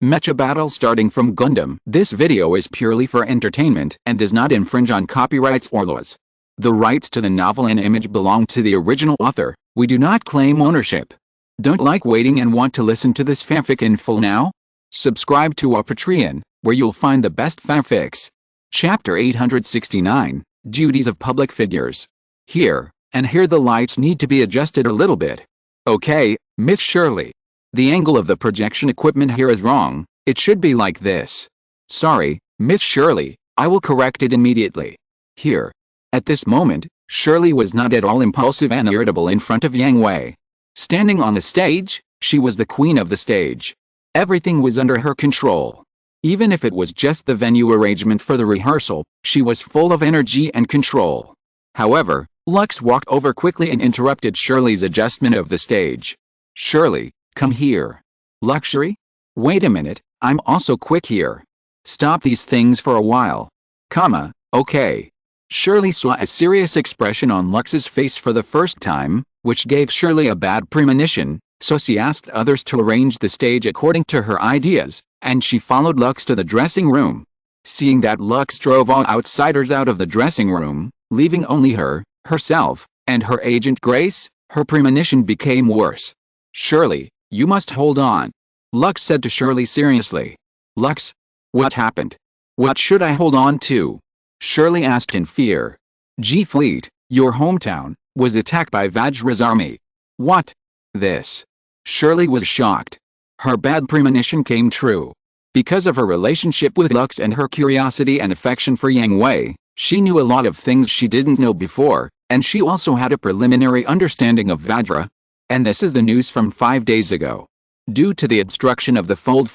Mecha battle starting from Gundam. This video is purely for entertainment and does not infringe on copyrights or laws. The rights to the novel and image belong to the original author. We do not claim ownership. Don't like waiting and want to listen to this fanfic in full now? Subscribe to our Patreon, where you'll find the best fanfics. Chapter 869, Duties of Public Figures. Here the lights need to be adjusted a little bit. Okay, Miss Shirley. The angle of the projection equipment here is wrong. It should be like this. Sorry, Miss Shirley, I will correct it immediately. Here. At this moment, Shirley was not at all impulsive and irritable in front of Yang Hui. Standing on the stage, she was the queen of the stage. Everything was under her control. Even if it was just the venue arrangement for the rehearsal, she was full of energy and control. However, Lux walked over quickly and interrupted Shirley's adjustment of the stage. Shirley, come here. Luxury? Wait a minute, I'm also quick here. Stop these things for a while. Okay. Shirley saw a serious expression on Lux's face for the first time, which gave Shirley a bad premonition, so she asked others to arrange the stage according to her ideas, and she followed Lux to the dressing room. Seeing that Lux drove all outsiders out of the dressing room, leaving only herself, and her agent Grace, her premonition became worse. Shirley, you must hold on. Lux said to Shirley seriously. Lux? What happened? What should I hold on to? Shirley asked in fear. G-Fleet, your hometown, was attacked by Vajra's army. What? This. Shirley was shocked. Her bad premonition came true. Because of her relationship with Lux and her curiosity and affection for Yang Hui, she knew a lot of things she didn't know before, and she also had a preliminary understanding of Vajra. And this is the news from 5 days ago. Due to the obstruction of the Fold,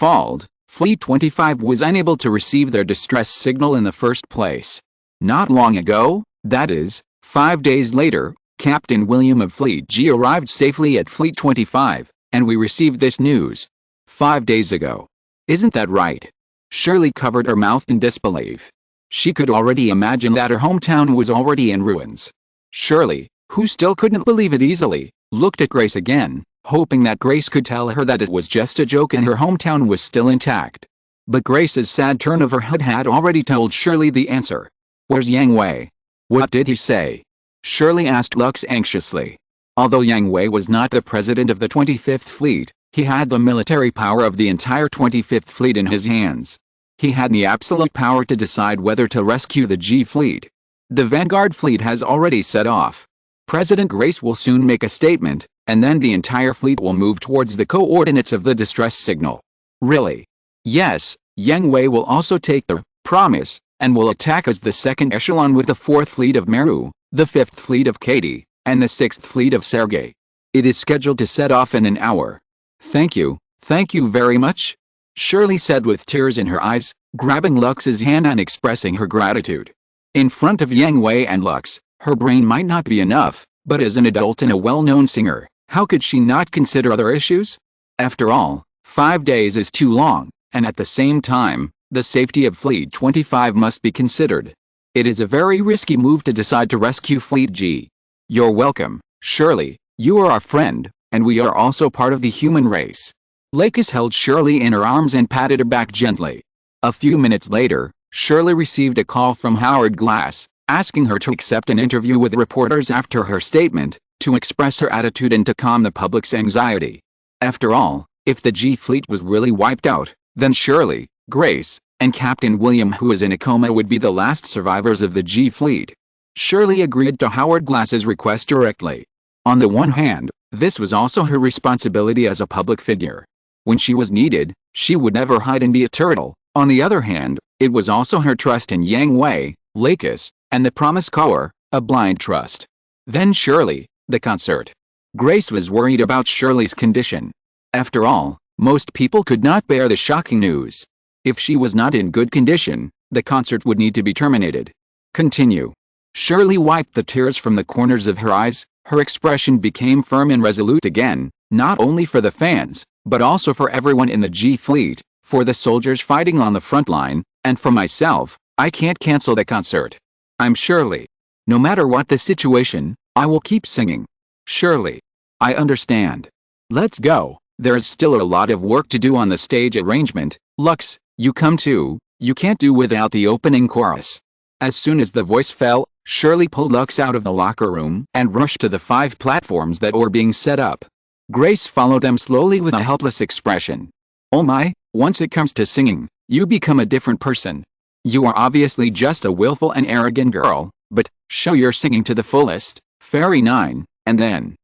Fleet 25 was unable to receive their distress signal in the first place. Not long ago, that is, 5 days later, Captain William of Fleet G arrived safely at Fleet 25, and we received this news 5 days ago. Isn't that right? Shirley covered her mouth in disbelief. She could already imagine that her hometown was already in ruins. Shirley, who still couldn't believe it easily, looked at Grace again, hoping that Grace could tell her that it was just a joke and her hometown was still intact. But Grace's sad turn of her head had already told Shirley the answer. Where's Yang Hui? What did he say? Shirley asked Lux anxiously. Although Yang Hui was not the president of the 25th Fleet, he had the military power of the entire 25th Fleet in his hands. He had the absolute power to decide whether to rescue the G-Fleet. The Vanguard Fleet has already set off. President Grace will soon make a statement, and then the entire fleet will move towards the coordinates of the distress signal. Really? Yes, Yang Hui will also take the promise, and will attack as the second echelon with the 4th Fleet of Meru, the 5th Fleet of Katie, and the 6th Fleet of Sergei. It is scheduled to set off in an hour. Thank you very much, Shirley said with tears in her eyes, grabbing Lux's hand and expressing her gratitude. In front of Yang Hui and Lux, her brain might not be enough, but as an adult and a well-known singer, how could she not consider other issues? After all, 5 days is too long, and at the same time, the safety of Fleet 25 must be considered. It is a very risky move to decide to rescue Fleet G. You're welcome, Shirley, you are our friend, and we are also part of the human race. Lakis held Shirley in her arms and patted her back gently. A few minutes later, Shirley received a call from Howard Glass, asking her to accept an interview with reporters after her statement, to express her attitude and to calm the public's anxiety. After all, if the G-Fleet was really wiped out, then Shirley, Grace, and Captain William, who is in a coma, would be the last survivors of the G-Fleet. Shirley agreed to Howard Glass's request directly. On the one hand, this was also her responsibility as a public figure. When she was needed, she would never hide and be a turtle. On the other hand, it was also her trust in Yang Hui, Lakis, and the Promise Corps, a blind trust. Then Shirley, the concert. Grace was worried about Shirley's condition. After all, most people could not bear the shocking news. If she was not in good condition, the concert would need to be terminated. Continue. Shirley wiped the tears from the corners of her eyes. Her expression became firm and resolute again, not only for the fans, but also for everyone in the G-Fleet, for the soldiers fighting on the front line, and for myself. I can't cancel the concert. I'm Shirley. No matter what the situation, I will keep singing. Shirley. I understand. Let's go. There's still a lot of work to do on the stage arrangement. Lux, you come too. You can't do without the opening chorus. As soon as the voice fell, Shirley pulled Lux out of the locker room and rushed to the 5 platforms that were being set up. Grace followed them slowly with a helpless expression. Oh my, once it comes to singing, you become a different person. You are obviously just a willful and arrogant girl, but show your singing to the fullest, Fairy 9, and then.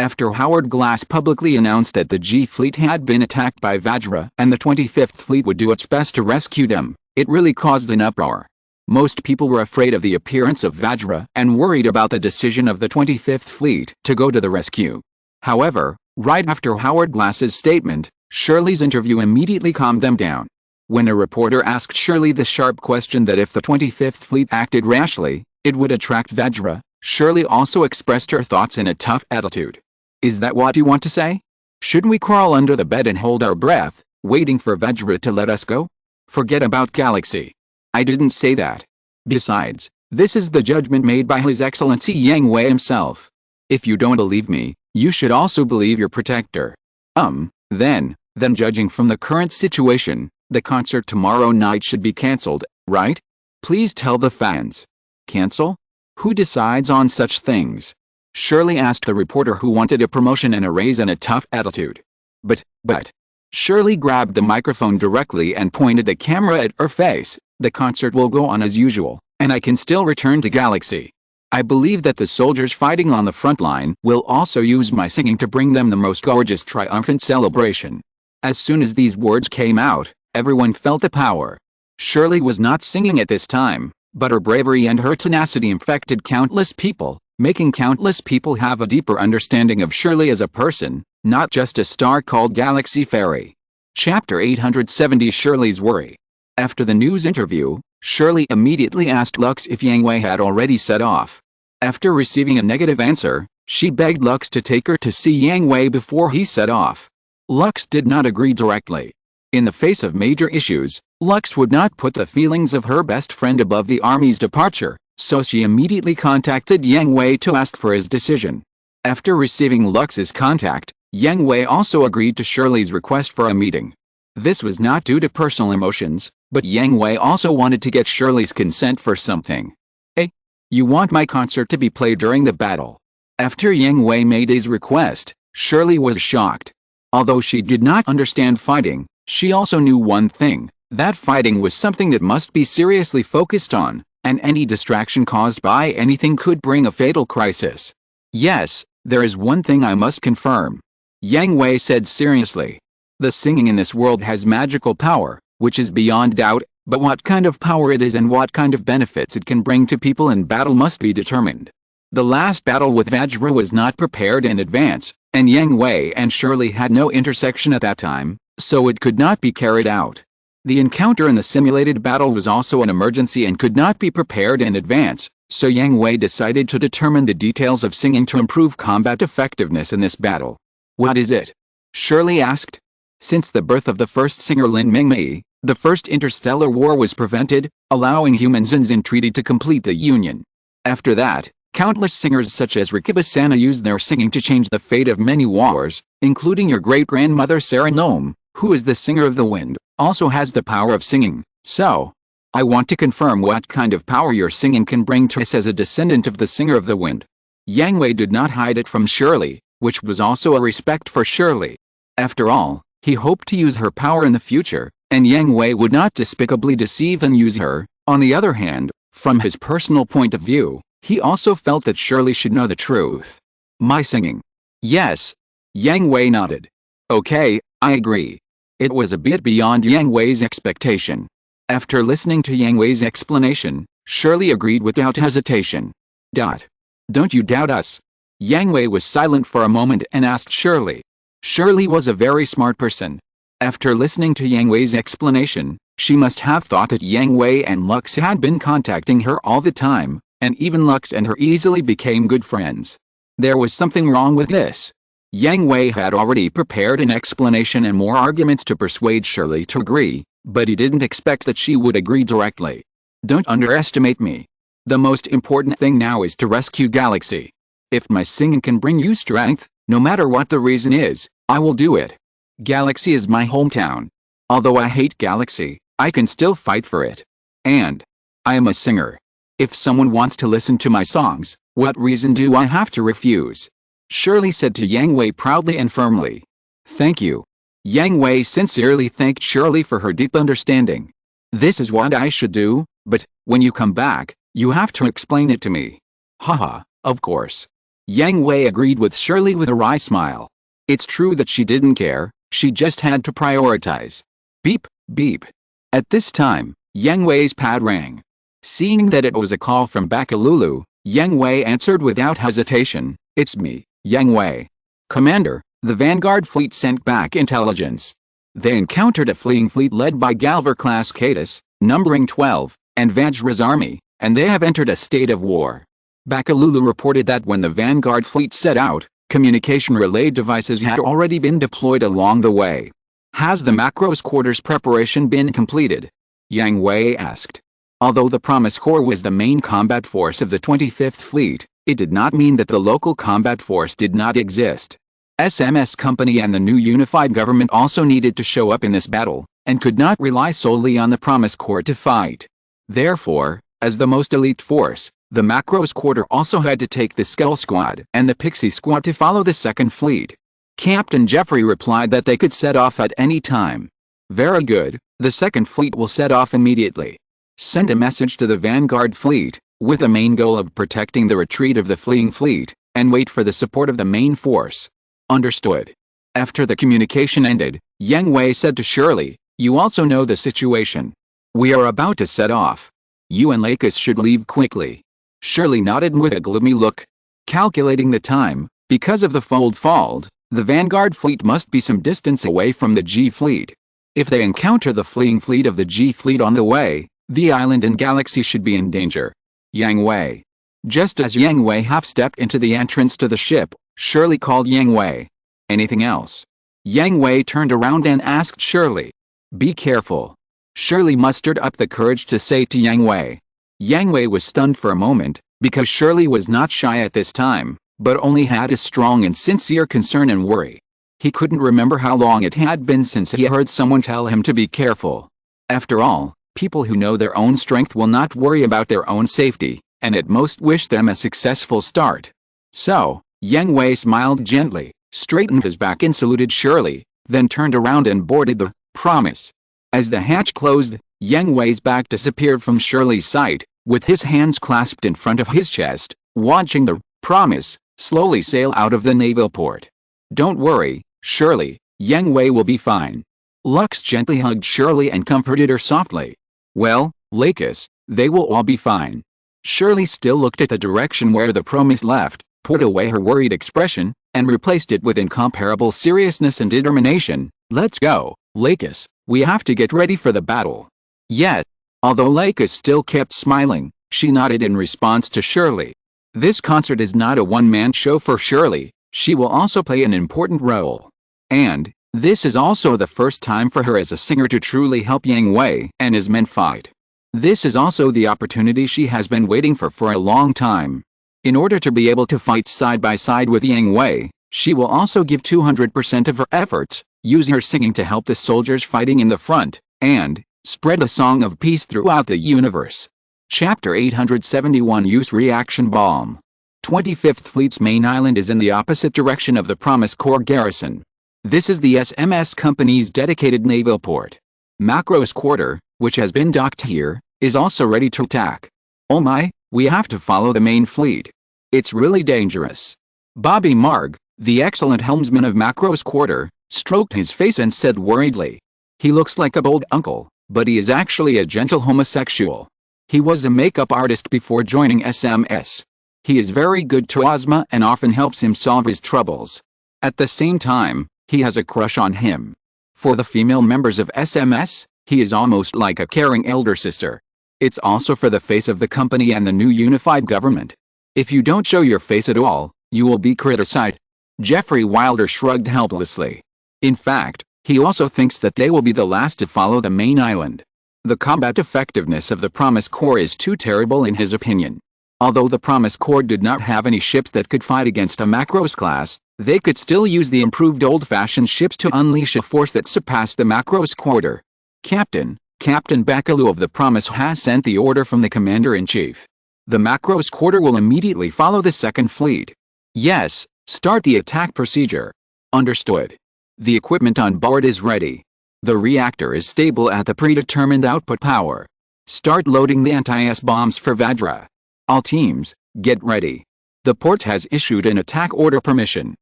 After Howard Glass publicly announced that the G Fleet had been attacked by Vajra and the 25th Fleet would do its best to rescue them, it really caused an uproar. Most people were afraid of the appearance of Vajra and worried about the decision of the 25th Fleet to go to the rescue. However, right after Howard Glass's statement, Shirley's interview immediately calmed them down. When a reporter asked Shirley the sharp question that if the 25th Fleet acted rashly, it would attract Vajra, Shirley also expressed her thoughts in a tough attitude. Is that what you want to say? Shouldn't we crawl under the bed and hold our breath, waiting for Vajra to let us go? Forget about Galaxy. I didn't say that. Besides, this is the judgment made by His Excellency Yang Hui himself. If you don't believe me, you should also believe your protector. Then judging from the current situation, the concert tomorrow night should be cancelled, right? Please tell the fans. Cancel? Who decides on such things? Shirley asked the reporter who wanted a promotion and a raise and a tough attitude. But. Shirley grabbed the microphone directly and pointed the camera at her face. The concert will go on as usual, and I can still return to Galaxy. I believe that the soldiers fighting on the front line will also use my singing to bring them the most gorgeous triumphant celebration. As soon as these words came out, everyone felt the power. Shirley was not singing at this time, but her bravery and her tenacity infected countless people, making countless people have a deeper understanding of Shirley as a person, not just a star called Galaxy Fairy. Chapter 870 Shirley's Worry. After the news interview, Shirley immediately asked Lux if Yang Hui had already set off. After receiving a negative answer, she begged Lux to take her to see Yang Hui before he set off. Lux did not agree directly. In the face of major issues, Lux would not put the feelings of her best friend above the army's departure, so she immediately contacted Yang Hui to ask for his decision. After receiving Lux's contact, Yang Hui also agreed to Shirley's request for a meeting. This was not due to personal emotions, but Yang Hui also wanted to get Shirley's consent for something. Hey, you want my concert to be played during the battle? After Yang Hui made his request, Shirley was shocked. Although she did not understand fighting, she also knew one thing, that fighting was something that must be seriously focused on, and any distraction caused by anything could bring a fatal crisis. Yes, there is one thing I must confirm. Yang Hui said seriously. The singing in this world has magical power, which is beyond doubt, but what kind of power it is and what kind of benefits it can bring to people in battle must be determined. The last battle with Vajra was not prepared in advance, and Yang Hui and Shirley had no intersection at that time, so it could not be carried out. The encounter in the simulated battle was also an emergency and could not be prepared in advance, so Yang Hui decided to determine the details of singing to improve combat effectiveness in this battle. What is it? Shirley asked. Since the birth of the first singer Lin Mingmei, the first interstellar war was prevented, allowing humans and Xin Treaty to complete the union. After that, countless singers such as Rikibasana used their singing to change the fate of many wars, including your great-grandmother Sarah Nome, who is the singer of the wind, also has the power of singing. So, I want to confirm what kind of power your singing can bring to us as a descendant of the singer of the wind. Yang Hui did not hide it from Shirley, which was also a respect for Shirley. After all, he hoped to use her power in the future, and Yang Hui would not despicably deceive and use her. On the other hand, from his personal point of view, he also felt that Shirley should know the truth. My singing. Yes. Yang Hui nodded. Okay, I agree. It was a bit beyond Yang Hui's expectation. After listening to Yang Hui's explanation, Shirley agreed without hesitation. Don't you doubt us? Yang Hui was silent for a moment and asked Shirley. Shirley was a very smart person. After listening to Yang Hui's explanation, she must have thought that Yang Hui and Lux had been contacting her all the time, and even Lux and her easily became good friends. There was something wrong with this. Yang Hui had already prepared an explanation and more arguments to persuade Shirley to agree, but he didn't expect that she would agree directly. Don't underestimate me. The most important thing now is to rescue Galaxy. If my singing can bring you strength, no matter what the reason is, I will do it. Galaxy is my hometown. Although I hate Galaxy, I can still fight for it. And I am a singer. If someone wants to listen to my songs, what reason do I have to refuse? Shirley said to Yang Hui proudly and firmly. Thank you. Yang Hui sincerely thanked Shirley for her deep understanding. This is what I should do, but when you come back, you have to explain it to me. Haha, of course. Yang Hui agreed with Shirley with a wry smile. It's true that she didn't care, she just had to prioritize. Beep, beep. At this time, Yang Hui's pad rang. Seeing that it was a call from Bakalulu, Yang Hui answered without hesitation. It's me, Yang Hui. Commander, the Vanguard fleet sent back intelligence. They encountered a fleeing fleet led by Galver-class Cadus, numbering 12, and Vajra's army, and they have entered a state of war. Bakalulu reported that when the Vanguard fleet set out, communication relay devices had already been deployed along the way. Has the Macros quarters preparation been completed? Yang Hui asked. Although the Promise Corps was the main combat force of the 25th Fleet, it did not mean that the local combat force did not exist. SMS Company and the new unified government also needed to show up in this battle, and could not rely solely on the Promise Corps to fight. Therefore, as the most elite force, the Macros Quarter also had to take the Skull Squad and the Pixie Squad to follow the Second Fleet. Captain Jeffrey replied that they could set off at any time. Very good, the Second Fleet will set off immediately. Send a message to the Vanguard Fleet, with the main goal of protecting the retreat of the fleeing fleet, and wait for the support of the main force. Understood. After the communication ended, Yang Hui said to Shirley, you also know the situation. We are about to set off. You and Lakis should leave quickly. Shirley nodded with a gloomy look. Calculating the time, because of the fold, the Vanguard fleet must be some distance away from the G fleet. If they encounter the fleeing fleet of the G fleet on the way, the island and galaxy should be in danger. Yang Hui. Just as Yang Hui half-stepped into the entrance to the ship, Shirley called Yang Hui. Anything else? Yang Hui turned around and asked Shirley. Be careful. Shirley mustered up the courage to say to Yang Hui. Yang Hui was stunned for a moment, because Shirley was not shy at this time, but only had a strong and sincere concern and worry. He couldn't remember how long it had been since he heard someone tell him to be careful. After all, people who know their own strength will not worry about their own safety, and at most wish them a successful start. So, Yang Hui smiled gently, straightened his back and saluted Shirley, then turned around and boarded the Promise. As the hatch closed, Yang Hui's back disappeared from Shirley's sight, with his hands clasped in front of his chest, watching the Promise slowly sail out of the naval port. Don't worry, Shirley, Yang Hui will be fine. Lux gently hugged Shirley and comforted her softly. Well, Lakis, they will all be fine. Shirley still looked at the direction where the Promise left, put away her worried expression, and replaced it with incomparable seriousness and determination. Let's go, Lakis, we have to get ready for the battle. Yet, although Lakis still kept smiling, she nodded in response to Shirley. This concert is not a one-man show for Shirley, she will also play an important role. And, this is also the first time for her as a singer to truly help Yang Hui and his men fight. This is also the opportunity she has been waiting for a long time. In order to be able to fight side by side with Yang Hui, she will also give 200% of her efforts, using her singing to help the soldiers fighting in the front, and spread the song of peace throughout the universe. Chapter 871 Use Reaction Bomb. 25th Fleet's main island is in the opposite direction of the Promise Corps garrison. This is the SMS Company's dedicated naval port. Macros Quarter, which has been docked here, is also ready to attack. Oh my, we have to follow the main fleet. It's really dangerous. Bobby Marg, the excellent helmsman of Macros Quarter, stroked his face and said worriedly. He looks like a bold uncle, but he is actually a gentle homosexual. He was a makeup artist before joining SMS. He is very good to Ozma and often helps him solve his troubles. At the same time, he has a crush on him. For the female members of SMS, he is almost like a caring elder sister. It's also for the face of the company and the new unified government. If you don't show your face at all, you will be criticized. Jeffrey Wilder shrugged helplessly. In fact, he also thinks that they will be the last to follow the main island. The combat effectiveness of the Promise Corps is too terrible in his opinion. Although the Promise Corps did not have any ships that could fight against a Macros class, They could still use the improved old-fashioned ships to unleash a force that surpassed the Macro's quarter. Captain Bakalu of the Promise has sent the order from the Commander-in-Chief. The Macro's quarter will immediately follow the Second Fleet. Yes, start the attack procedure. Understood. The equipment on board is ready. The reactor is stable at the predetermined output power. Start loading the anti-S bombs for Vajra. All teams, get ready. The port has issued an attack order permission.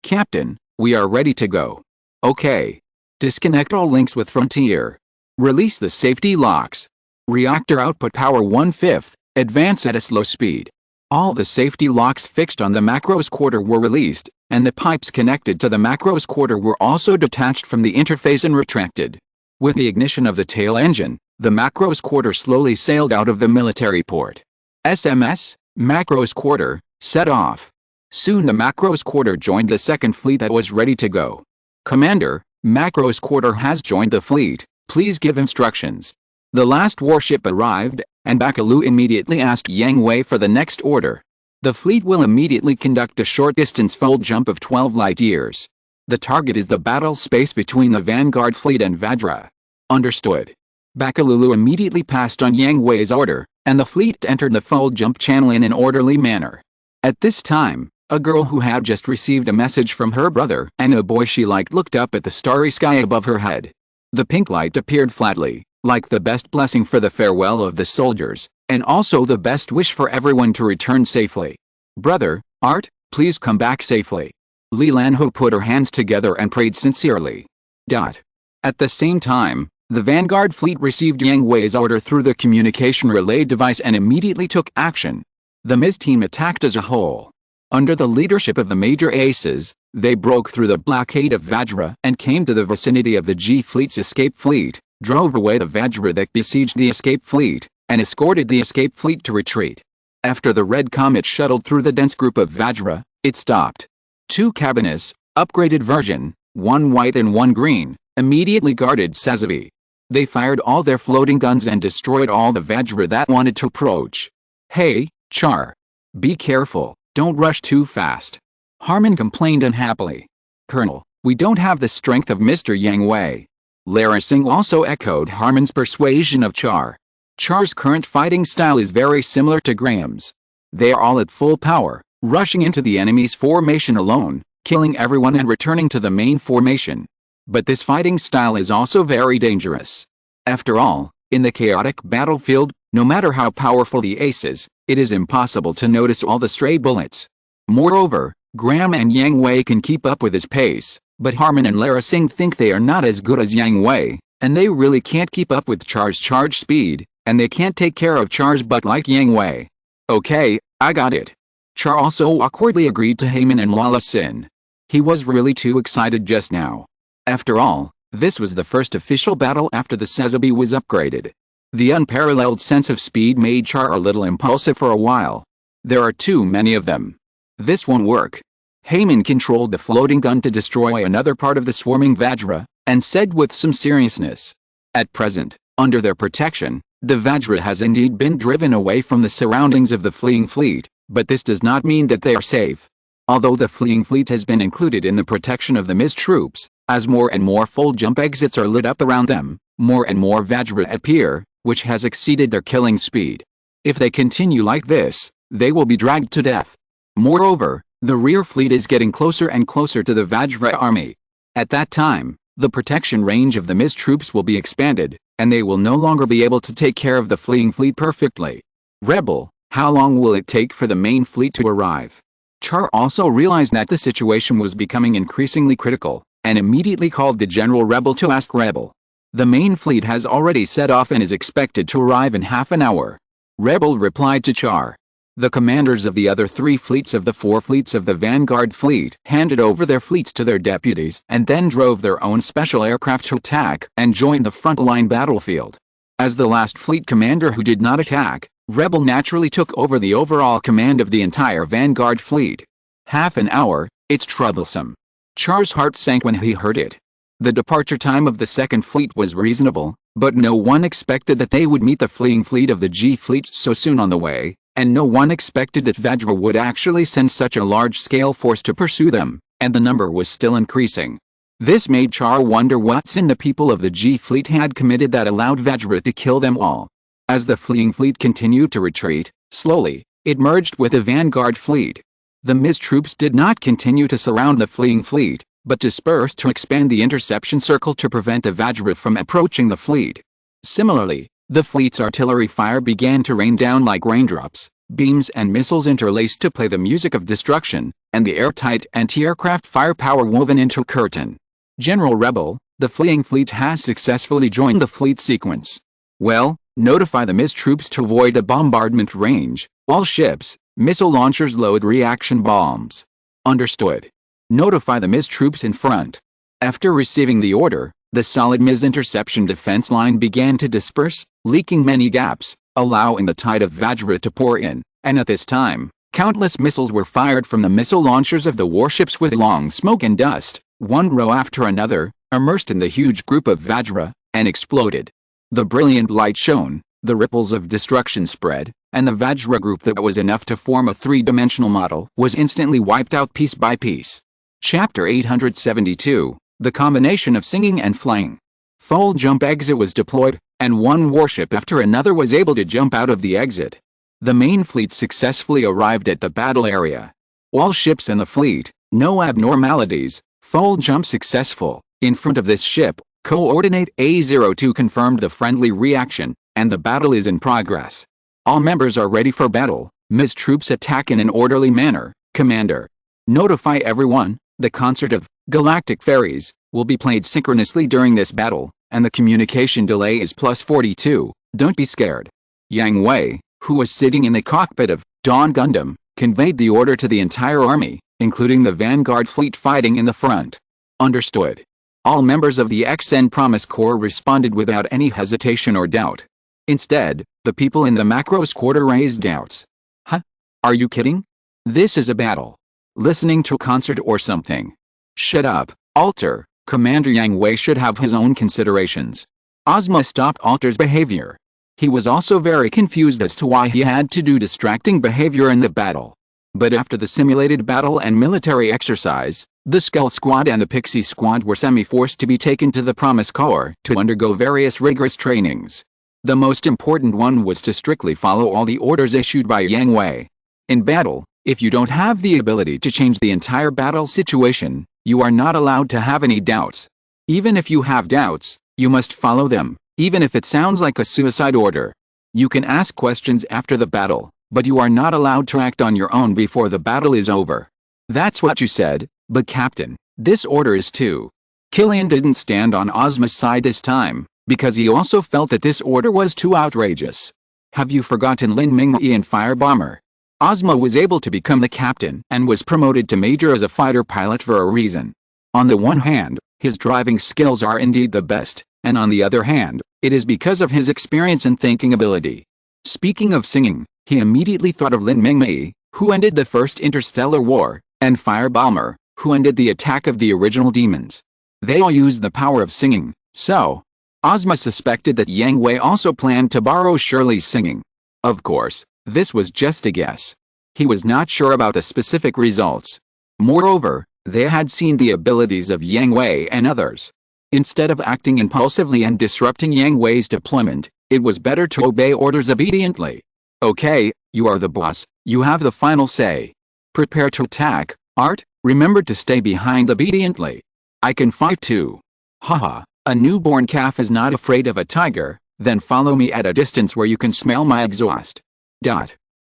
Captain, we are ready to go. Okay. Disconnect all links with Frontier. Release the safety locks. Reactor output power 1/5, advance at a slow speed. All the safety locks fixed on the Macro's quarter were released, and the pipes connected to the Macro's quarter were also detached from the interface and retracted. With the ignition of the tail engine, the Macro's quarter slowly sailed out of the military port. SMS, Macro's quarter, set off. Soon the Macro's quarter joined the Second Fleet that was ready to go. Commander, Macro's quarter has joined the fleet, please give instructions. The last warship arrived, and Bakalu immediately asked Yang Hui for the next order. The fleet will immediately conduct a short-distance fold jump of 12 light-years. The target is the battle space between the Vanguard fleet and Vajra. Understood. Bakalu immediately passed on Yang Hui's order, and the fleet entered the fold jump channel in an orderly manner. At this time, a girl who had just received a message from her brother and a boy she liked looked up at the starry sky above her head. The pink light appeared flatly, like the best blessing for the farewell of the soldiers, and also the best wish for everyone to return safely. Brother, Art, please come back safely. Li Lanho put her hands together and prayed sincerely. At the same time, the Vanguard fleet received Yang Hui's order through the communication relay device and immediately took action. The MIS team attacked as a whole. Under the leadership of the major aces, they broke through the blockade of Vajra and came to the vicinity of the G Fleet's escape fleet, drove away the Vajra that besieged the escape fleet, and escorted the escape fleet to retreat. After the Red Comet shuttled through the dense group of Vajra, it stopped. 2 cabinets, upgraded version, 1 white and 1 green, immediately guarded Sazavi. They fired all their floating guns and destroyed all the Vajra that wanted to approach. Hey, Char. Be careful, don't rush too fast. Harmon complained unhappily. Colonel, we don't have the strength of Mr. Yang Hui. Lara Singh also echoed Harmon's persuasion of Char. Char's current fighting style is very similar to Graham's. They are all at full power, rushing into the enemy's formation alone, killing everyone and returning to the main formation. But this fighting style is also very dangerous. After all, in the chaotic battlefield, no matter how powerful the ace is, it is impossible to notice all the stray bullets. Moreover, Graham and Yang Hui can keep up with his pace, but Harmon and Lara Singh think they are not as good as Yang Hui, and they really can't keep up with Char's charge speed, and they can't take care of Char's butt like Yang Hui. Okay, I got it. Char also awkwardly agreed to Heyman and Lala Sin. He was really too excited just now. After all, this was the first official battle after the Sazabi was upgraded. The unparalleled sense of speed made Char a little impulsive for a while. There are too many of them. This won't work. Heyman controlled the floating gun to destroy another part of the swarming Vajra, and said with some seriousness. At present, under their protection, the Vajra has indeed been driven away from the surroundings of the fleeing fleet, but this does not mean that they are safe. Although the fleeing fleet has been included in the protection of the MIS troops, as more and more full jump exits are lit up around them, more and more Vajra appear, which has exceeded their killing speed. If they continue like this, they will be dragged to death. Moreover, the rear fleet is getting closer and closer to the Vajra army. At that time, the protection range of the MIS troops will be expanded, and they will no longer be able to take care of the fleeing fleet perfectly. Rebel, how long will it take for the main fleet to arrive? Char also realized that the situation was becoming increasingly critical, and immediately called the General Rebel to ask Rebel. The main fleet has already set off and is expected to arrive in half an hour. Rebel replied to Char. The commanders of the other 3 fleets of the 4 fleets of the Vanguard fleet handed over their fleets to their deputies and then drove their own special aircraft to attack and joined the front-line battlefield. As the last fleet commander who did not attack, Rebel naturally took over the overall command of the entire Vanguard fleet. Half an hour, it's troublesome. Char's heart sank when he heard it. The departure time of the second fleet was reasonable, but no one expected that they would meet the fleeing fleet of the G fleet so soon on the way, and no one expected that Vajra would actually send such a large-scale force to pursue them, and the number was still increasing. This made Char wonder what sin the people of the G fleet had committed that allowed Vajra to kill them all. As the fleeing fleet continued to retreat, slowly, it merged with the vanguard fleet. The Ms troops did not continue to surround the fleeing fleet, but dispersed to expand the interception circle to prevent the Vajra from approaching the fleet. Similarly, the fleet's artillery fire began to rain down like raindrops. Beams and missiles interlaced to play the music of destruction, and the airtight anti-aircraft firepower woven into a curtain. General Rebel, the fleeing fleet has successfully joined the fleet sequence. Well, notify the Ms troops to avoid the bombardment range. All ships, missile launchers load reaction bombs. Understood. Notify the Ms troops in front. After receiving the order, the solid Ms interception defense line began to disperse, leaking many gaps, allowing the tide of Vajra to pour in, and at this time, countless missiles were fired from the missile launchers of the warships with long smoke and dust, one row after another, immersed in the huge group of Vajra, and exploded. The brilliant light shone, the ripples of destruction spread, and the Vajra group that was enough to form a three-dimensional model was instantly wiped out piece by piece. Chapter 872, The Combination of Singing and Flying. Full jump exit was deployed, and one warship after another was able to jump out of the exit. The main fleet successfully arrived at the battle area. All ships in the fleet, no abnormalities, full jump successful. In front of this ship, coordinate A02 confirmed the friendly reaction, and the battle is in progress. All members are ready for battle. Ms troops attack in an orderly manner, Commander. Notify everyone, the concert of Galactic Fairies will be played synchronously during this battle, and the communication delay is +42, don't be scared. Yang Hui, who was sitting in the cockpit of Dawn Gundam, conveyed the order to the entire army, including the vanguard fleet fighting in the front. Understood. All members of the XN Promise Corps responded without any hesitation or doubt. Instead, the people in the Macros Quarter raised doubts. Huh? Are you kidding? This is a battle. Listening to a concert or something. Shut up, Alter. Commander Yang Hui should have his own considerations. Ozma stopped Alter's behavior. He was also very confused as to why he had to do distracting behavior in the battle. But after the simulated battle and military exercise, the Skull Squad and the Pixie Squad were semi-forced to be taken to the Promise Corps to undergo various rigorous trainings. The most important one was to strictly follow all the orders issued by Yang Hui. In battle, if you don't have the ability to change the entire battle situation, you are not allowed to have any doubts. Even if you have doubts, you must follow them, even if it sounds like a suicide order. You can ask questions after the battle, but you are not allowed to act on your own before the battle is over. That's what you said, but Captain, this order is too. Killian didn't stand on Ozma's side this time, because he also felt that this order was too outrageous. Have you forgotten Lin Mingyi and Firebomber? Ozma was able to become the captain and was promoted to major as a fighter pilot for a reason. On the one hand, his driving skills are indeed the best, and on the other hand, it is because of his experience and thinking ability. Speaking of singing, he immediately thought of Lin Mingyi, who ended the First Interstellar War, and Firebomber, who ended the attack of the original demons. They all used the power of singing, so Ozma suspected that Yang Hui also planned to borrow Shirley's singing. Of course, this was just a guess. He was not sure about the specific results. Moreover, they had seen the abilities of Yang Hui and others. Instead of acting impulsively and disrupting Yang Hui's deployment, it was better to obey orders obediently. Okay, you are the boss, you have the final say. Prepare to attack, Art, remember to stay behind obediently. I can fight too. Haha, a newborn calf is not afraid of a tiger, then follow me at a distance where you can smell my exhaust.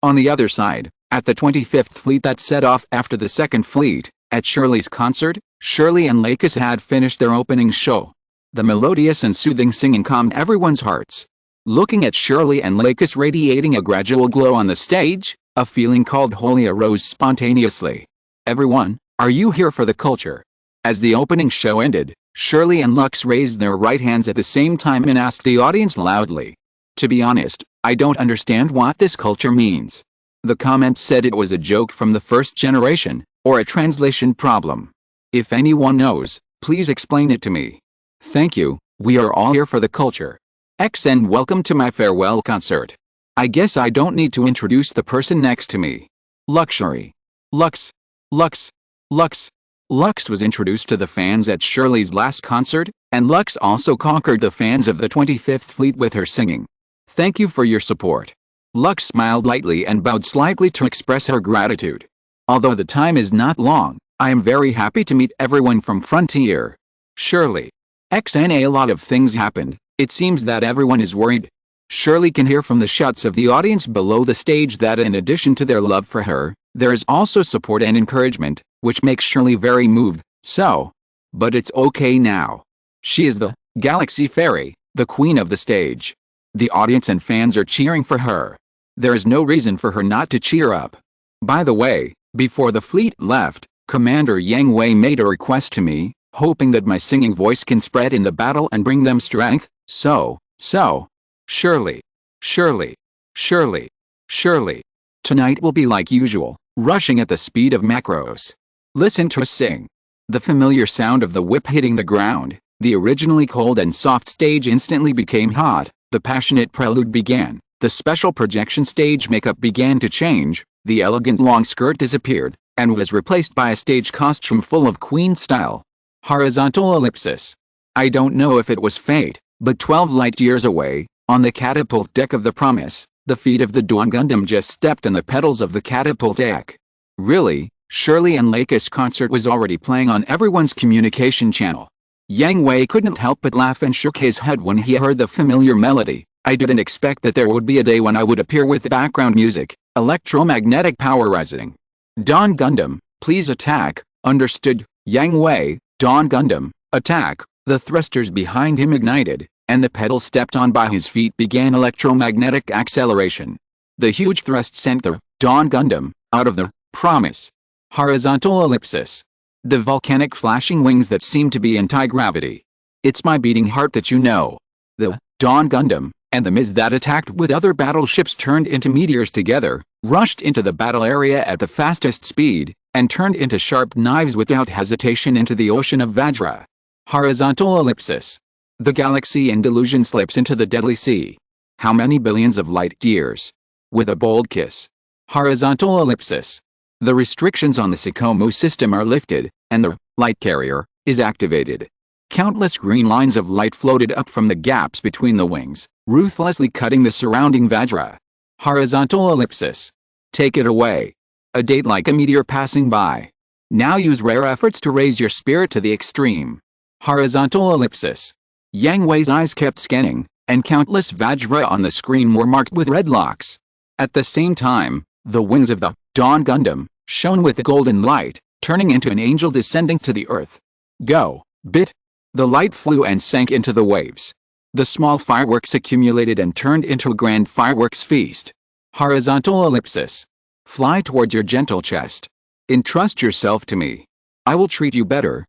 On the other side, at the 25th Fleet that set off after the 2nd Fleet, at Shirley's concert, Shirley and Lakis had finished their opening show. The melodious and soothing singing calmed everyone's hearts. Looking at Shirley and Lakis radiating a gradual glow on the stage, a feeling called holy arose spontaneously. Everyone, are you here for the culture? As the opening show ended, Shirley and Lux raised their right hands at the same time and asked the audience loudly. To be honest, I don't understand what this culture means. The comments said it was a joke from the first generation, or a translation problem. If anyone knows, please explain it to me. Thank you, we are all here for the culture. XN, welcome to my farewell concert. I guess I don't need to introduce the person next to me. Luxury. Lux. Lux was introduced to the fans at Shirley's last concert, and Lux also conquered the fans of the 25th Fleet with her singing. Thank you for your support. Lux smiled lightly and bowed slightly to express her gratitude. Although the time is not long, I am very happy to meet everyone from Frontier. Shirley. XNA. A lot of things happened. It seems that everyone is worried. Shirley can hear from the shouts of the audience below the stage that in addition to their love for her, there is also support and encouragement, which makes Shirley very moved. But it's okay now. She is the Galaxy Fairy, the queen of the stage. The audience and fans are cheering for her. There is no reason for her not to cheer up. By the way, before the fleet left, Commander Yang Hui made a request to me, hoping that my singing voice can spread in the battle and bring them strength. Shirley. Shirley. Shirley. Shirley. Tonight will be like usual, rushing at the speed of macros. Listen to us sing. The familiar sound of the whip hitting the ground, the originally cold and soft stage instantly became hot, the passionate prelude began, the special projection stage makeup began to change, the elegant long skirt disappeared, and was replaced by a stage costume full of queen style. Horizontal ellipsis. I don't know if it was fate, but 12 light years away, on the catapult deck of the Promise, the feet of the Dawn Gundam just stepped on the pedals of the catapult deck. Really, Shirley and Leica's concert was already playing on everyone's communication channel. Yang Hui couldn't help but laugh and shook his head when he heard the familiar melody. I didn't expect that there would be a day when I would appear with background music, electromagnetic power rising. Dawn Gundam, please attack. Understood. Yang Hui. Dawn Gundam, attack. The thrusters behind him ignited, and the pedals stepped on by his feet began electromagnetic acceleration. The huge thrust sent the Dawn Gundam out of the Promise. Horizontal ellipsis. The volcanic flashing wings that seem to be anti-gravity. It's my beating heart that you know. The Dawn Gundam and the Ms that attacked with other battleships turned into meteors together, rushed into the battle area at the fastest speed, and turned into sharp knives without hesitation into the ocean of Vajra. Horizontal ellipsis. The galaxy in delusion slips into the deadly sea. How many billions of light years? With a bold kiss. Horizontal ellipsis. The restrictions on the Sikomu system are lifted, and the light carrier is activated. Countless green lines of light floated up from the gaps between the wings, ruthlessly cutting the surrounding Vajra. Horizontal ellipsis. Take it away. A date like a meteor passing by. Now use rare efforts to raise your spirit to the extreme. Horizontal ellipsis. Yang Hui's eyes kept scanning, and countless Vajra on the screen were marked with red locks. At the same time, the wings of the Dawn Gundam shone with a golden light, turning into an angel descending to the earth. Go, bit. The light flew and sank into the waves. The small fireworks accumulated and turned into a grand fireworks feast. Horizontal ellipsis. Fly towards your gentle chest. Entrust yourself to me. I will treat you better.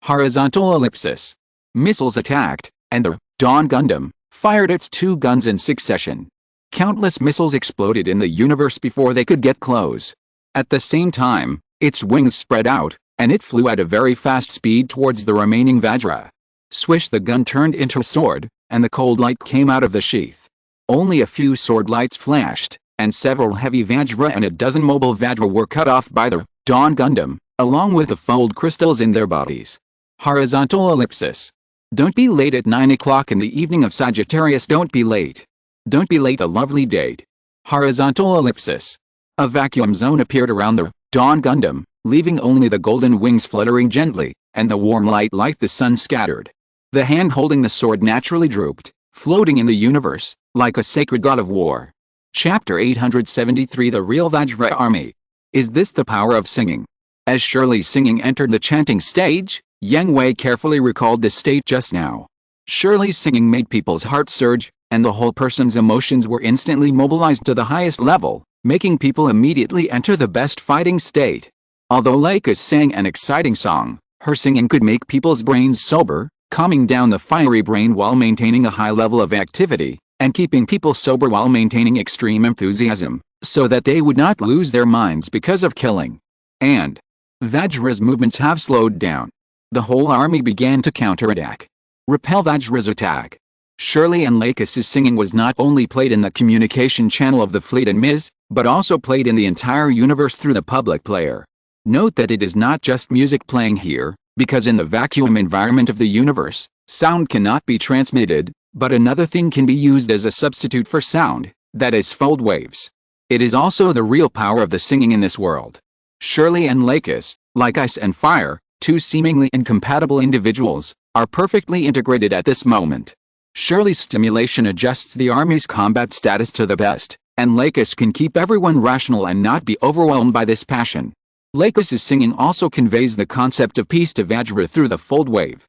Horizontal ellipsis. Missiles attacked, and the Dawn Gundam fired its 2 guns in succession. Countless missiles exploded in the universe before they could get close. At the same time, its wings spread out, and it flew at a very fast speed towards the remaining Vajra. Swish, the gun turned into a sword, and the cold light came out of the sheath. Only a few sword lights flashed, and several heavy Vajra and a dozen mobile Vajra were cut off by the Dawn Gundam, along with the fold crystals in their bodies. Horizontal ellipsis. Don't be late at 9 o'clock in the evening of Sagittarius. Don't be late. Don't be late, a lovely date. Horizontal ellipsis. A vacuum zone appeared around the Dawn Gundam, leaving only the golden wings fluttering gently, and the warm light like the sun scattered. The hand holding the sword naturally drooped, floating in the universe, like a sacred god of war. Chapter 873. The Real Vajra Army. Is this the power of singing? As Shirley's singing entered the chanting stage, Yang Hui carefully recalled the state just now. Shirley's singing made people's hearts surge, and the whole person's emotions were instantly mobilized to the highest level, making people immediately enter the best fighting state. Although Leica sang an exciting song, her singing could make people's brains sober, calming down the fiery brain while maintaining a high level of activity, and keeping people sober while maintaining extreme enthusiasm, so that they would not lose their minds because of killing. And Vajra's movements have slowed down. The whole army began to counterattack. Repel Vajra's attack. Shirley and Leica's singing was not only played in the communication channel of the fleet and Ms., but also played in the entire universe through the public player. Note that it is not just music playing here, because in the vacuum environment of the universe, sound cannot be transmitted, but another thing can be used as a substitute for sound, that is fold waves. It is also the real power of the singing in this world. Shirley and Lakis, like ice and fire, two seemingly incompatible individuals, are perfectly integrated at this moment. Shirley's stimulation adjusts the army's combat status to the best, and Lakis can keep everyone rational and not be overwhelmed by this passion. Lakis' singing also conveys the concept of peace to Vajra through the fold wave.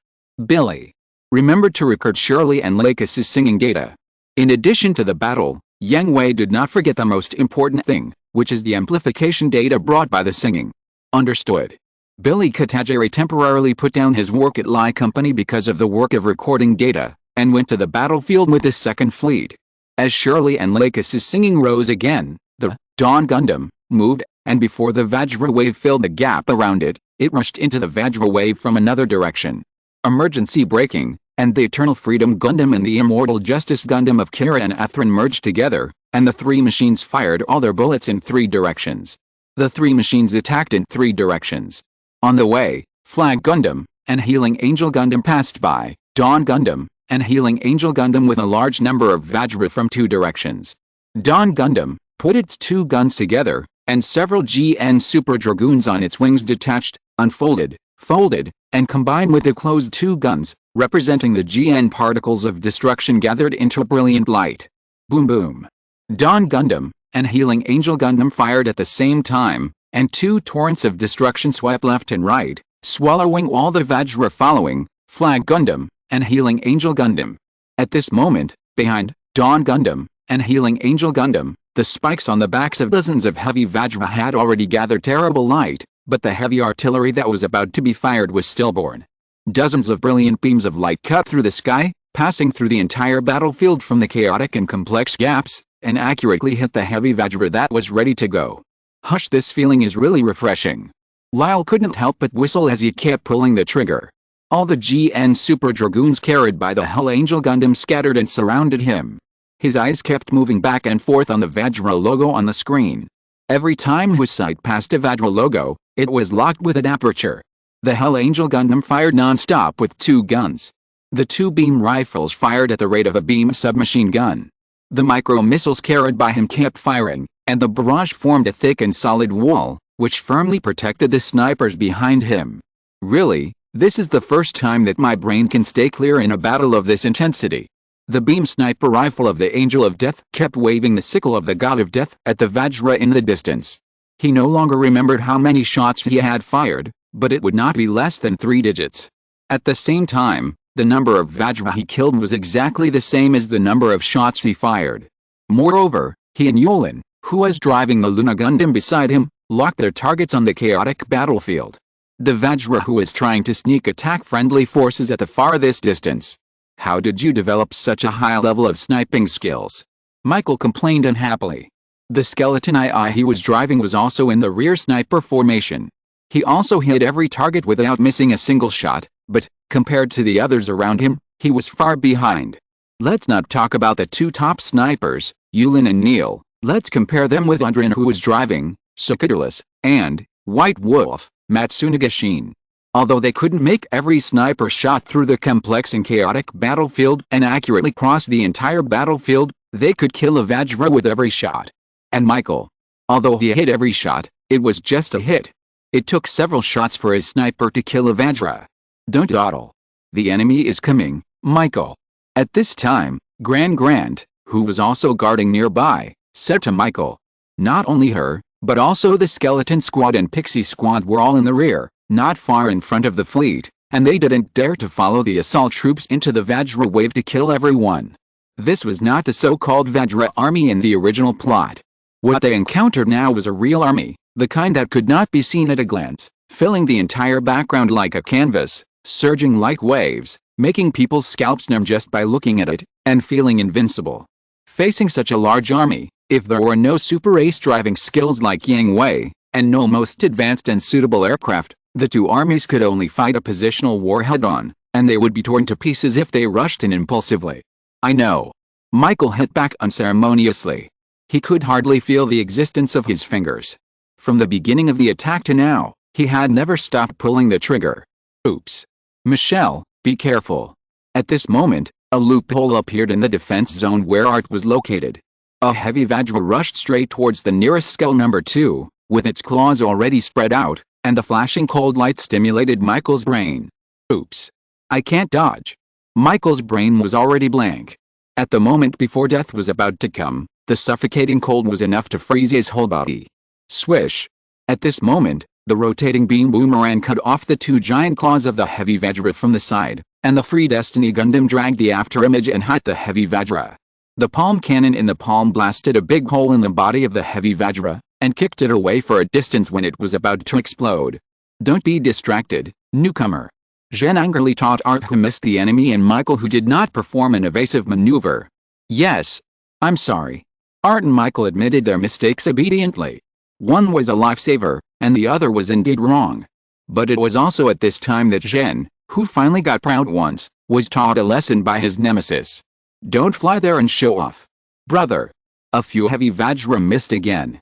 Billy. Remember to record Shirley and Lakis' singing data. In addition to the battle, Yang Hui did not forget the most important thing, which is the amplification data brought by the singing. Understood. Billy Katajiri temporarily put down his work at Lai Company because of the work of recording data, and went to the battlefield with his second fleet. As Shirley and Lakis' singing rose again, the Dawn Gundam moved, and before the Vajra wave filled the gap around it, it rushed into the Vajra wave from another direction. Emergency braking, and the Eternal Freedom Gundam and the Immortal Justice Gundam of Kara and Athrin merged together, and the three machines fired all their bullets in three directions. The three machines attacked in three directions. On the way, Flag Gundam and Healing Angel Gundam passed by, Dawn Gundam and Healing Angel Gundam with a large number of Vajra from two directions. Dawn Gundam put its two guns together, and several GN Super Dragoons on its wings detached, unfolded, folded, and combined with the closed two guns, representing the GN particles of destruction gathered into a brilliant light. Boom boom. Dawn Gundam and Healing Angel Gundam fired at the same time, and two torrents of destruction swept left and right, swallowing all the Vajra following, Flag Gundam and Healing Angel Gundam. At this moment, behind Dawn Gundam and Healing Angel Gundam, the spikes on the backs of dozens of heavy Vajra had already gathered terrible light, but the heavy artillery that was about to be fired was stillborn. Dozens of brilliant beams of light cut through the sky, passing through the entire battlefield from the chaotic and complex gaps, and accurately hit the heavy Vajra that was ready to go. Hush, this feeling is really refreshing. Lyle couldn't help but whistle as he kept pulling the trigger. All the GN Super Dragoons carried by the Hell Angel Gundam scattered and surrounded him. His eyes kept moving back and forth on the Vajra logo on the screen. Every time his sight passed a Vajra logo, it was locked with an aperture. The Hell Angel Gundam fired non-stop with two guns. The two beam rifles fired at the rate of a beam submachine gun. The micro-missiles carried by him kept firing, and the barrage formed a thick and solid wall, which firmly protected the snipers behind him. Really, this is the first time that my brain can stay clear in a battle of this intensity. The beam sniper rifle of the Angel of Death kept waving the sickle of the God of Death at the Vajra in the distance. He no longer remembered how many shots he had fired, but it would not be less than 3 digits. At the same time, the number of Vajra he killed was exactly the same as the number of shots he fired. Moreover, he and Yulin, who was driving the Luna Gundam beside him, locked their targets on the chaotic battlefield. The Vajra who was trying to sneak attack friendly forces at the farthest distance. How did you develop such a high level of sniping skills? Michael complained unhappily. The skeleton II he was driving was also in the rear sniper formation. He also hit every target without missing a single shot, but, compared to the others around him, he was far behind. Let's not talk about the two top snipers, Yulin and Neil. Let's compare them with Undrin who was driving, Sakudurless, and White Wolf, Matsunagashin. Although they couldn't make every sniper shot through the complex and chaotic battlefield and accurately cross the entire battlefield, they could kill a Vajra with every shot. And Michael. Although he hit every shot, it was just a hit. It took several shots for his sniper to kill a Vajra. Don't dawdle. The enemy is coming, Michael. At this time, Grant, who was also guarding nearby, said to Michael. Not only her, but also the Skeleton Squad and Pixie Squad were all in the rear, not far in front of the fleet, and they didn't dare to follow the assault troops into the Vajra wave to kill everyone. This was not the so-called Vajra army in the original plot. What they encountered now was a real army, the kind that could not be seen at a glance, filling the entire background like a canvas, surging like waves, making people's scalps numb just by looking at it, and feeling invincible. Facing such a large army, if there were no super ace driving skills like Yang Hui, and no most advanced and suitable aircraft, the two armies could only fight a positional war head-on, and they would be torn to pieces if they rushed in impulsively. I know. Michael hit back unceremoniously. He could hardly feel the existence of his fingers. From the beginning of the attack to now, He had never stopped pulling the trigger. Oops. Michelle, be careful. At this moment, a loophole appeared in the defense zone where Art was located. A heavy Vajra rushed straight towards the nearest skull number 2, with its claws already spread out, and the flashing cold light stimulated Michael's brain. Oops. I can't dodge. Michael's brain was already blank. At the moment before death was about to come, the suffocating cold was enough to freeze his whole body. Swish. At this moment, the rotating beam boomerang cut off the 2 giant claws of the heavy Vajra from the side, and the Free Destiny Gundam dragged the afterimage and hit the heavy Vajra. The palm cannon in the palm blasted a big hole in the body of the heavy Vajra, and kicked it away for a distance when it was about to explode. Don't be distracted, newcomer. Zhen angrily taught Art, who missed the enemy, and Michael, who did not perform an evasive maneuver. Yes. I'm sorry. Art and Michael admitted their mistakes obediently. One was a lifesaver, and the other was indeed wrong. But it was also at this time that Zhen, who finally got proud once, was taught a lesson by his nemesis. Don't fly there and show off. Brother. A few heavy Vajra missed again.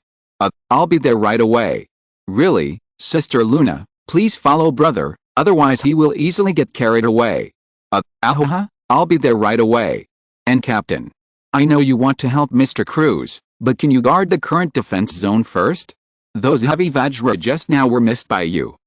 I'll be there right away. Really, Sister Luna, please follow brother, otherwise he will easily get carried away. Ahoha, I'll be there right away. And Captain. I know you want to help Mr. Cruz, but can you guard the current defense zone first? Those heavy Vajra just now were missed by you.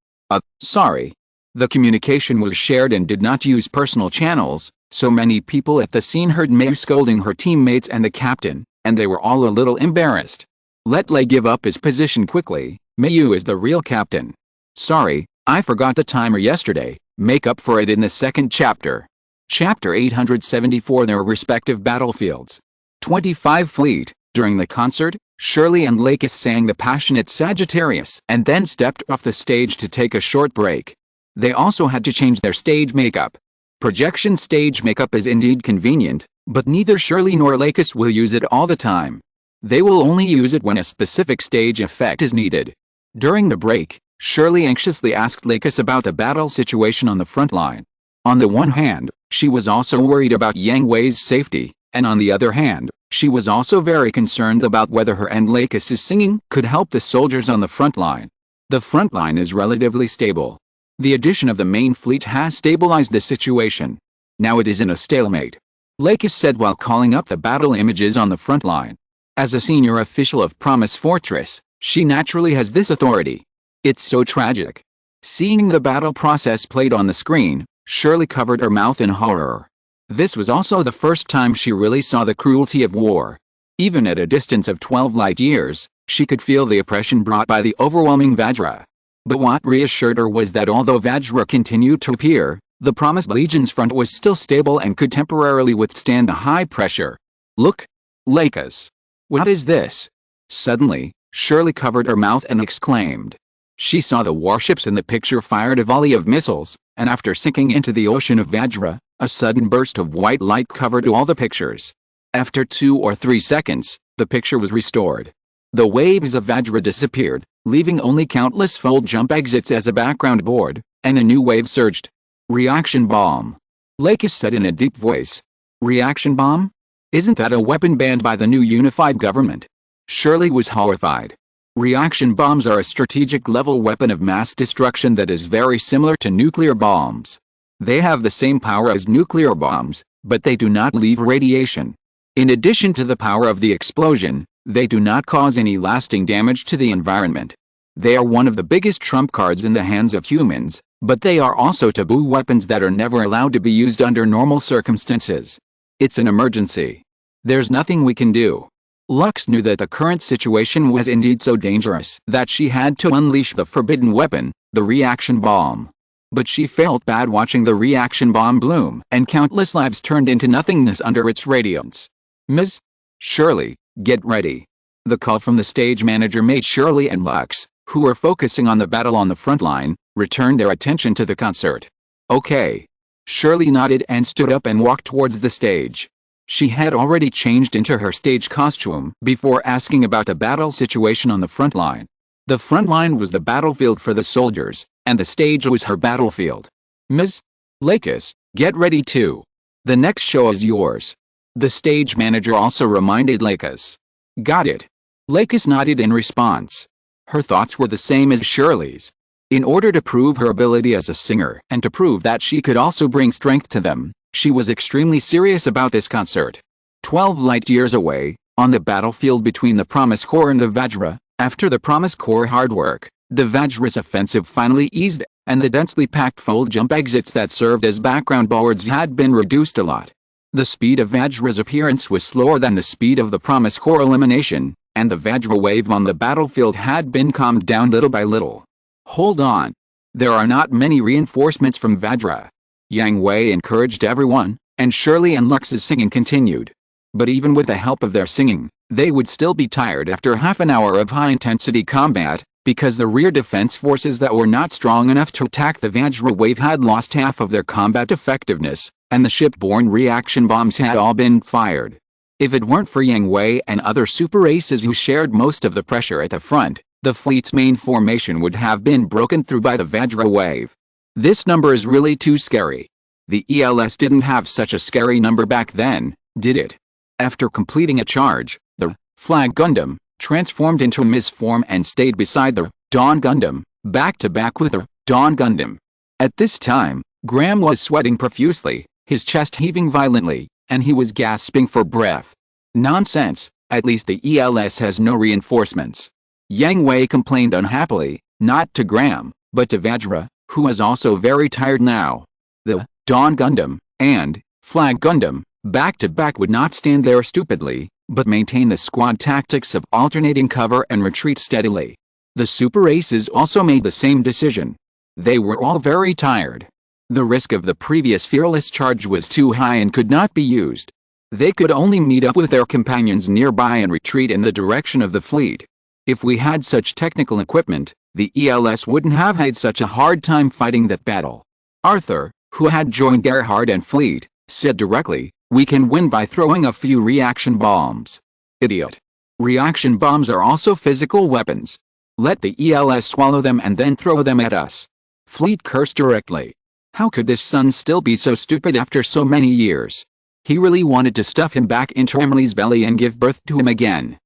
Sorry. The communication was shared and did not use personal channels, so many people at the scene heard Mayu scolding her teammates and the captain, and they were all a little embarrassed. Let Lei give up his position quickly. Mayu is the real captain. Sorry, I forgot the timer yesterday. Make up for it in the second chapter. Chapter 874, Their respective battlefields. 25 Fleet. During the concert, Shirley and Lakis sang the passionate Sagittarius and then stepped off the stage to take a short break. They also had to change their stage makeup. Projection stage makeup is indeed convenient, but neither Shirley nor Lakis will use it all the time. They will only use it when a specific stage effect is needed. During the break, Shirley anxiously asked Lakis about the battle situation on the front line. On the one hand, she was also worried about Yang Hui's safety, and on the other hand, she was also very concerned about whether her and Lakis' singing could help the soldiers on the front line. The front line is relatively stable. The addition of the main fleet has stabilized the situation. Now it is in a stalemate. Lakis said while calling up the battle images on the front line. As a senior official of Promise Fortress, she naturally has this authority. It's so tragic. Seeing the battle process played on the screen, Shirley covered her mouth in horror. This was also the first time she really saw the cruelty of war. Even at a distance of 12 light years, she could feel the oppression brought by the overwhelming Vajra. But what reassured her was that although Vajra continued to appear, the Promised Legion's front was still stable and could temporarily withstand the high pressure. Look. Lakis. What is this? Suddenly, Shirley covered her mouth and exclaimed. She saw the warships in the picture fired a volley of missiles, and after sinking into the ocean of Vajra, a sudden burst of white light covered all the pictures. After 2 or 3 seconds, the picture was restored. The waves of Vajra disappeared, leaving only countless fold jump exits as a background board, and a new wave surged. Reaction bomb. Lakis said in a deep voice. Reaction bomb? Isn't that a weapon banned by the new unified government? Shirley was horrified. Reaction bombs are a strategic level weapon of mass destruction that is very similar to nuclear bombs. They have the same power as nuclear bombs, but they do not leave radiation. In addition to the power of the explosion, they do not cause any lasting damage to the environment. They are one of the biggest trump cards in the hands of humans, but they are also taboo weapons that are never allowed to be used under normal circumstances. It's an emergency. There's nothing we can do. Lux knew that the current situation was indeed so dangerous that she had to unleash the forbidden weapon, the reaction bomb. But she felt bad watching the reaction bomb bloom, and countless lives turned into nothingness under its radiance. Ms. Shirley, get ready. The call from the stage manager made Shirley and Lux, who were focusing on the battle on the front line, return their attention to the concert. Okay. Shirley nodded and stood up and walked towards the stage. She had already changed into her stage costume before asking about the battle situation on the front line. The front line was the battlefield for the soldiers, and the stage was her battlefield. Ms. Lakis, get ready too. The next show is yours. The stage manager also reminded Lakis. Got it. Lakis nodded in response. Her thoughts were the same as Shirley's. In order to prove her ability as a singer and to prove that she could also bring strength to them, she was extremely serious about this concert. 12 light-years away, on the battlefield between the Promise Corps and the Vajra, after the Promise Corps hard work, the Vajra's offensive finally eased, and the densely packed fold jump exits that served as background bulwarks had been reduced a lot. The speed of Vajra's appearance was slower than the speed of the Promise Corps elimination, and the Vajra wave on the battlefield had been calmed down little by little. Hold on. There are not many reinforcements from Vajra. Yang Hui encouraged everyone, and Shirley and Lux's singing continued. But even with the help of their singing, they would still be tired after half an hour of high-intensity combat, because the rear defense forces that were not strong enough to attack the Vajra wave had lost half of their combat effectiveness, and the ship-borne reaction bombs had all been fired. If it weren't for Yang Hui and other super aces who shared most of the pressure at the front, the fleet's main formation would have been broken through by the Vajra wave. This number is really too scary. The ELS didn't have such a scary number back then, did it? After completing a charge, the Flag Gundam transformed into a Ms form and stayed beside the Dawn Gundam, back to back with the Dawn Gundam. At this time, Graham was sweating profusely, his chest heaving violently, and he was gasping for breath. Nonsense, at least the ELS has no reinforcements. Yang Hui complained unhappily, not to Graham, but to Vajra, who was also very tired now. The Dawn Gundam and Flag Gundam, back to back, would not stand there stupidly, but maintain the squad tactics of alternating cover and retreat steadily. The super aces also made the same decision. They were all very tired. The risk of the previous fearless charge was too high and could not be used. They could only meet up with their companions nearby and retreat in the direction of the fleet. If we had such technical equipment, the ELS wouldn't have had such a hard time fighting that battle. Arthur, who had joined Gerhard and fleet, said directly, "We can win by throwing a few reaction bombs." Idiot. Reaction bombs are also physical weapons. Let the ELS swallow them and then throw them at us. Fleet cursed directly. How could this son still be so stupid after so many years? He really wanted to stuff him back into Emily's belly and give birth to him again.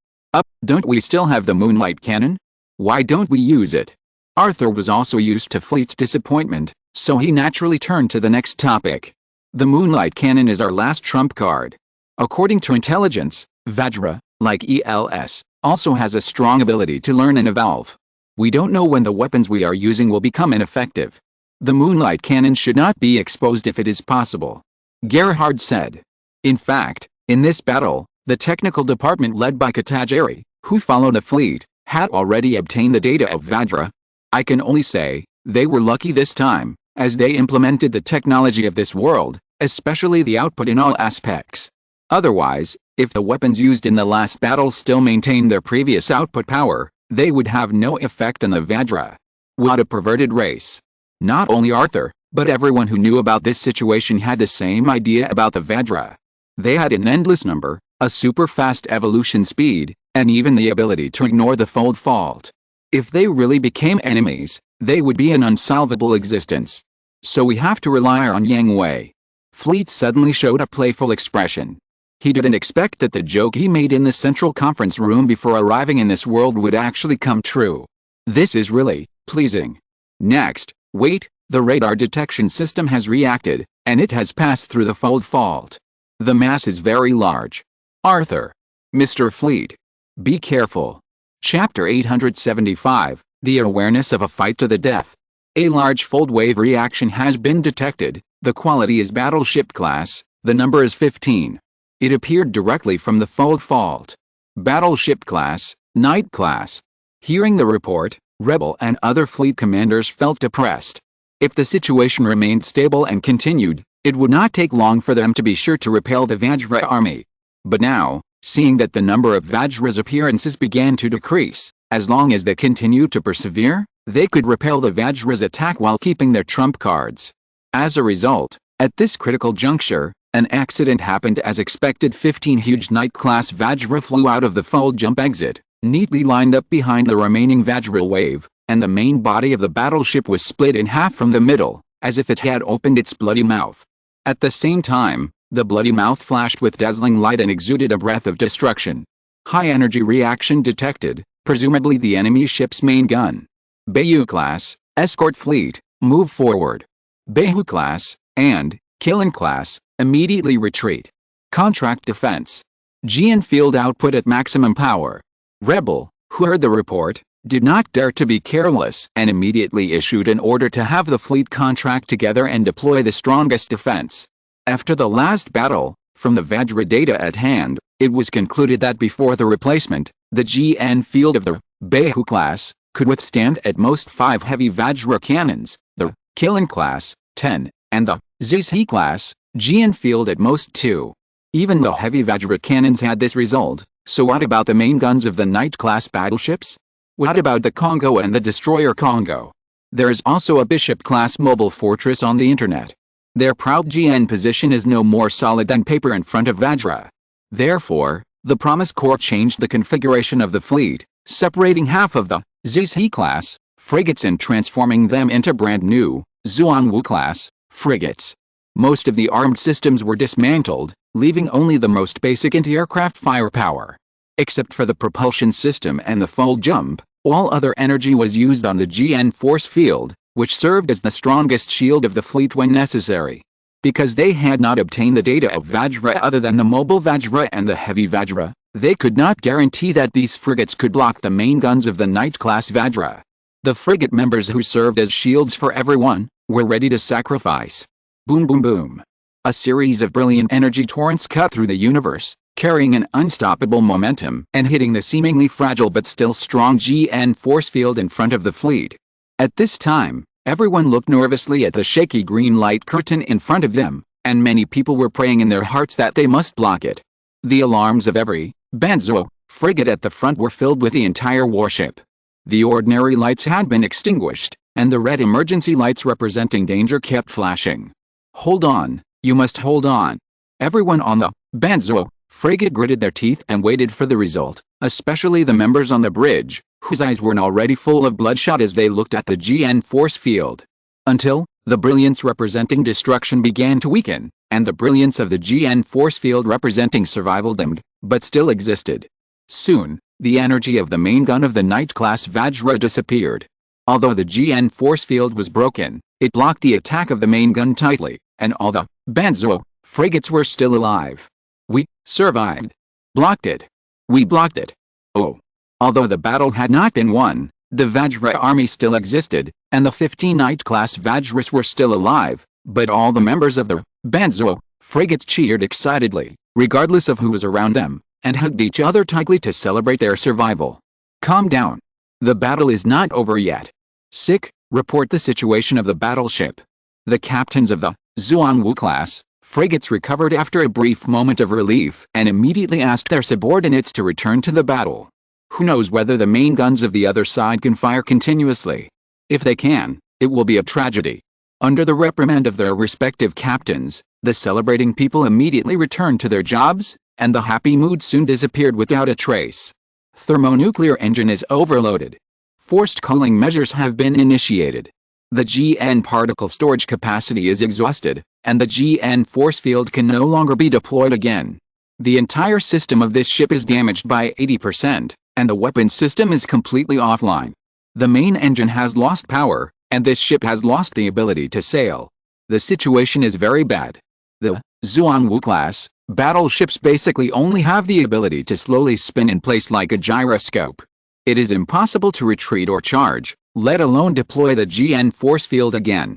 Don't we still have the moonlight cannon? Why don't we use it? Arthur was also used to Fleet's disappointment, so he naturally turned to the next topic. The moonlight cannon is our last trump card. According to intelligence, Vajra, like ELS, also has a strong ability to learn and evolve. We don't know when the weapons we are using will become ineffective. The moonlight cannon should not be exposed if it is possible. Gerhard said. In fact, in this battle, the technical department led by Katajiri, who followed the fleet, had already obtained the data of Vajra. I can only say, they were lucky this time, as they implemented the technology of this world, especially the output in all aspects. Otherwise, if the weapons used in the last battle still maintained their previous output power, they would have no effect on the Vajra. What a perverted race. Not only Arthur, but everyone who knew about this situation had the same idea about the Vajra. They had an endless number, a super fast evolution speed, and even the ability to ignore the fold fault. If they really became enemies, they would be an unsolvable existence. So we have to rely on Yang Hui. Fleet suddenly showed a playful expression. He didn't expect that the joke he made in the central conference room before arriving in this world would actually come true. This is really pleasing. Next, wait, the radar detection system has reacted, and it has passed through the fold fault. The mass is very large. Arthur. Mr. Fleet. Be careful. Chapter 875, The Awareness of a Fight to the Death. A large fold wave reaction has been detected. The quality is battleship class, the number is 15. It appeared directly from the fold fault. Battleship class, Knight class. Hearing the report, Rebel and other fleet commanders felt depressed. If the situation remained stable and continued, it would not take long for them to be sure to repel the Vajra army. But now, seeing that the number of Vajra's appearances began to decrease, as long as they continued to persevere, they could repel the Vajra's attack while keeping their trump cards. As a result, at this critical juncture, an accident happened as expected. 15 huge Knight-class Vajra flew out of the fold jump exit, neatly lined up behind the remaining Vajra wave, and the main body of the battleship was split in half from the middle, as if it had opened its bloody mouth. At the same time, the bloody mouth flashed with dazzling light and exuded a breath of destruction. High-energy reaction detected, presumably the enemy ship's main gun. Bayou class, Escort Fleet, move forward. Behu Class, and Killen Class, immediately retreat. Contract Defense. GN Field output at maximum power. Rebel, who heard the report, did not dare to be careless and immediately issued an order to have the fleet contract together and deploy the strongest defense. After the last battle, from the Vajra data at hand, it was concluded that before the replacement, the GN Field of the Behu Class could withstand at most 5 heavy Vajra cannons, the Killen Class, 10, and the Zhi Class, GN Field at most 2. Even the heavy Vajra cannons had this result, so what about the main guns of the Knight-class battleships? What about the Congo and the destroyer Congo? There is also a Bishop-class mobile fortress on the internet. Their proud GN position is no more solid than paper in front of Vajra. Therefore, the Promise Corps changed the configuration of the fleet, separating half of the Zhi class frigates and transforming them into brand new Zuanwu class frigates. Most of the armed systems were dismantled, leaving only the most basic anti-aircraft firepower. Except for the propulsion system and the full jump, all other energy was used on the GN force field, which served as the strongest shield of the fleet when necessary. Because they had not obtained the data of Vajra other than the mobile Vajra and the heavy Vajra, they could not guarantee that these frigates could block the main guns of the Knight-class Vajra. The frigate members who served as shields for everyone were ready to sacrifice. Boom boom boom. A series of brilliant energy torrents cut through the universe, carrying an unstoppable momentum and hitting the seemingly fragile but still strong GN force field in front of the fleet. At this time, everyone looked nervously at the shaky green light curtain in front of them, and many people were praying in their hearts that they must block it. The alarms of every Banzo frigate at the front were filled with the entire warship. The ordinary lights had been extinguished, and the red emergency lights representing danger kept flashing. Hold on, you must hold on. Everyone on the Banzo frigate gritted their teeth and waited for the result, especially the members on the bridge, whose eyes were already full of bloodshot as they looked at the GN force field. Until the brilliance representing destruction began to weaken, and the brilliance of the GN force field representing survival dimmed, but still existed. Soon, the energy of the main gun of the Knight-class Vajra disappeared. Although the GN force field was broken, it blocked the attack of the main gun tightly, and all the Banzo frigates were still alive. We survived. Blocked it. We blocked it. Oh. Although the battle had not been won, the Vajra army still existed, and the 15 Knight-class Vajras were still alive, but all the members of the Banzo frigates cheered excitedly, regardless of who was around them, and hugged each other tightly to celebrate their survival. Calm down. The battle is not over yet. Sick, report the situation of the battleship. The captains of the Zuanwu class frigates recovered after a brief moment of relief and immediately asked their subordinates to return to the battle. Who knows whether the main guns of the other side can fire continuously? If they can, it will be a tragedy. Under the reprimand of their respective captains, the celebrating people immediately returned to their jobs, and the happy mood soon disappeared without a trace. Thermonuclear engine is overloaded. Forced cooling measures have been initiated. The GN particle storage capacity is exhausted, and the GN force field can no longer be deployed again. The entire system of this ship is damaged by 80%, and the weapon system is completely offline. The main engine has lost power, and this ship has lost the ability to sail. The situation is very bad. The Zuanwu class battleships basically only have the ability to slowly spin in place like a gyroscope. It is impossible to retreat or charge, let alone deploy the GN force field again.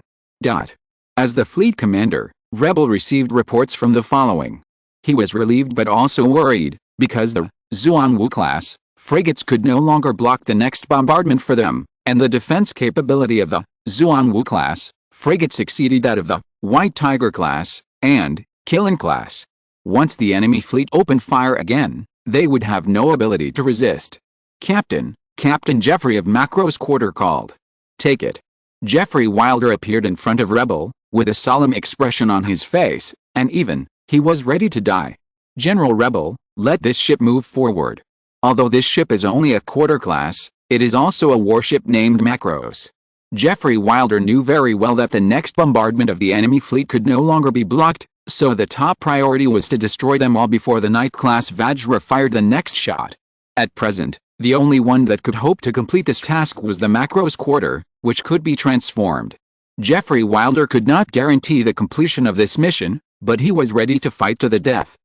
As the fleet commander, Rebel received reports from the following. He was relieved but also worried, because the Zuanwu class frigates could no longer block the next bombardment for them, and the defense capability of the Zuanwu class frigates exceeded that of the White Tiger class and Killen class. Once the enemy fleet opened fire again, they would have no ability to resist. Captain Jeffrey of Macro's quarter called. Take it. Jeffrey Wilder appeared in front of Rebel, with a solemn expression on his face, and even, he was ready to die. General Rebel, let this ship move forward. Although this ship is only a quarter class, it is also a warship named Macros. Jeffrey Wilder knew very well that the next bombardment of the enemy fleet could no longer be blocked, so the top priority was to destroy them all before the Knight-class Vajra fired the next shot. At present, The only one that could hope to complete this task was the Macros Quarter, which could be transformed. Jeffrey Wilder could not guarantee the completion of this mission, but he was ready to fight to the death.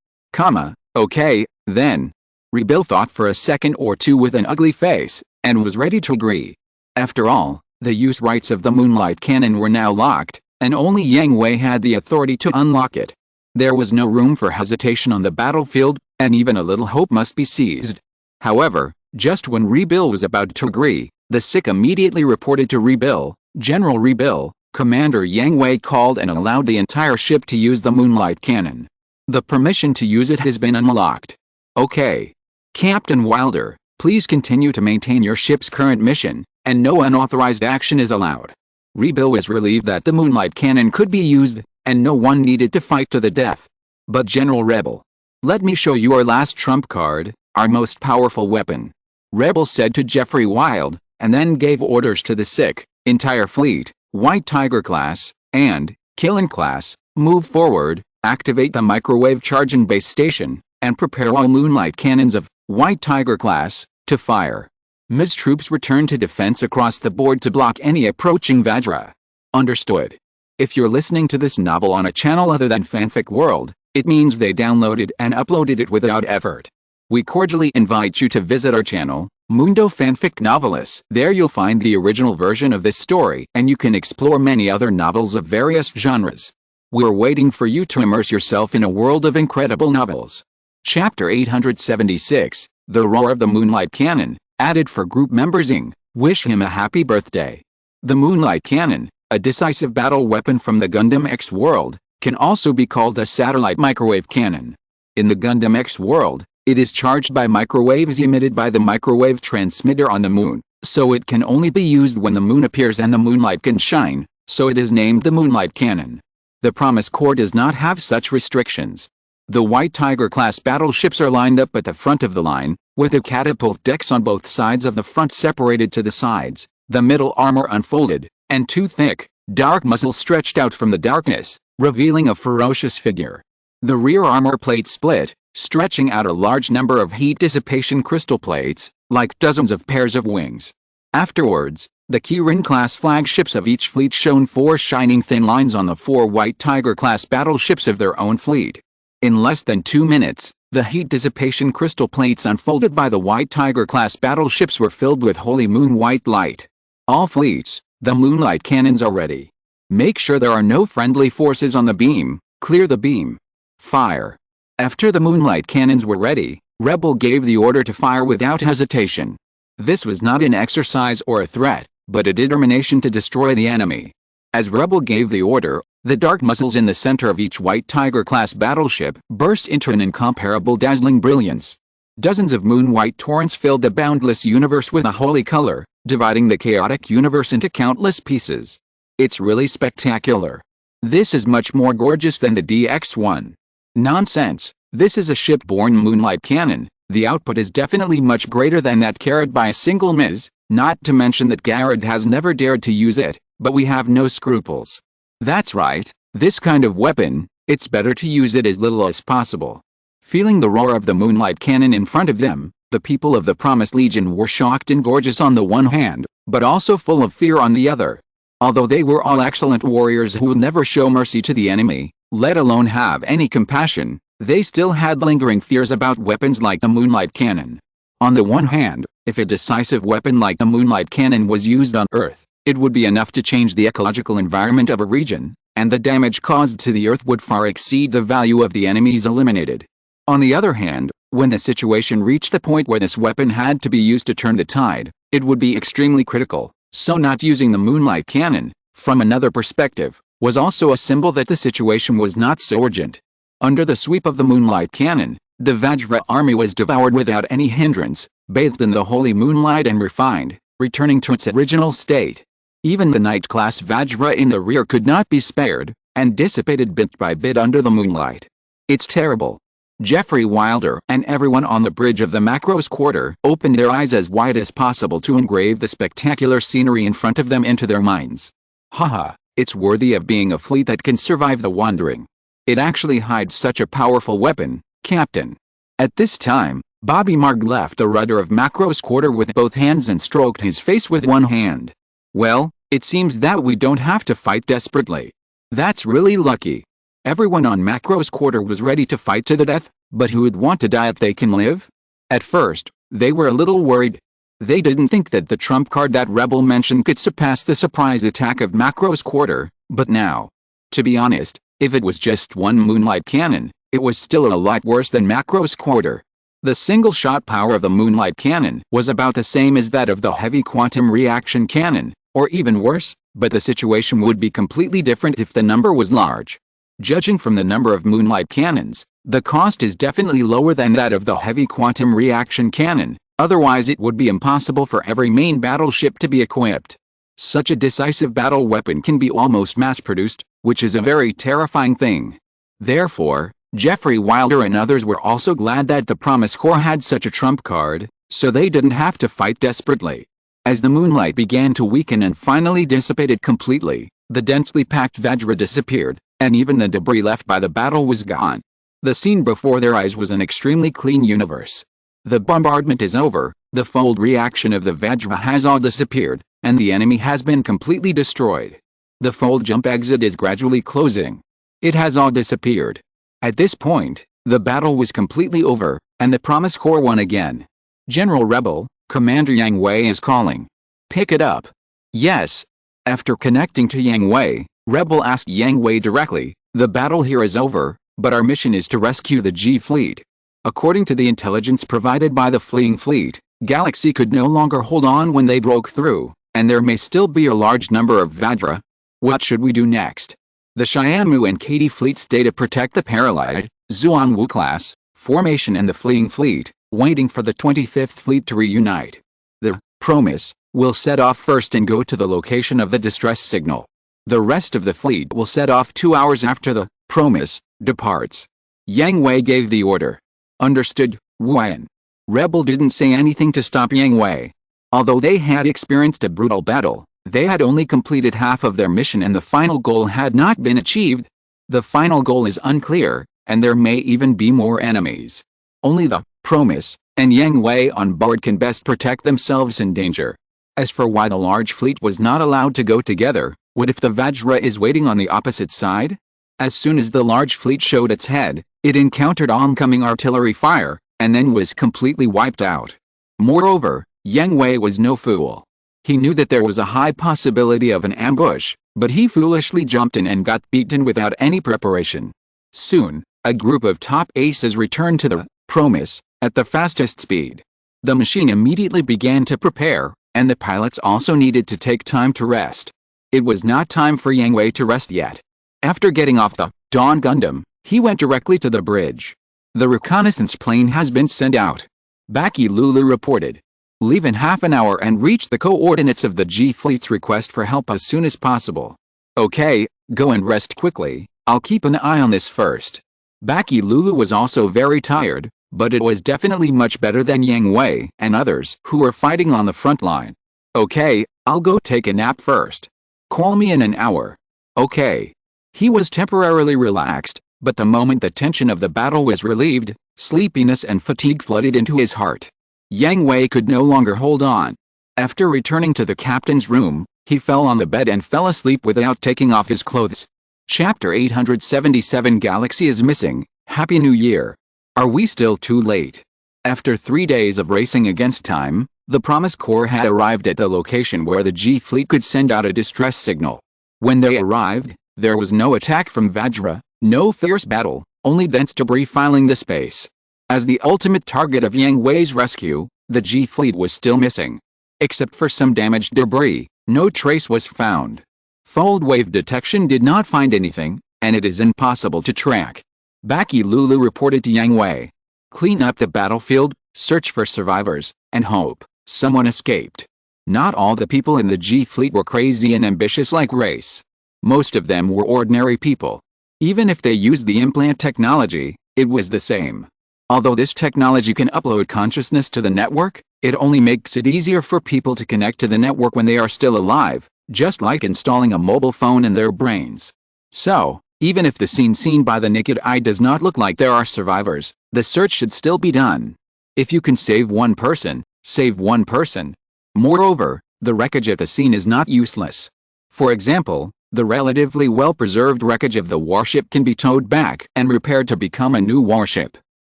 Okay, then. Rebill thought for a second or two with an ugly face, and was ready to agree. After all, the use rights of the Moonlight Cannon were now locked, and only Yang Hui had the authority to unlock it. There was no room for hesitation on the battlefield, and even a little hope must be seized. However, just when Rebill was about to agree, the SIC immediately reported to Rebill, General Rebill, Commander Yang Hui called and allowed the entire ship to use the Moonlight Cannon. The permission to use it has been unlocked. Okay. Captain Wilder, please continue to maintain your ship's current mission, and no unauthorized action is allowed. Rebill was relieved that the Moonlight Cannon could be used, and no one needed to fight to the death. But General Rebel, let me show you our last trump card, our most powerful weapon. Rebel said to Jeffrey Wilde, and then gave orders to the SIC, entire fleet, White Tiger class, and Killen class, move forward, activate the microwave charging base station, and prepare all Moonlight Cannons of White Tiger class to fire. Ms. Troops return to defense across the board to block any approaching Vajra. Understood. If you're listening to this novel on a channel other than Fanfic World, it means they downloaded and uploaded it without effort. We cordially invite you to visit our channel, Mundo Fanfic Novelis. There you'll find the original version of this story, and you can explore many other novels of various genres. We're waiting for you to immerse yourself in a world of incredible novels. Chapter 876, The Roar of the Moonlight Cannon, added for group members Ing. Wish him a happy birthday. The Moonlight Cannon, a decisive battle weapon from the Gundam X world, can also be called a satellite microwave cannon. In the Gundam X world, it is charged by microwaves emitted by the microwave transmitter on the moon, so it can only be used when the moon appears and the moonlight can shine, so it is named the Moonlight Cannon. The Promise Corps does not have such restrictions. The White Tiger class battleships are lined up at the front of the line, with the catapult decks on both sides of the front separated to the sides, the middle armor unfolded, and two thick, dark muzzles stretched out from the darkness, revealing a ferocious figure. The rear armor plate split, stretching out a large number of heat dissipation crystal plates, like dozens of pairs of wings. Afterwards, the Kirin-class flagships of each fleet shone four shining thin lines on the four White Tiger-class battleships of their own fleet. In less than 2 minutes, the heat dissipation crystal plates unfolded by the White Tiger-class battleships were filled with holy moon white light. All fleets, the Moonlight Cannons are ready. Make sure there are no friendly forces on the beam. Clear the beam. Fire. After the Moonlight Cannons were ready, Rebel gave the order to fire without hesitation. This was not an exercise or a threat, but a determination to destroy the enemy. As Rebel gave the order, the dark muzzles in the center of each White Tiger-class battleship burst into an incomparable dazzling brilliance. Dozens of moon-white torrents filled the boundless universe with a holy color, dividing the chaotic universe into countless pieces. It's really spectacular. This is much more gorgeous than the DX-1. Nonsense, this is a ship-borne Moonlight Cannon. The output is definitely much greater than that carried by a single Ms., not to mention that Garrett has never dared to use it, but we have no scruples. That's right, this kind of weapon, it's better to use it as little as possible. Feeling the roar of the Moonlight Cannon in front of them, the people of the Promised Legion were shocked and gorgeous on the one hand, but also full of fear on the other. Although they were all excellent warriors who would never show mercy to the enemy, let alone have any compassion, they still had lingering fears about weapons like the Moonlight Cannon. On the one hand, if a decisive weapon like the Moonlight Cannon was used on Earth, it would be enough to change the ecological environment of a region, and the damage caused to the Earth would far exceed the value of the enemies eliminated. On the other hand, when the situation reached the point where this weapon had to be used to turn the tide, it would be extremely critical, so not using the Moonlight Cannon, from another perspective, was also a symbol that the situation was not so urgent. Under the sweep of the Moonlight Cannon, the Vajra army was devoured without any hindrance, bathed in the holy moonlight and refined, returning to its original state. Even the Knight-class Vajra in the rear could not be spared, and dissipated bit by bit under the moonlight. It's terrible. Jeffrey Wilder and everyone on the bridge of the Macros Quarter opened their eyes as wide as possible to engrave the spectacular scenery in front of them into their minds. Haha, it's worthy of being a fleet that can survive the wandering. It actually hides such a powerful weapon, Captain. At this time, Bobby Marg left the rudder of Macro's quarter with both hands and stroked his face with one hand. Well, it seems that we don't have to fight desperately. That's really lucky. Everyone on Macro's quarter was ready to fight to the death, but who would want to die if they can live? At first, they were a little worried. They didn't think that the trump card that Rebel mentioned could surpass the surprise attack of Macro's quarter, but now. To be honest, if it was just one moonlight cannon, it was still a lot worse than Macro's quarter. The single-shot power of the moonlight cannon was about the same as that of the heavy quantum reaction cannon, or even worse, but the situation would be completely different if the number was large. Judging from the number of moonlight cannons, the cost is definitely lower than that of the heavy quantum reaction cannon, otherwise it would be impossible for every main battleship to be equipped. Such a decisive battle weapon can be almost mass-produced, which is a very terrifying thing. Therefore, Jeffrey Wilder and others were also glad that the Promise Corps had such a trump card, so they didn't have to fight desperately. As the moonlight began to weaken and finally dissipated completely, the densely packed Vajra disappeared, and even the debris left by the battle was gone. The scene before their eyes was an extremely clean universe. The bombardment is over, the fold reaction of the Vajra has all disappeared, and the enemy has been completely destroyed. The fold jump exit is gradually closing. It has all disappeared. At this point, the battle was completely over, and the Promise Corps won again. General Rebel, Commander Yang Hui is calling. Pick it up. Yes. After connecting to Yang Hui, Rebel asked Yang Hui directly, the battle here is over, but our mission is to rescue the G fleet. According to the intelligence provided by the fleeing fleet, Galaxy could no longer hold on when they broke through, and there may still be a large number of Vajra. What should we do next? The Xianmu and Katie fleets stay to protect the Paralite, Zuanwu class, formation and the fleeing fleet, waiting for the 25th fleet to reunite. The Promise will set off first and go to the location of the distress signal. The rest of the fleet will set off 2 hours after the Promise departs. Yang Hui gave the order. Understood, Wuan. Rebel didn't say anything to stop Yang Hui. Although they had experienced a brutal battle, they had only completed half of their mission and the final goal had not been achieved. The final goal is unclear, and there may even be more enemies. Only the Promise and Yang Hui on board can best protect themselves in danger. As for why the large fleet was not allowed to go together, what if the Vajra is waiting on the opposite side? As soon as the large fleet showed its head, it encountered oncoming artillery fire, and then was completely wiped out. Moreover, Yang Hui was no fool. He knew that there was a high possibility of an ambush, but he foolishly jumped in and got beaten without any preparation. Soon, a group of top aces returned to the Promise at the fastest speed. The machine immediately began to prepare, and the pilots also needed to take time to rest. It was not time for Yang Hui to rest yet. After getting off the Dawn Gundam, he went directly to the bridge. The reconnaissance plane has been sent out. Baki Lulu reported. Leave in half an hour and reach the coordinates of the G fleet's request for help as soon as possible. Okay, go and rest quickly, I'll keep an eye on this first. Baki Lulu was also very tired, but it was definitely much better than Yang Hui and others who were fighting on the front line. Okay, I'll go take a nap first. Call me in an hour. Okay. He was temporarily relaxed, but the moment the tension of the battle was relieved, sleepiness and fatigue flooded into his heart. Yang Hui could no longer hold on. After returning to the captain's room, he fell on the bed and fell asleep without taking off his clothes. Chapter 877 Galaxy is missing. Happy New Year. Are we still too late? After 3 days of racing against time, the Promise Corps had arrived at the location where the G fleet could send out a distress signal. When they arrived, there was no attack from Vajra, no fierce battle, only dense debris filling the space. As the ultimate target of Yang Hui's rescue, the G fleet was still missing. Except for some damaged debris, no trace was found. Fold wave detection did not find anything, and it is impossible to track. Baki Lulu reported to Yang Hui. Clean up the battlefield, search for survivors, and hope someone escaped. Not all the people in the G fleet were crazy and ambitious like Race. Most of them were ordinary people. Even if they used the implant technology, it was the same. Although this technology can upload consciousness to the network, it only makes it easier for people to connect to the network when they are still alive, just like installing a mobile phone in their brains. So, even if the scene seen by the naked eye does not look like there are survivors, the search should still be done. If you can save one person, save one person. Moreover, the wreckage at the scene is not useless. For example, the relatively well-preserved wreckage of the warship can be towed back and repaired to become a new warship.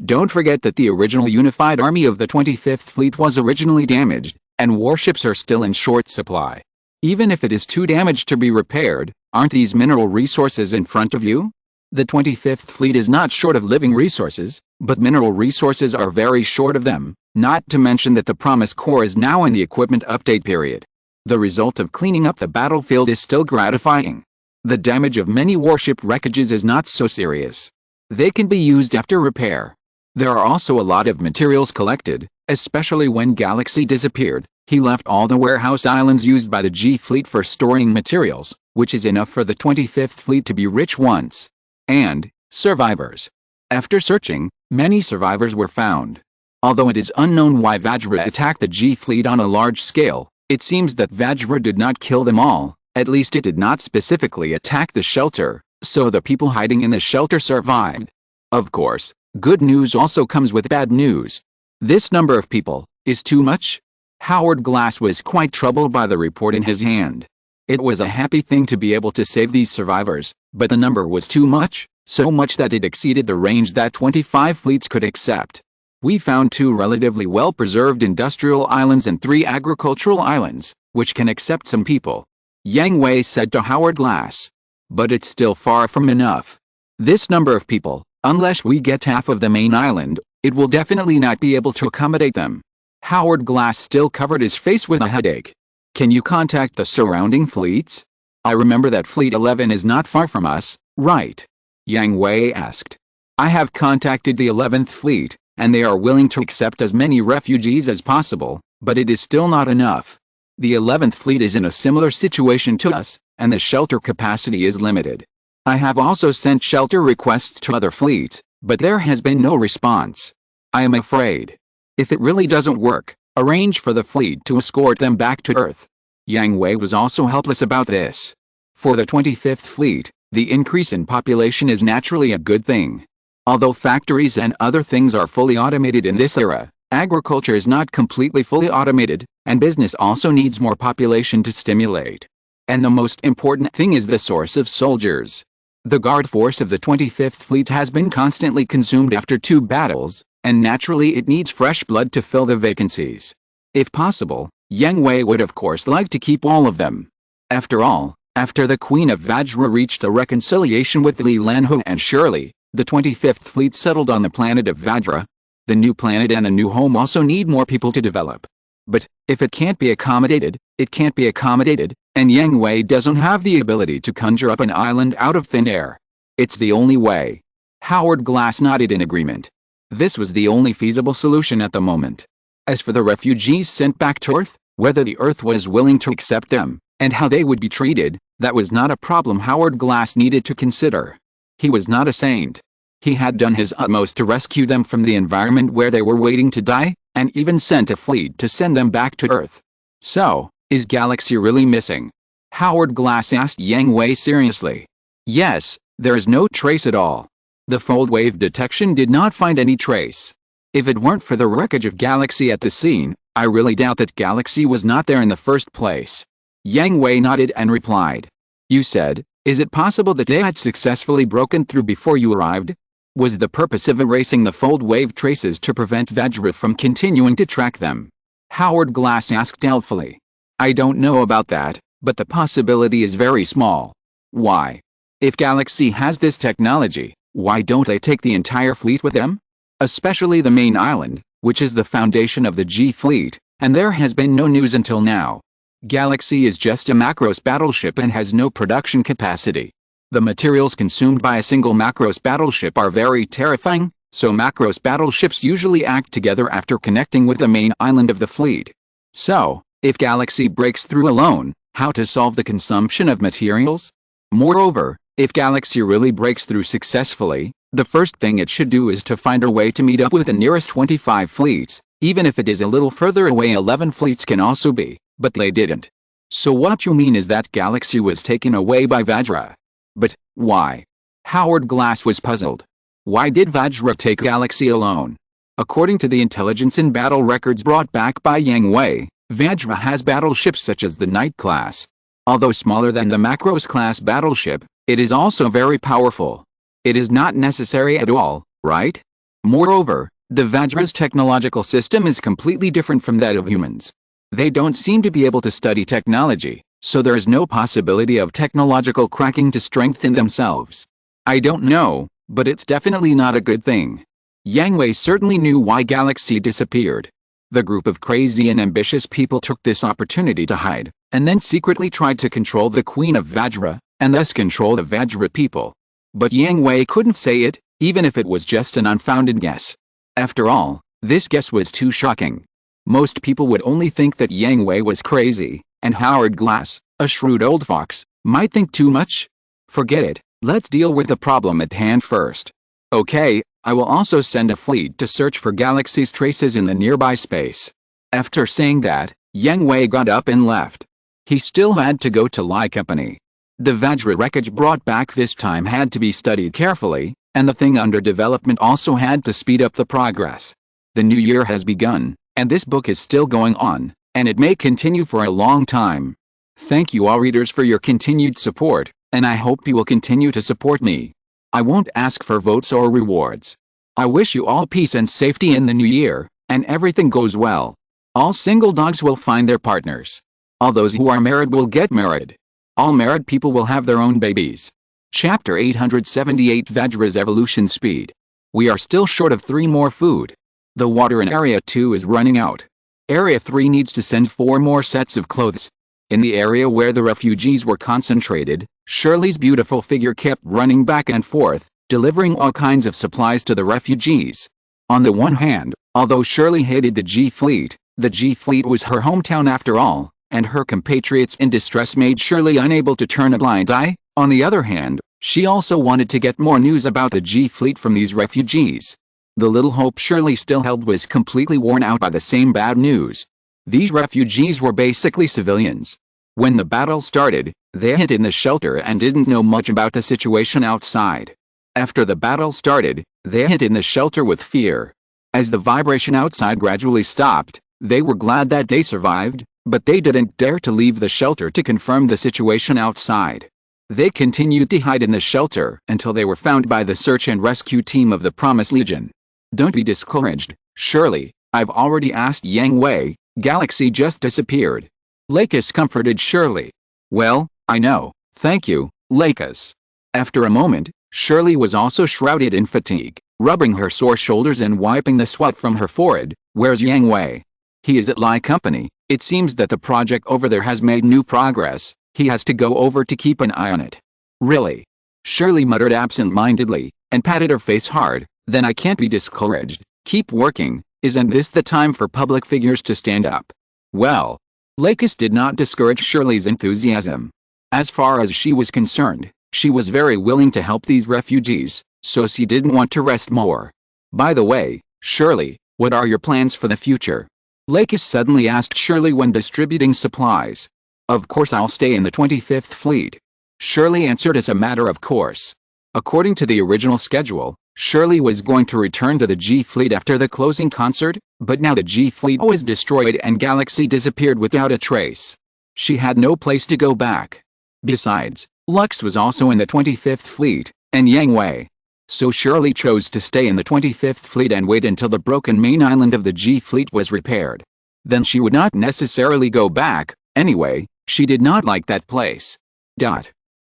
Don't forget that the original unified army of the 25th Fleet was originally damaged, and warships are still in short supply. Even if it is too damaged to be repaired, aren't these mineral resources in front of you? The 25th Fleet is not short of living resources, but mineral resources are very short of them, not to mention that the Promise Corps is now in the equipment update period. The result of cleaning up the battlefield is still gratifying. The damage of many warship wreckages is not so serious. They can be used after repair. There are also a lot of materials collected, especially when Galaxy disappeared. He left all the warehouse islands used by the G Fleet for storing materials, which is enough for the 25th Fleet to be rich once. And survivors. After searching, many survivors were found. Although it is unknown why Vajra attacked the G Fleet on a large scale, it seems that Vajra did not kill them all, at least it did not specifically attack the shelter, so the people hiding in the shelter survived. Of course, good news also comes with bad news. This number of people is too much. Howard Glass was quite troubled by the report in his hand. It was a happy thing to be able to save these survivors, but the number was too much, so much that it exceeded the range that 25 fleets could accept. We found 2 relatively well-preserved industrial islands and 3 agricultural islands, which can accept some people. Yang Hui said to Howard Glass. But it's still far from enough. This number of people, unless we get half of the main island, it will definitely not be able to accommodate them. Howard Glass still covered his face with a headache. Can you contact the surrounding fleets? I remember that Fleet 11 is not far from us, right? Yang Hui asked. I have contacted the 11th Fleet, and they are willing to accept as many refugees as possible, but it is still not enough. The 11th Fleet is in a similar situation to us, and the shelter capacity is limited. I have also sent shelter requests to other fleets, but there has been no response. I am afraid. If it really doesn't work, arrange for the fleet to escort them back to Earth. Yang Hui was also helpless about this. For the 25th Fleet, the increase in population is naturally a good thing. Although factories and other things are fully automated in this era, agriculture is not completely fully automated, and business also needs more population to stimulate. And the most important thing is the source of soldiers. The guard force of the 25th Fleet has been constantly consumed after 2 battles, and naturally it needs fresh blood to fill the vacancies. If possible, Yang Hui would of course like to keep all of them. After all, after the Queen of Vajra reached a reconciliation with Li Lanhu and Shirley, the 25th Fleet settled on the planet of Vajra. The new planet and the new home also need more people to develop. But, if it can't be accommodated, it can't be accommodated, and Yang Hui doesn't have the ability to conjure up an island out of thin air. It's the only way. Howard Glass nodded in agreement. This was the only feasible solution at the moment. As for the refugees sent back to Earth, whether the Earth was willing to accept them, and how they would be treated, that was not a problem Howard Glass needed to consider. He was not a saint. He had done his utmost to rescue them from the environment where they were waiting to die, and even sent a fleet to send them back to Earth. So, is Galaxy really missing? Howard Glass asked Yang Hui seriously. Yes, there is no trace at all. The fold wave detection did not find any trace. If it weren't for the wreckage of Galaxy at the scene, I really doubt that Galaxy was not there in the first place. Yang Hui nodded and replied. You said, is it possible that they had successfully broken through before you arrived? Was the purpose of erasing the fold wave traces to prevent Vajra from continuing to track them? Howard Glass asked doubtfully. I don't know about that, but the possibility is very small. Why? If Galaxy has this technology, why don't they take the entire fleet with them? Especially the main island, which is the foundation of the G Fleet, and there has been no news until now. Galaxy is just a Macross battleship and has no production capacity. The materials consumed by a single Macross battleship are very terrifying, so Macross battleships usually act together after connecting with the main island of the fleet. So, if Galaxy breaks through alone, how to solve the consumption of materials? Moreover, if Galaxy really breaks through successfully, the first thing it should do is to find a way to meet up with the nearest 25 fleets, even if it is a little further away. 11 fleets can also be, but they didn't. So what you mean is that Galaxy was taken away by Vajra. But, why? Howard Glass was puzzled. Why did Vajra take Galaxy alone? According to the intelligence and battle records brought back by Yang Hui, Vajra has battleships such as the Knight class. Although smaller than the Macros class battleship, it is also very powerful. It is not necessary at all, right? Moreover, the Vajra's technological system is completely different from that of humans. They don't seem to be able to study technology, so there is no possibility of technological cracking to strengthen themselves. I don't know, but it's definitely not a good thing. Yang Hui certainly knew why Galaxy disappeared. The group of crazy and ambitious people took this opportunity to hide, and then secretly tried to control the Queen of Vajra, and thus control the Vajra people. But Yang Hui couldn't say it, even if it was just an unfounded guess. After all, this guess was too shocking. Most people would only think that Yang Hui was crazy, and Howard Glass, a shrewd old fox, might think too much. Forget it, let's deal with the problem at hand first. Okay, I will also send a fleet to search for Galaxy's traces in the nearby space. After saying that, Yang Hui got up and left. He still had to go to Lai Company. The Vajra wreckage brought back this time had to be studied carefully, and the thing under development also had to speed up the progress. The new year has begun, and this book is still going on, and it may continue for a long time. Thank you all readers for your continued support, and I hope you will continue to support me. I won't ask for votes or rewards. I wish you all peace and safety in the new year, and everything goes well. All single dogs will find their partners. All those who are married will get married. All married people will have their own babies. Chapter 878 Vajra's Evolution Speed. We are still short of 3 more food. The water in Area 2 is running out. Area 3 needs to send 4 more sets of clothes. In the area where the refugees were concentrated, Shirley's beautiful figure kept running back and forth, delivering all kinds of supplies to the refugees. On the one hand, although Shirley hated the G Fleet, the G Fleet was her hometown after all, and her compatriots in distress made Shirley unable to turn a blind eye. On the other hand, she also wanted to get more news about the G Fleet from these refugees. The little hope Shirley still held was completely worn out by the same bad news. These refugees were basically civilians. When the battle started, they hid in the shelter and didn't know much about the situation outside. After the battle started, they hid in the shelter with fear. As the vibration outside gradually stopped, they were glad that they survived, but they didn't dare to leave the shelter to confirm the situation outside. They continued to hide in the shelter until they were found by the search and rescue team of the Promised Legion. Don't be discouraged, Shirley, I've already asked Yang Hui, Galaxy just disappeared. Lakis comforted Shirley. Well, I know, thank you, Lakis. After a moment, Shirley was also shrouded in fatigue, rubbing her sore shoulders and wiping the sweat from her forehead. Where's Yang Hui? He is at Lai Company. It seems that the project over there has made new progress. He has to go over to keep an eye on it. Really? Shirley muttered absent-mindedly, and patted her face hard. Then I can't be discouraged. Keep working. Isn't this the time for public figures to stand up? Well, Lakis did not discourage Shirley's enthusiasm. As far as she was concerned, she was very willing to help these refugees, so she didn't want to rest more. By the way, Shirley, what are your plans for the future? Lakis suddenly asked Shirley when distributing supplies. Of course I'll stay in the 25th Fleet. Shirley answered as a matter of course. According to the original schedule, Shirley was going to return to the G Fleet after the closing concert, but now the G Fleet was destroyed and Galaxy disappeared without a trace. She had no place to go back. Besides, Lux was also in the 25th Fleet, and Yang Hui. So Shirley chose to stay in the 25th Fleet and wait until the broken main island of the G Fleet was repaired. Then she would not necessarily go back. Anyway, she did not like that place.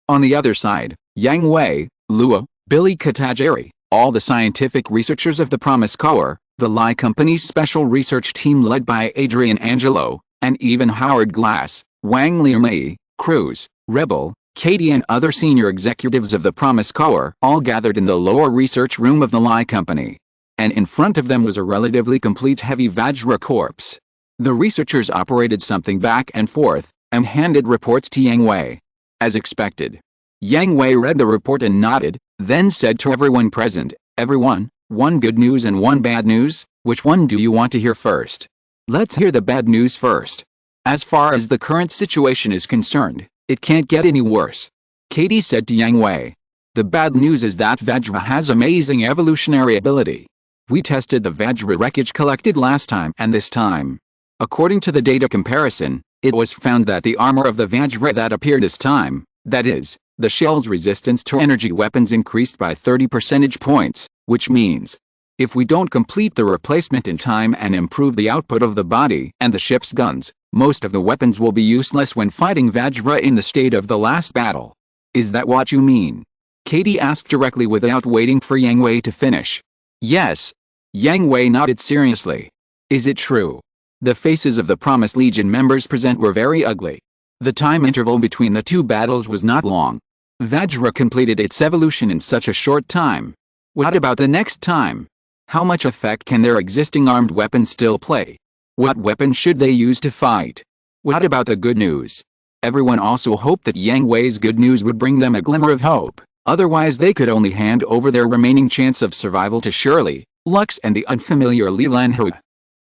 On the other side, Yang Hui, Lua, Billy Katagiri, all the scientific researchers of the Promise Corps, the Lai Company's special research team led by Adrian Angelo, and even Howard Glass, Wang Liumei, Cruz, Rebel, Katie and other senior executives of the Promise Corps all gathered in the lower research room of the Lai Company. And in front of them was a relatively complete heavy Vajra corpse. The researchers operated something back and forth, and handed reports to Yang Hui. As expected. Yang Hui read the report and nodded, then said to everyone present, "Everyone, one good news and one bad news, which one do you want to hear first?" Let's hear the bad news first. As far as the current situation is concerned, it can't get any worse. Katie said to Yang Hui. The bad news is that Vajra has amazing evolutionary ability. We tested the Vajra wreckage collected last time and this time. According to the data comparison, it was found that the armor of the Vajra that appeared this time, that is, the shell's resistance to energy weapons increased by 30 percentage points, which means, if we don't complete the replacement in time and improve the output of the body and the ship's guns, most of the weapons will be useless when fighting Vajra in the state of the last battle. Is that what you mean? Katie asked directly without waiting for Yang Hui to finish. Yes. Yang Hui nodded seriously. Is it true? The faces of the Promised Legion members present were very ugly. The time interval between the two battles was not long. Vajra completed its evolution in such a short time. What about the next time? How much effect can their existing armed weapons still play? What weapon should they use to fight? What about the good news? Everyone also hoped that Yang Hui's good news would bring them a glimmer of hope, otherwise they could only hand over their remaining chance of survival to Shirley, Lux and the unfamiliar Yang Hui.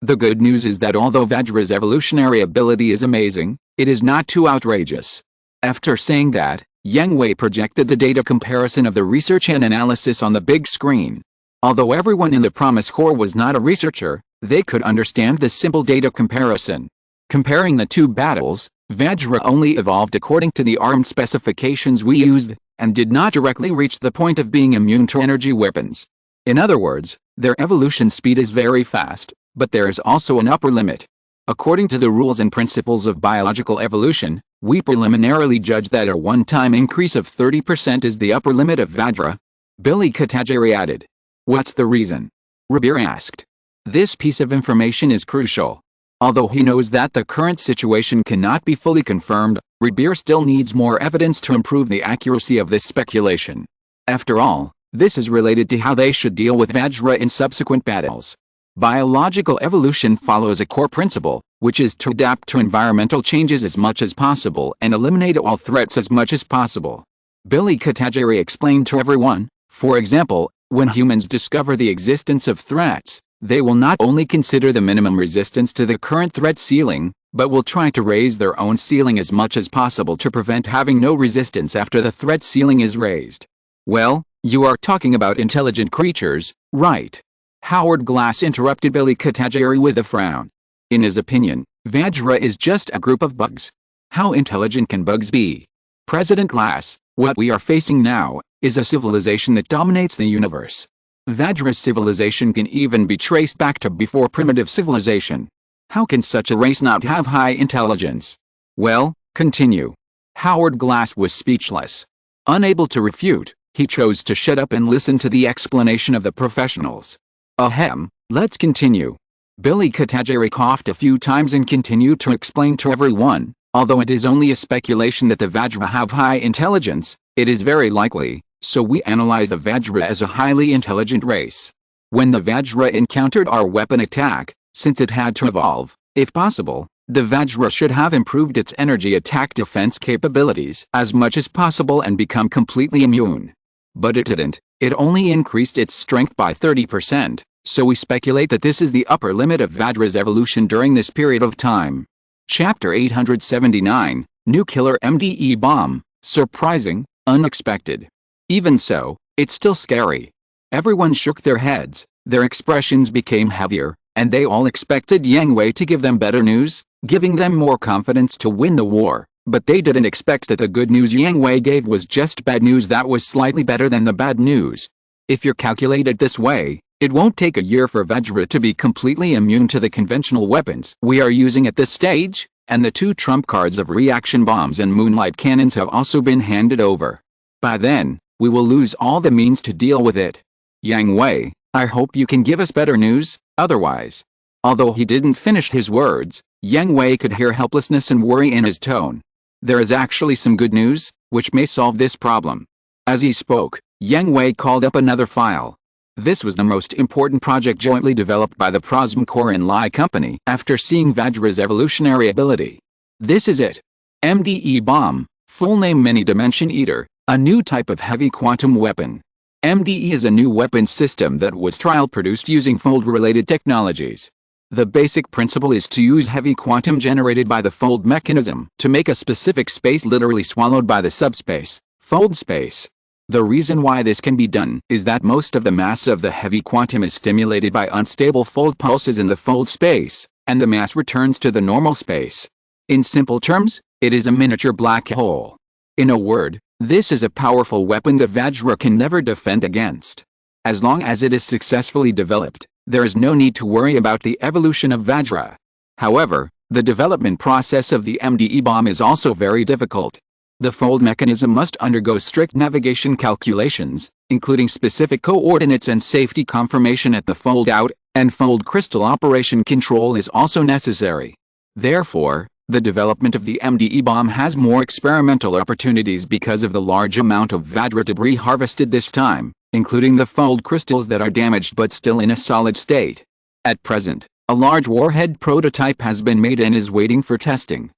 The good news is that although Vajra's evolutionary ability is amazing, it is not too outrageous. After saying that, Yang Hui projected the data comparison of the research and analysis on the big screen. Although everyone in the Promise Corps was not a researcher, they could understand the simple data comparison. Comparing the two battles, Vajra only evolved according to the armed specifications we used, and did not directly reach the point of being immune to energy weapons. In other words, their evolution speed is very fast, but there is also an upper limit. According to the rules and principles of biological evolution, we preliminarily judge that a one-time increase of 30% is the upper limit of Vajra. Billy Katajiri added. What's the reason? Rabir asked. This piece of information is crucial. Although he knows that the current situation cannot be fully confirmed, Rabir still needs more evidence to improve the accuracy of this speculation. After all, this is related to how they should deal with Vajra in subsequent battles. Biological evolution follows a core principle, which is to adapt to environmental changes as much as possible and eliminate all threats as much as possible. Billy Katajiri explained to everyone, for example, when humans discover the existence of threats, they will not only consider the minimum resistance to the current threat ceiling, but will try to raise their own ceiling as much as possible to prevent having no resistance after the threat ceiling is raised. Well, you are talking about intelligent creatures, right? Howard Glass interrupted Billy Katajiri with a frown. In his opinion, Vajra is just a group of bugs. How intelligent can bugs be? President Glass, what we are facing now is a civilization that dominates the universe. Vajra's civilization can even be traced back to before primitive civilization. How can such a race not have high intelligence? Well, continue. Howard Glass was speechless. Unable to refute, he chose to shut up and listen to the explanation of the professionals. Ahem, let's continue. Billy Katajiri coughed a few times and continued to explain to everyone, although it is only a speculation that the Vajra have high intelligence, it is very likely, so we analyze the Vajra as a highly intelligent race. When the Vajra encountered our weapon attack, since it had to evolve, if possible, the Vajra should have improved its energy attack defense capabilities as much as possible and become completely immune. But it didn't, it only increased its strength by 30%, so we speculate that this is the upper limit of Vajra's evolution during this period of time. Chapter 879, Nuclear MDE Bomb, Surprising, Unexpected. Even so, it's still scary. Everyone shook their heads, their expressions became heavier, and they all expected Yang Hui to give them better news, giving them more confidence to win the war. But they didn't expect that the good news Yang Hui gave was just bad news that was slightly better than the bad news. If you calculate it this way, it won't take a year for Vajra to be completely immune to the conventional weapons we are using at this stage, and the two trump cards of reaction bombs and moonlight cannons have also been handed over. By then, we will lose all the means to deal with it. Yang Hui, I hope you can give us better news, otherwise. Although he didn't finish his words, Yang Hui could hear helplessness and worry in his tone. There is actually some good news, which may solve this problem. As he spoke, Yang Hui called up another file. This was the most important project jointly developed by the Prosm Corps and Lai Company after seeing Vajra's evolutionary ability. This is it. MDE Bomb, full name Many Dimension Eater, a new type of heavy quantum weapon. MDE is a new weapon system that was trial-produced using fold-related technologies. The basic principle is to use heavy quantum generated by the fold mechanism to make a specific space literally swallowed by the subspace, fold space. The reason why this can be done is that most of the mass of the heavy quantum is stimulated by unstable fold pulses in the fold space, and the mass returns to the normal space. In simple terms, it is a miniature black hole. In a word, this is a powerful weapon the Vajra can never defend against. As long as it is successfully developed, there is no need to worry about the evolution of Vajra. However, the development process of the MDE bomb is also very difficult. The fold mechanism must undergo strict navigation calculations, including specific coordinates and safety confirmation at the fold out, and fold crystal operation control is also necessary. Therefore, the development of the MDE bomb has more experimental opportunities because of the large amount of Vajra debris harvested this time, including the fold crystals that are damaged but still in a solid state. At present, a large warhead prototype has been made and is waiting for testing.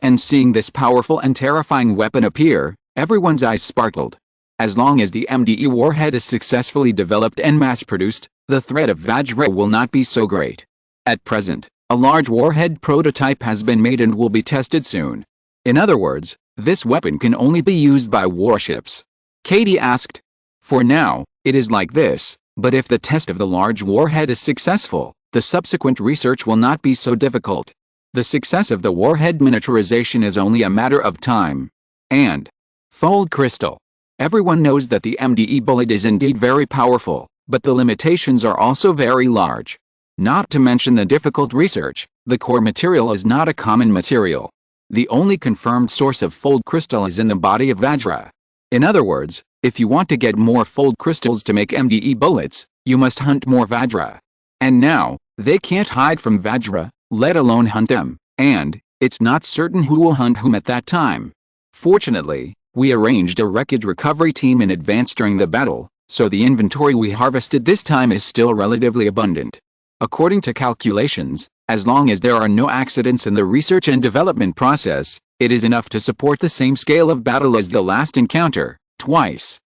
And seeing this powerful and terrifying weapon appear, everyone's eyes sparkled. As long as the MDE warhead is successfully developed and mass-produced, the threat of Vajra will not be so great. At present, a large warhead prototype has been made and will be tested soon. In other words, this weapon can only be used by warships. Katie asked. For now, it is like this, but if the test of the large warhead is successful, the subsequent research will not be so difficult. The success of the warhead miniaturization is only a matter of time. And fold crystal. Everyone knows that the MDE bullet is indeed very powerful, but the limitations are also very large. Not to mention the difficult research, the core material is not a common material. The only confirmed source of fold crystal is in the body of Vajra. In other words, if you want to get more fold crystals to make MDE bullets, you must hunt more Vajra. And now, they can't hide from Vajra, let alone hunt them, and it's not certain who will hunt whom at that time. Fortunately, we arranged a wreckage recovery team in advance during the battle, so the inventory we harvested this time is still relatively abundant. According to calculations, as long as there are no accidents in the research and development process, it is enough to support the same scale of battle as the last encounter, twice.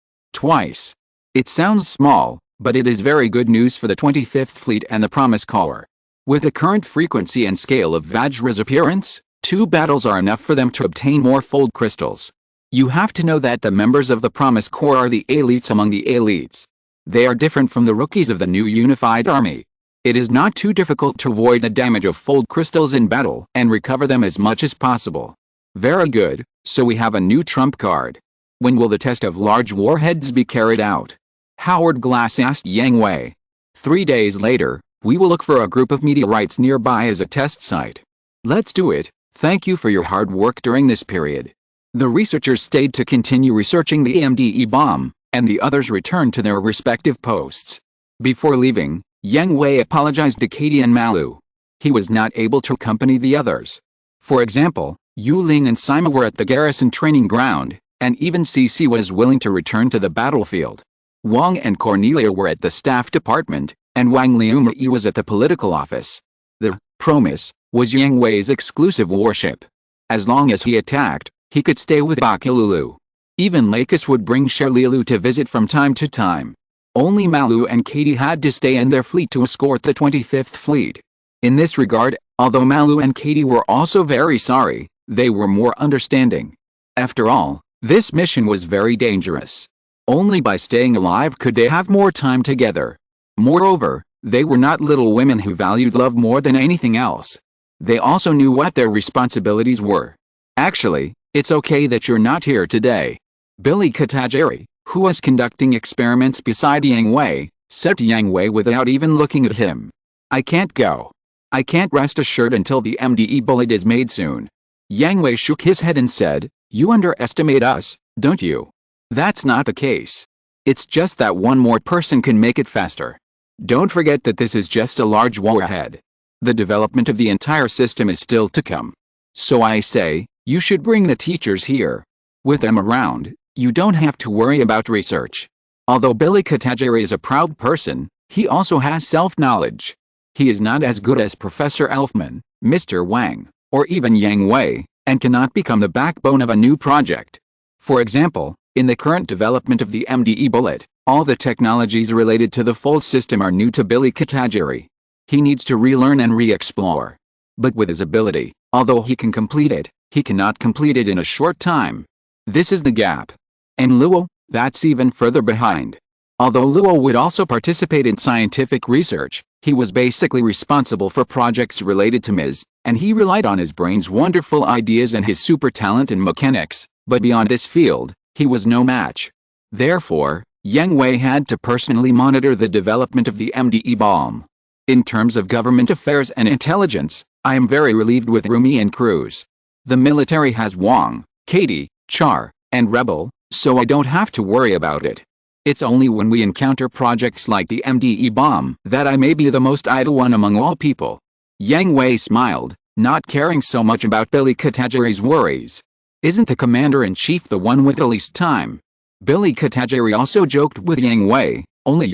It sounds small, but it is very good news for the 25th Fleet and the Promise Corps. With the current frequency and scale of Vajra's appearance, 2 battles are enough for them to obtain more fold crystals. You have to know that the members of the Promise Corps are the elites among the elites. They are different from the rookies of the new unified army. It is not too difficult to avoid the damage of fold crystals in battle and recover them as much as possible. Very good, so we have a new trump card. When will the test of large warheads be carried out? Howard Glass asked Yang Hui. 3 days later, we will look for a group of meteorites nearby as a test site. Let's do it. Thank you for your hard work during this period. The researchers stayed to continue researching the MDE bomb, and the others returned to their respective posts. Before leaving, Yang Hui apologized to Katie and Malu. He was not able to accompany the others. For example, Yu Ling and Sima were at the garrison training ground, and even Cici was willing to return to the battlefield. Wang and Cornelia were at the staff department, and Wang Liumei was at the political office. The Promise was Yang Hui's exclusive warship. As long as he attacked, he could stay with Bakilulu. Even Lakis would bring Sherlilu to visit from time to time. Only Malu and Katie had to stay in their fleet to escort the 25th Fleet. In this regard, although Malu and Katie were also very sorry, they were more understanding. After all, this mission was very dangerous. Only by staying alive could they have more time together. Moreover, they were not little women who valued love more than anything else. They also knew what their responsibilities were. Actually, it's okay that you're not here today. Billy Katajiri, who was conducting experiments beside Yang Hui, said to Yang Hui without even looking at him. I can't go. I can't rest assured until the MDE bullet is made soon. Yang Hui shook his head and said, you underestimate us, don't you? That's not the case. It's just that one more person can make it faster. Don't forget that this is just a large warhead. The development of the entire system is still to come. So I say, you should bring the teachers here. With them around, you don't have to worry about research. Although Billy Katajiri is a proud person, he also has self-knowledge. He is not as good as Professor Elfman, Mr. Wang, or even Yang Hui, and cannot become the backbone of a new project. For example, in the current development of the MDE bullet, all the technologies related to the fold system are new to Billy Katajiri. He needs to relearn and re-explore. But with his ability, although he can complete it, he cannot complete it in a short time. This is the gap. And Luo, that's even further behind. Although Luo would also participate in scientific research, he was basically responsible for projects related to Ms., and he relied on his brain's wonderful ideas and his super talent in mechanics, but beyond this field, he was no match. Therefore, Yang Hui had to personally monitor the development of the MDE bomb. In terms of government affairs and intelligence, I am very relieved with Rumi and Cruz. The military has Wang, Katie, Char, and Rebel, so I don't have to worry about it. It's only when we encounter projects like the MDE bomb that I may be the most idle one among all people. Yang Hui smiled, not caring so much about Billy Katajiri's worries. Isn't the commander-in-chief the one with the least time? Billy Katajiri also joked with Yang Hui, only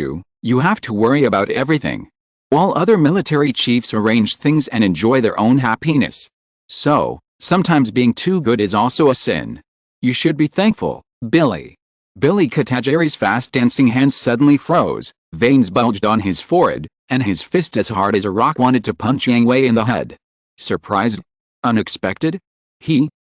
you have to worry about everything. All other military chiefs arrange things and enjoy their own happiness. So, sometimes being too good is also a sin. You should be thankful, Billy. Billy Katajiri's fast-dancing hands suddenly froze, veins bulged on his forehead, and his fist as hard as a rock wanted to punch Yang Hui in the head. Surprised? Unexpected?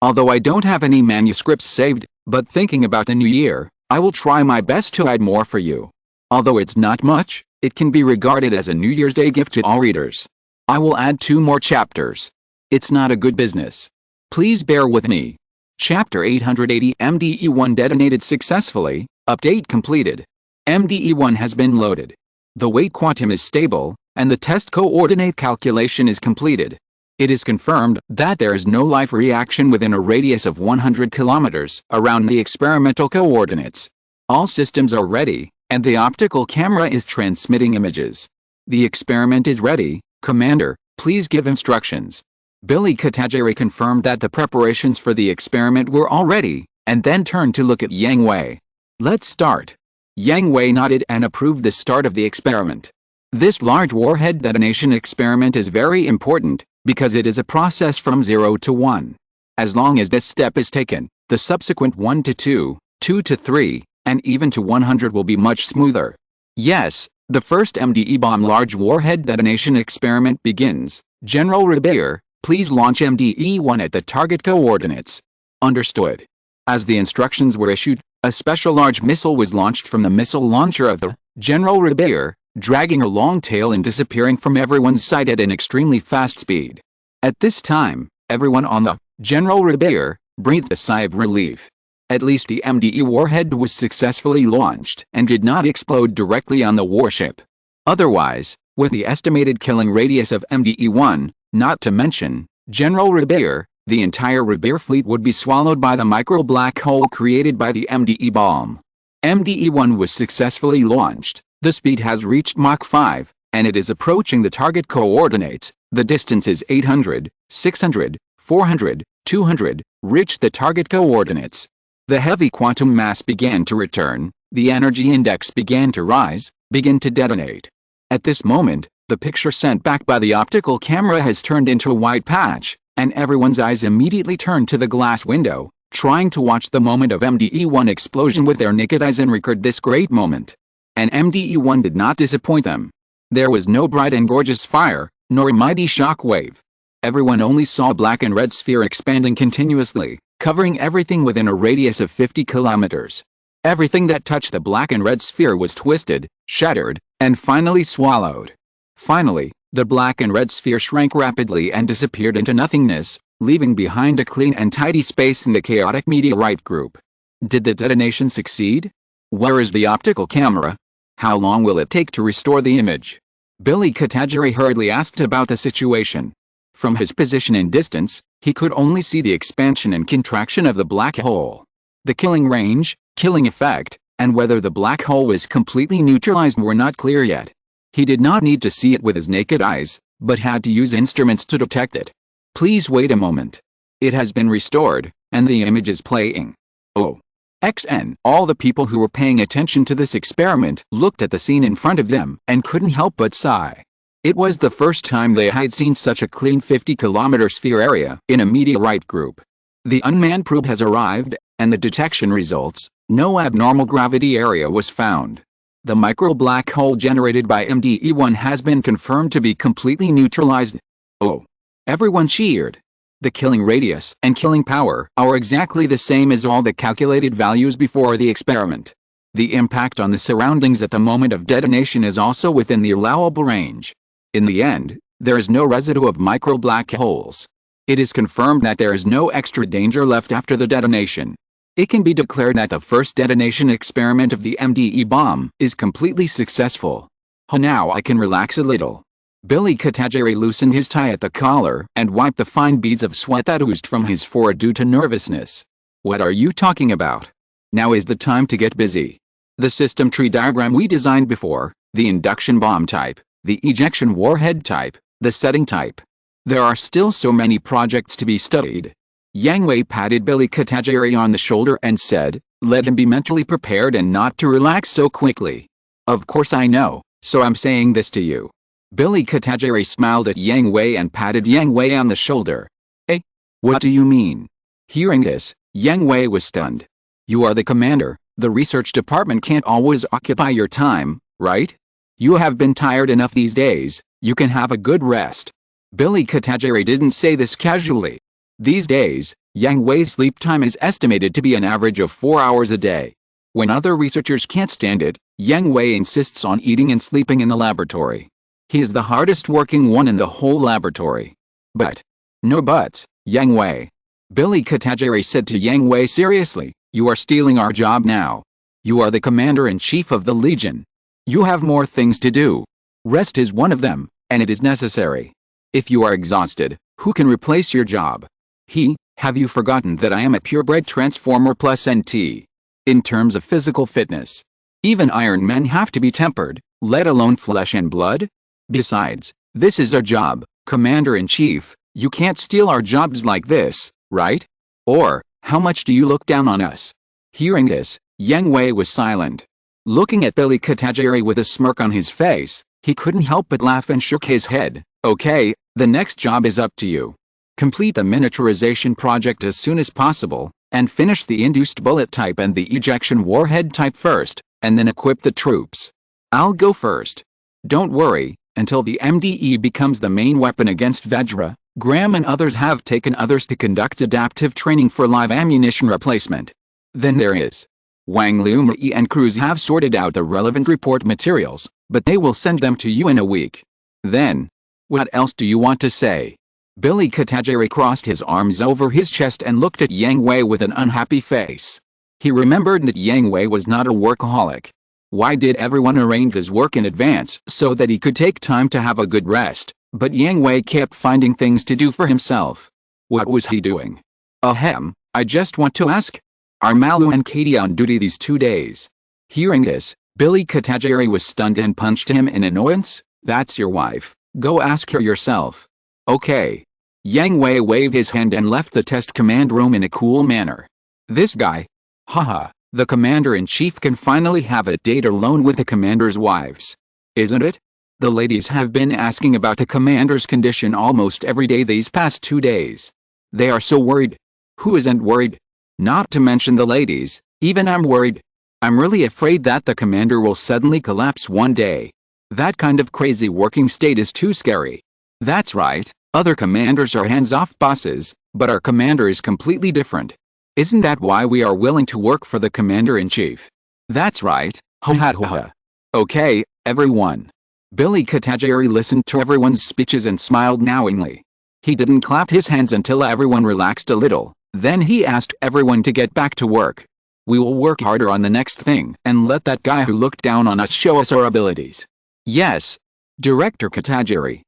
Although I don't have any manuscripts saved, but thinking about the new year, I will try my best to add more for you. Although it's not much, it can be regarded as a New Year's Day gift to all readers. I will add 2 more chapters. It's not a good business. Please bear with me. Chapter 880 MDE-1 detonated successfully, update completed. MDE-1 has been loaded. The weight quantum is stable, and the test coordinate calculation is completed. It is confirmed that there is no life reaction within a radius of 100 kilometers around the experimental coordinates. All systems are ready, and the optical camera is transmitting images. The experiment is ready, Commander, please give instructions. Billy Katajiri confirmed that the preparations for the experiment were all ready, and then turned to look at Yang Hui. Let's start. Yang Hui nodded and approved the start of the experiment. This large warhead detonation experiment is very important, because it is a process from 0 to 1. As long as this step is taken, the subsequent 1 to 2, 2 to 3, and even to 100 will be much smoother. Yes, the first MDE bomb large warhead detonation experiment begins. General Ribeir, please launch MDE-1 at the target coordinates. Understood. As the instructions were issued, a special large missile was launched from the missile launcher of the General Ribeir, dragging a long tail and disappearing from everyone's sight at an extremely fast speed. At this time, everyone on the General Ribeir breathed a sigh of relief. At least the MDE warhead was successfully launched and did not explode directly on the warship. Otherwise, with the estimated killing radius of MDE-1, not to mention General Ribeir, the entire Ribeir fleet would be swallowed by the micro-black hole created by the MDE bomb. MDE-1 was successfully launched. The speed has reached Mach 5, and it is approaching the target coordinates. The distance is 800, 600, 400, 200, reach the target coordinates. The heavy quantum mass began to return, the energy index began to rise, begin to detonate. At this moment, the picture sent back by the optical camera has turned into a white patch, and everyone's eyes immediately turned to the glass window, trying to watch the moment of MDE-1 explosion with their naked eyes and record this great moment. And MDE-1 did not disappoint them. There was no bright and gorgeous fire, nor a mighty shock wave. Everyone only saw a black and red sphere expanding continuously, covering everything within a radius of 50 kilometers. Everything that touched the black and red sphere was twisted, shattered, and finally swallowed. Finally, the black and red sphere shrank rapidly and disappeared into nothingness, leaving behind a clean and tidy space in the chaotic meteorite group. Did the detonation succeed? Where is the optical camera? How long will it take to restore the image? Billy Katajiri hurriedly asked about the situation. From his position and distance, he could only see the expansion and contraction of the black hole. The killing range, killing effect, and whether the black hole was completely neutralized were not clear yet. He did not need to see it with his naked eyes, but had to use instruments to detect it. Please wait a moment. It has been restored, and the image is playing. Oh. XN. All the people who were paying attention to this experiment looked at the scene in front of them and couldn't help but sigh. It was the first time they had seen such a clean 50-kilometer sphere area in a meteorite group. The unmanned probe has arrived, and the detection results, no abnormal gravity area was found. The micro-black hole generated by MDE-1 has been confirmed to be completely neutralized. Oh. Everyone cheered. The killing radius and killing power are exactly the same as all the calculated values before the experiment. The impact on the surroundings at the moment of detonation is also within the allowable range. In the end, there is no residue of micro black holes. It is confirmed that there is no extra danger left after the detonation. It can be declared that the first detonation experiment of the MDE bomb is completely successful. Now I can relax a little. Billy Katajiri loosened his tie at the collar and wiped the fine beads of sweat that oozed from his forehead due to nervousness. What are you talking about? Now is the time to get busy. The system tree diagram we designed before, the induction bomb type, the ejection warhead type, the setting type. There are still so many projects to be studied. Yang Hui patted Billy Katajiri on the shoulder and said, let him be mentally prepared and not to relax so quickly. Of course I know, so I'm saying this to you. Billy Katajiri smiled at Yang Hui and patted Yang Hui on the shoulder. Eh? What do you mean? Hearing this, Yang Hui was stunned. You are the commander, the research department can't always occupy your time, right? You have been tired enough these days, you can have a good rest. Billy Katajiri didn't say this casually. These days, Yang Hui's sleep time is estimated to be an average of 4 hours a day. When other researchers can't stand it, Yang Hui insists on eating and sleeping in the laboratory. He is the hardest working one in the whole laboratory. But. No buts, Yang Hui. Billy Katajiri said to Yang Hui seriously, you are stealing our job now. You are the commander-in-chief of the Legion. You have more things to do. Rest is one of them, and it is necessary. If you are exhausted, who can replace your job? Have you forgotten that I am a purebred transformer plus NT? In terms of physical fitness, even Iron Men have to be tempered, let alone flesh and blood? Besides, this is our job, Commander-in-Chief, you can't steal our jobs like this, right? Or, how much do you look down on us? Hearing this, Yang Hui was silent. Looking at Billy Katajiri with a smirk on his face, he couldn't help but laugh and shook his head. Okay, the next job is up to you. Complete the miniaturization project as soon as possible, and finish the induced bullet type and the ejection warhead type first, and then equip the troops. I'll go first. Don't worry, until the MDE becomes the main weapon against Vajra, Graham and others have taken others to conduct adaptive training for live ammunition replacement. Then there is. Wang Liumei and Cruz have sorted out the relevant report materials, but they will send them to you in a week. Then. What else do you want to say? Billy Katajiri crossed his arms over his chest and looked at Yang Hui with an unhappy face. He remembered that Yang Hui was not a workaholic. Why did everyone arrange his work in advance so that he could take time to have a good rest? But Yang Hui kept finding things to do for himself. What was he doing? I just want to ask. Are Malu and Katie on duty these 2 days? Hearing this, Billy Katajiri was stunned and punched him in annoyance. That's your wife. Go ask her yourself. Okay. Yang Hui waved his hand and left the test command room in a cool manner. This guy. Haha, the commander-in-chief can finally have a date alone with the commander's wives. Isn't it? The ladies have been asking about the commander's condition almost every day these past 2 days. They are so worried. Who isn't worried? Not to mention the ladies, even I'm worried. I'm really afraid that the commander will suddenly collapse one day. That kind of crazy working state is too scary. That's right, other commanders are hands-off bosses, but our commander is completely different. Isn't that why we are willing to work for the commander-in-chief? That's right, ho. Okay, everyone. Billy Katajiri listened to everyone's speeches and smiled knowingly. He didn't clap his hands until everyone relaxed a little, then he asked everyone to get back to work. We will work harder on the next thing and let that guy who looked down on us show us our abilities. Yes. Director Katajiri.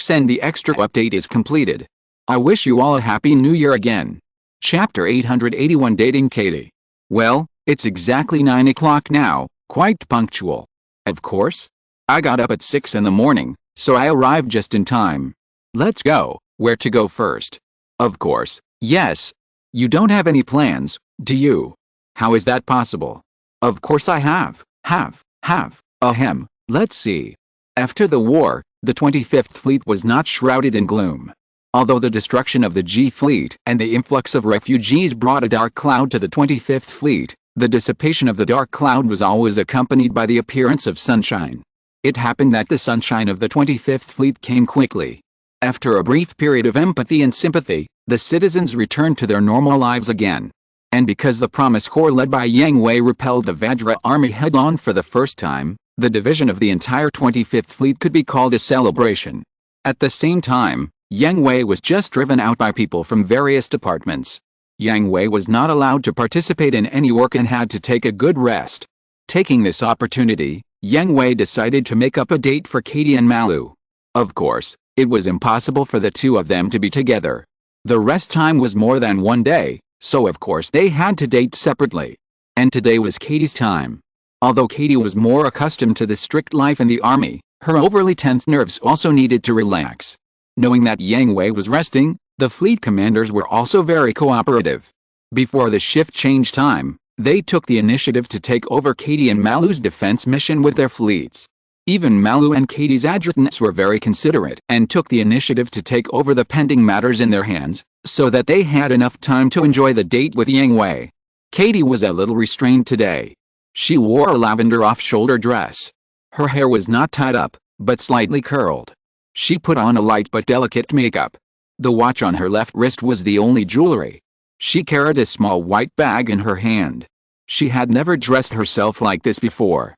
And the extra update is completed. I wish you all a happy new year again. Chapter 881 Dating Katie. Well, it's exactly 9 o'clock now, quite punctual. Of course. I got up at 6 in the morning, so I arrived just in time. Let's go. Where to go first? Of course, yes. You don't have any plans, do you? How is that possible? Of course I have. Let's see. After the war, the 25th Fleet was not shrouded in gloom. Although the destruction of the G Fleet and the influx of refugees brought a dark cloud to the 25th Fleet, the dissipation of the dark cloud was always accompanied by the appearance of sunshine. It happened that the sunshine of the 25th Fleet came quickly. After a brief period of empathy and sympathy, the citizens returned to their normal lives again. And because the Promise Corps led by Yang Hui repelled the Vajra army head-on for the first time, the division of the entire 25th Fleet could be called a celebration. At the same time, Yang Hui was just driven out by people from various departments. Yang Hui was not allowed to participate in any work and had to take a good rest. Taking this opportunity, Yang Hui decided to make up a date for Katie and Malu. Of course, it was impossible for the two of them to be together. The rest time was more than one day, so of course they had to date separately. And today was Katie's time. Although Katie was more accustomed to the strict life in the army, her overly tense nerves also needed to relax. Knowing that Yang Hui was resting, the fleet commanders were also very cooperative. Before the shift change time, they took the initiative to take over Katie and Malu's defense mission with their fleets. Even Malu and Katie's adjutants were very considerate and took the initiative to take over the pending matters in their hands, so that they had enough time to enjoy the date with Yang Hui. Katie was a little restrained today. She wore a lavender off-shoulder dress. Her hair was not tied up, but slightly curled. She put on a light but delicate makeup. The watch on her left wrist was the only jewelry. She carried a small white bag in her hand. She had never dressed herself like this before.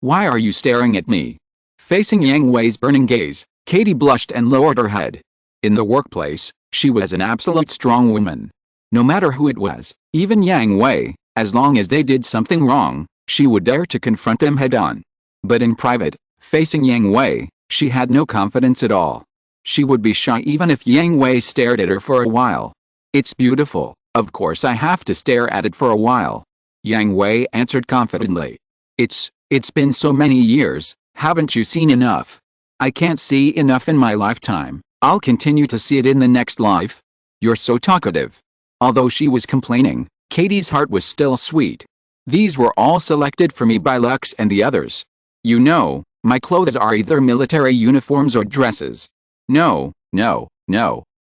Why are you staring at me? Facing Yang Hui's burning gaze, Katie blushed and lowered her head. In the workplace, she was an absolute strong woman. No matter who it was, even Yang Hui, as long as they did something wrong, she would dare to confront them head-on. But in private, facing Yang Hui, she had no confidence at all. She would be shy even if Yang Hui stared at her for a while. It's beautiful, of course I have to stare at it for a while. Yang Hui answered confidently. It's been so many years, haven't you seen enough? I can't see enough in my lifetime, I'll continue to see it in the next life. You're so talkative. Although she was complaining, Katie's heart was still sweet. These were all selected for me by Lux and the others. You know, my clothes are either military uniforms or dresses. No,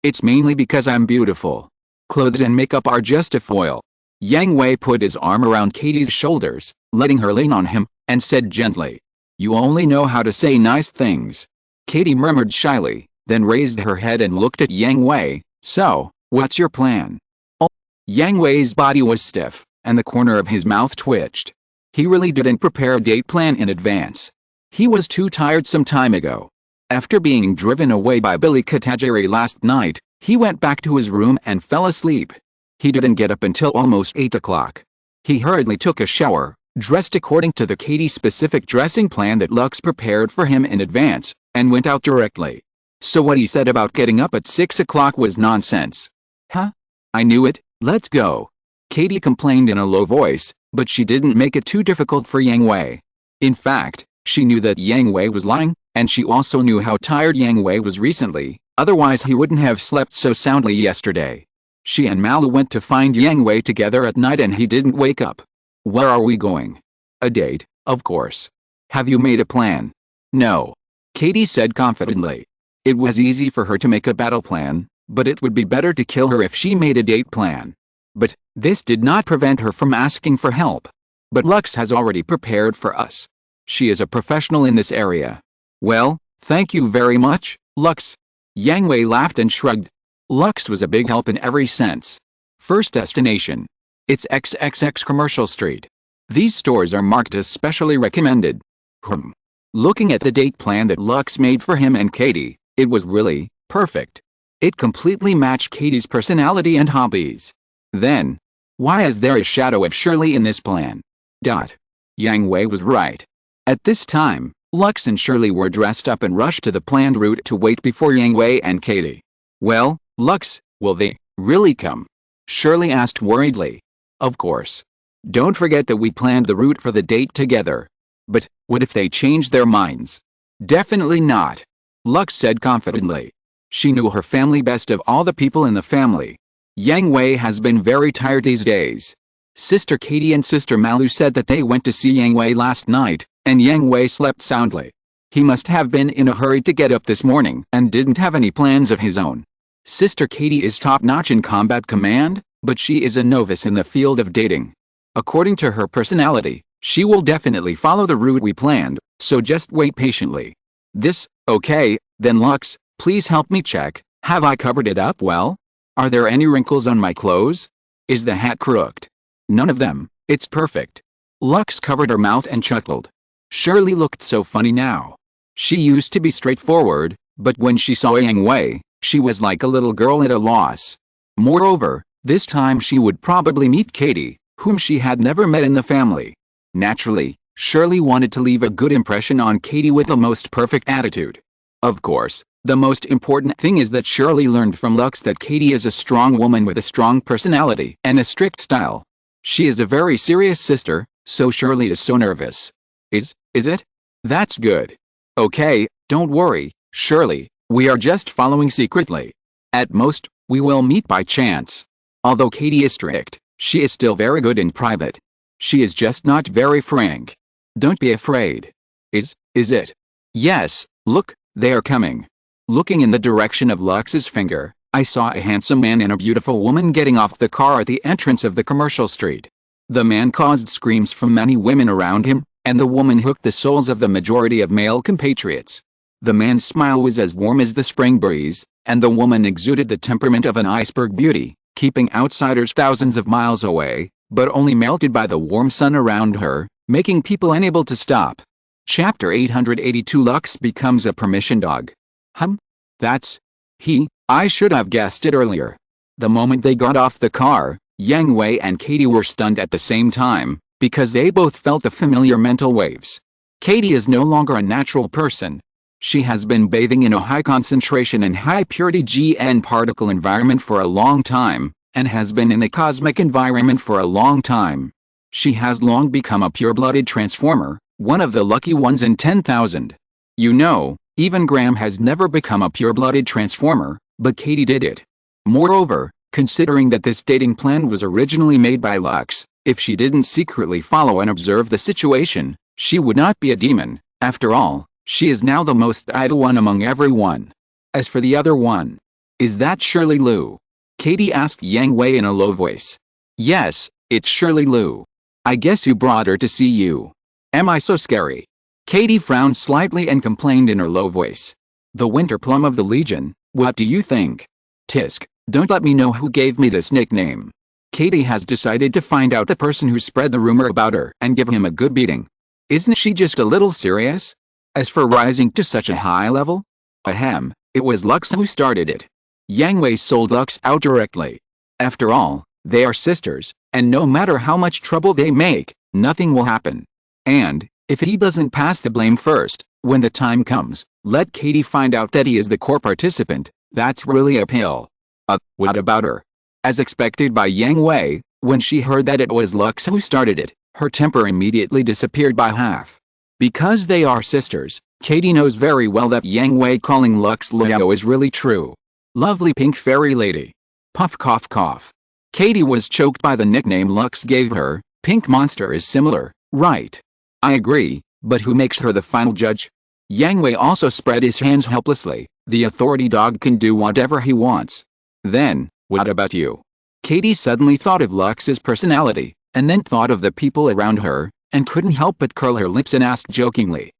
it's mainly because I'm beautiful. Clothes and makeup are just a foil. Yang Hui put his arm around Katie's shoulders, letting her lean on him, and said gently, "You only know how to say nice things." Katie murmured shyly, then raised her head and looked at Yang Hui. "So, what's your plan?" Oh. Yang Hui's body was stiff, and the corner of his mouth twitched. He really didn't prepare a date plan in advance. He was too tired some time ago. After being driven away by Billy Katajiri last night, he went back to his room and fell asleep. He didn't get up until almost 8 o'clock. He hurriedly took a shower, dressed according to the Katie-specific dressing plan that Lux prepared for him in advance, and went out directly. So what he said about getting up at 6 o'clock was nonsense. Huh? I knew it, let's go. Katie complained in a low voice, but she didn't make it too difficult for Yang Hui. In fact, she knew that Yang Hui was lying, and she also knew how tired Yang Hui was recently, otherwise he wouldn't have slept so soundly yesterday. She and Malu went to find Yang Hui together at night and he didn't wake up. Where are we going? A date, of course. Have you made a plan? No. Katie said confidently. It was easy for her to make a battle plan, but it would be better to kill her if she made a date plan. But this did not prevent her from asking for help. But Lux has already prepared for us. She is a professional in this area. Well, thank you very much, Lux. Yang Hui laughed and shrugged. Lux was a big help in every sense. First destination. It's XXX Commercial Street. These stores are marked as specially recommended. Looking at the date plan that Lux made for him and Katie, it was really perfect. It completely matched Katie's personality and hobbies. Then, why is there a shadow of Shirley in this plan? Yang Hui was right. At this time, Lux and Shirley were dressed up and rushed to the planned route to wait before Yang Hui and Katie. Well, Lux, will they really come? Shirley asked worriedly. Of course. Don't forget that we planned the route for the date together. But, what if they change their minds? Definitely not. Lux said confidently. She knew her family best of all the people in the family. Yang Hui has been very tired these days. Sister Katie and Sister Malu said that they went to see Yang Hui last night, and Yang Hui slept soundly. He must have been in a hurry to get up this morning and didn't have any plans of his own. Sister Katie is top-notch in combat command, but she is a novice in the field of dating. According to her personality, she will definitely follow the route we planned, so just wait patiently. Okay, then Lux, Please help me check. Have I covered it up well? Are there any wrinkles on my clothes? Is the hat crooked? None of them. It's perfect. Lux covered her mouth and chuckled. Shirley looked so funny now. She used to be straightforward, but when she saw Yang Hui, she was like a little girl at a loss. Moreover, this time she would probably meet Katie, whom she had never met in the family. Naturally, Shirley wanted to leave a good impression on Katie with the most perfect attitude. Of course, the most important thing is that Shirley learned from Lux that Katie is a strong woman with a strong personality and a strict style. She is a very serious sister, so Shirley is so nervous. Is it? That's good. Okay, don't worry, Shirley, we are just following secretly. At most, we will meet by chance. Although Katie is strict, she is still very good in private. She is just not very frank. Don't be afraid. Is it? Yes, look, they are coming. Looking in the direction of Lux's finger, I saw a handsome man and a beautiful woman getting off the car at the entrance of the commercial street. The man caused screams from many women around him, and the woman hooked the souls of the majority of male compatriots. The man's smile was as warm as the spring breeze, and the woman exuded the temperament of an iceberg beauty, keeping outsiders thousands of miles away, but only melted by the warm sun around her, making people unable to stop. Chapter 882 Lux becomes a permission dog. That's he. I should have guessed it earlier. The moment they got off the car, Yang Hui and Katie were stunned at the same time, because they both felt the familiar mental waves. Katie is no longer a natural person. She has been bathing in a high concentration and high purity GN particle environment for a long time, and has been in the cosmic environment for a long time. She has long become a pure-blooded transformer, one of the lucky ones in 10,000. You know, even Graham has never become a pure-blooded transformer, but Katie did it. Moreover, considering that this dating plan was originally made by Lux, if she didn't secretly follow and observe the situation, she would not be a demon. After all, she is now the most idle one among everyone. As for the other one, is that Shirley Lu? Katie asked Yang Hui in a low voice. Yes, it's Shirley Lu. I guess you brought her to see you. Am I so scary? Katie frowned slightly and complained in her low voice. The Winter Plum of the Legion, what do you think? Tisk, don't let me know who gave me this nickname. Katie has decided to find out the person who spread the rumor about her and give him a good beating. Isn't she just a little serious? As for rising to such a high level? Ahem, it was Lux who started it. Yang Hui sold Lux out directly. After all, they are sisters, and no matter how much trouble they make, nothing will happen. And, if he doesn't pass the blame first, when the time comes, let Katie find out that he is the core participant. That's really a pill. What about her? As expected by Yang Hui, when she heard that it was Lux who started it, her temper immediately disappeared by half. Because they are sisters, Katie knows very well that Yang Hui calling Lux Leo is really true. Lovely pink fairy lady. Puff cough cough. Katie was choked by the nickname Lux gave her. Pink monster is similar, right? I agree, but who makes her the final judge? Yang Hui also spread his hands helplessly. The authority dog can do whatever he wants. Then, what about you? Katie suddenly thought of Lux's personality, and then thought of the people around her, and couldn't help but curl her lips and asked jokingly.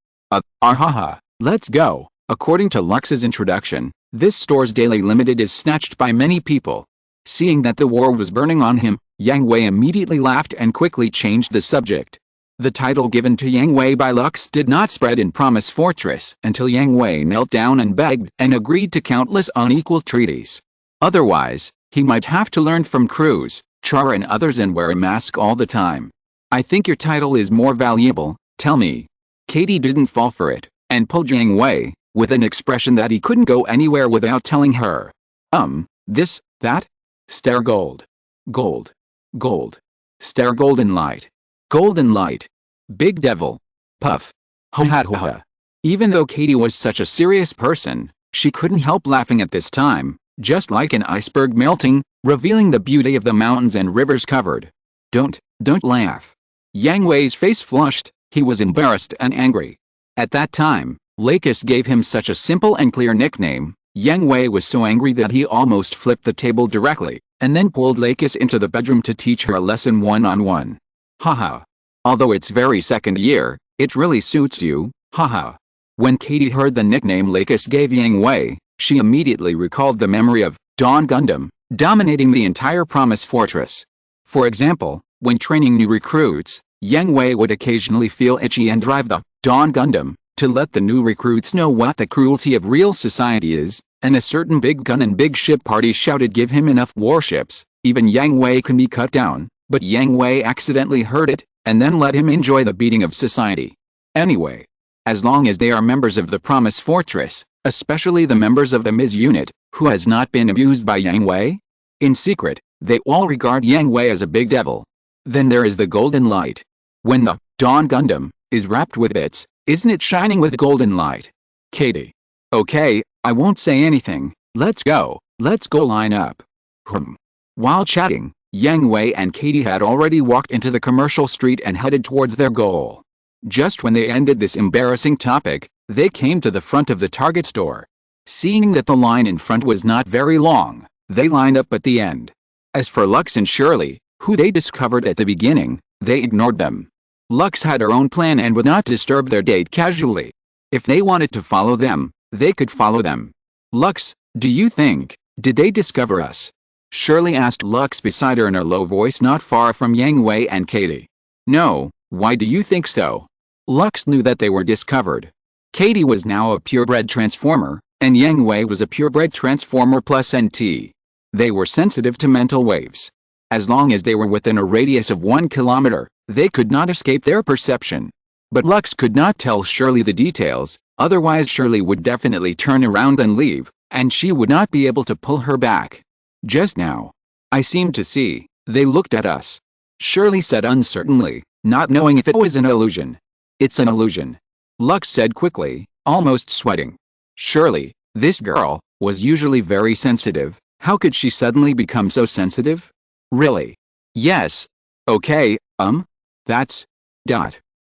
Haha, let's go. According to Lux's introduction, this store's daily limited is snatched by many people. Seeing that the war was burning on him, Yang Hui immediately laughed and quickly changed the subject. The title given to Yang Hui by Lux did not spread in Promise Fortress until Yang Hui knelt down and begged and agreed to countless unequal treaties. Otherwise, he might have to learn from Cruz, Char and others and wear a mask all the time. I think your title is more valuable, tell me. Katie didn't fall for it, and pulled Yang Hui, with an expression that he couldn't go anywhere without telling her. This, that? Stare gold. Gold. Gold. Stare golden light. Golden light. Big devil. Puff. Ho ha ho ha. Even though Katie was such a serious person, she couldn't help laughing at this time, just like an iceberg melting, revealing the beauty of the mountains and rivers covered. Don't laugh. Yang Hui's face flushed, he was embarrassed and angry. At that time, Lakis gave him such a simple and clear nickname. Yang Hui was so angry that he almost flipped the table directly, and then pulled Lakis into the bedroom to teach her a lesson one-on-one. Haha. Although it's very second year, it really suits you, haha. When Katie heard the nickname Lakis gave Yang Hui, She immediately recalled the memory of Dawn Gundam dominating the entire Promise Fortress. For example, when training new recruits, Yang Hui would occasionally feel itchy and drive the Dawn Gundam to let the new recruits know what the cruelty of real society is, and a certain big gun and big ship party shouted give him enough warships, even Yang Hui can be cut down, but Yang Hui accidentally heard it, and then let him enjoy the beating of society. Anyway, as long as they are members of the Promise Fortress, especially the members of the Ms. unit, who has not been abused by Yang Hui? In secret, they all regard Yang Hui as a big devil. Then there is the golden light. When the Dawn Gundam is wrapped with bits, isn't it shining with golden light? Katie. Okay, I won't say anything, let's go line up. While chatting, Yang Hui and Katie had already walked into the commercial street and headed towards their goal. Just when they ended this embarrassing topic, they came to the front of the Target store. Seeing that the line in front was not very long, they lined up at the end. As for Lux and Shirley, who they discovered at the beginning, they ignored them. Lux had her own plan and would not disturb their date casually. If they wanted to follow them, they could follow them. Lux, do you think, did they discover us? Shirley asked Lux beside her in a low voice not far from Yang Hui and Katie. No, why do you think so? Lux knew that they were discovered. Katie was now a purebred transformer, and Yang Hui was a purebred transformer plus NT. They were sensitive to mental waves. As long as they were within a radius of 1 kilometer, they could not escape their perception. But Lux could not tell Shirley the details, otherwise Shirley would definitely turn around and leave, and she would not be able to pull her back. Just now, I seemed to see, they looked at us. Shirley said uncertainly, not knowing if it was an illusion. It's an illusion. Lux said quickly, almost sweating. Shirley, this girl, was usually very sensitive, how could she suddenly become so sensitive? Really? Yes. Okay, that's...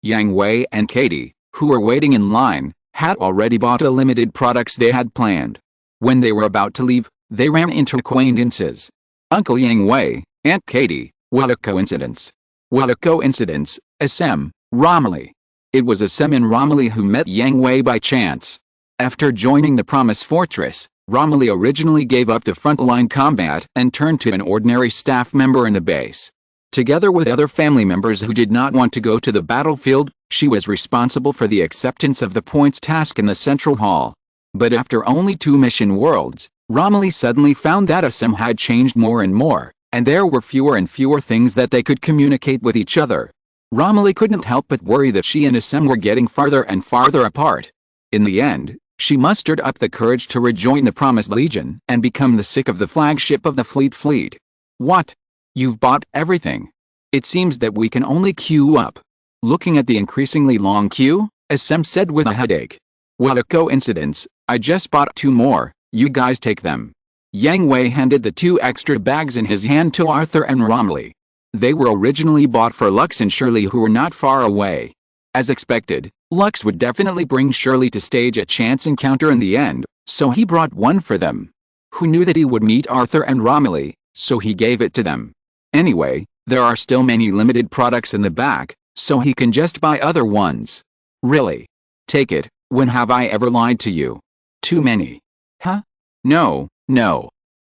Yang Hui and Katie, who were waiting in line, had already bought the limited products they had planned. When they were about to leave, they ran into acquaintances. Uncle Yang Hui, Aunt Katie, what a coincidence. What a coincidence, SM, Romilly. It was SM and Romilly who met Yang Hui by chance. After joining the Promise Fortress, Romilly originally gave up the frontline combat and turned to an ordinary staff member in the base. Together with other family members who did not want to go to the battlefield, she was responsible for the acceptance of the points task in the central hall. But after only 2 mission worlds, Romilly suddenly found that SM had changed more and more, and there were fewer and fewer things that they could communicate with each other. Romilly couldn't help but worry that she and SM were getting farther and farther apart. In the end, she mustered up the courage to rejoin the Promised Legion and become the sick of the flagship of the fleet. What? You've bought everything. It seems that we can only queue up. Looking at the increasingly long queue, SM said with a headache. What a coincidence, I just bought 2 more, you guys take them. Yang Hui handed the 2 extra bags in his hand to Arthur and Romilly. They were originally bought for Lux and Shirley who were not far away. As expected, Lux would definitely bring Shirley to stage a chance encounter in the end, so he brought one for them. Who knew that he would meet Arthur and Romilly, so he gave it to them. Anyway, there are still many limited products in the back, so he can just buy other ones. Really? Take it, when have I ever lied to you? Too many. Huh? No.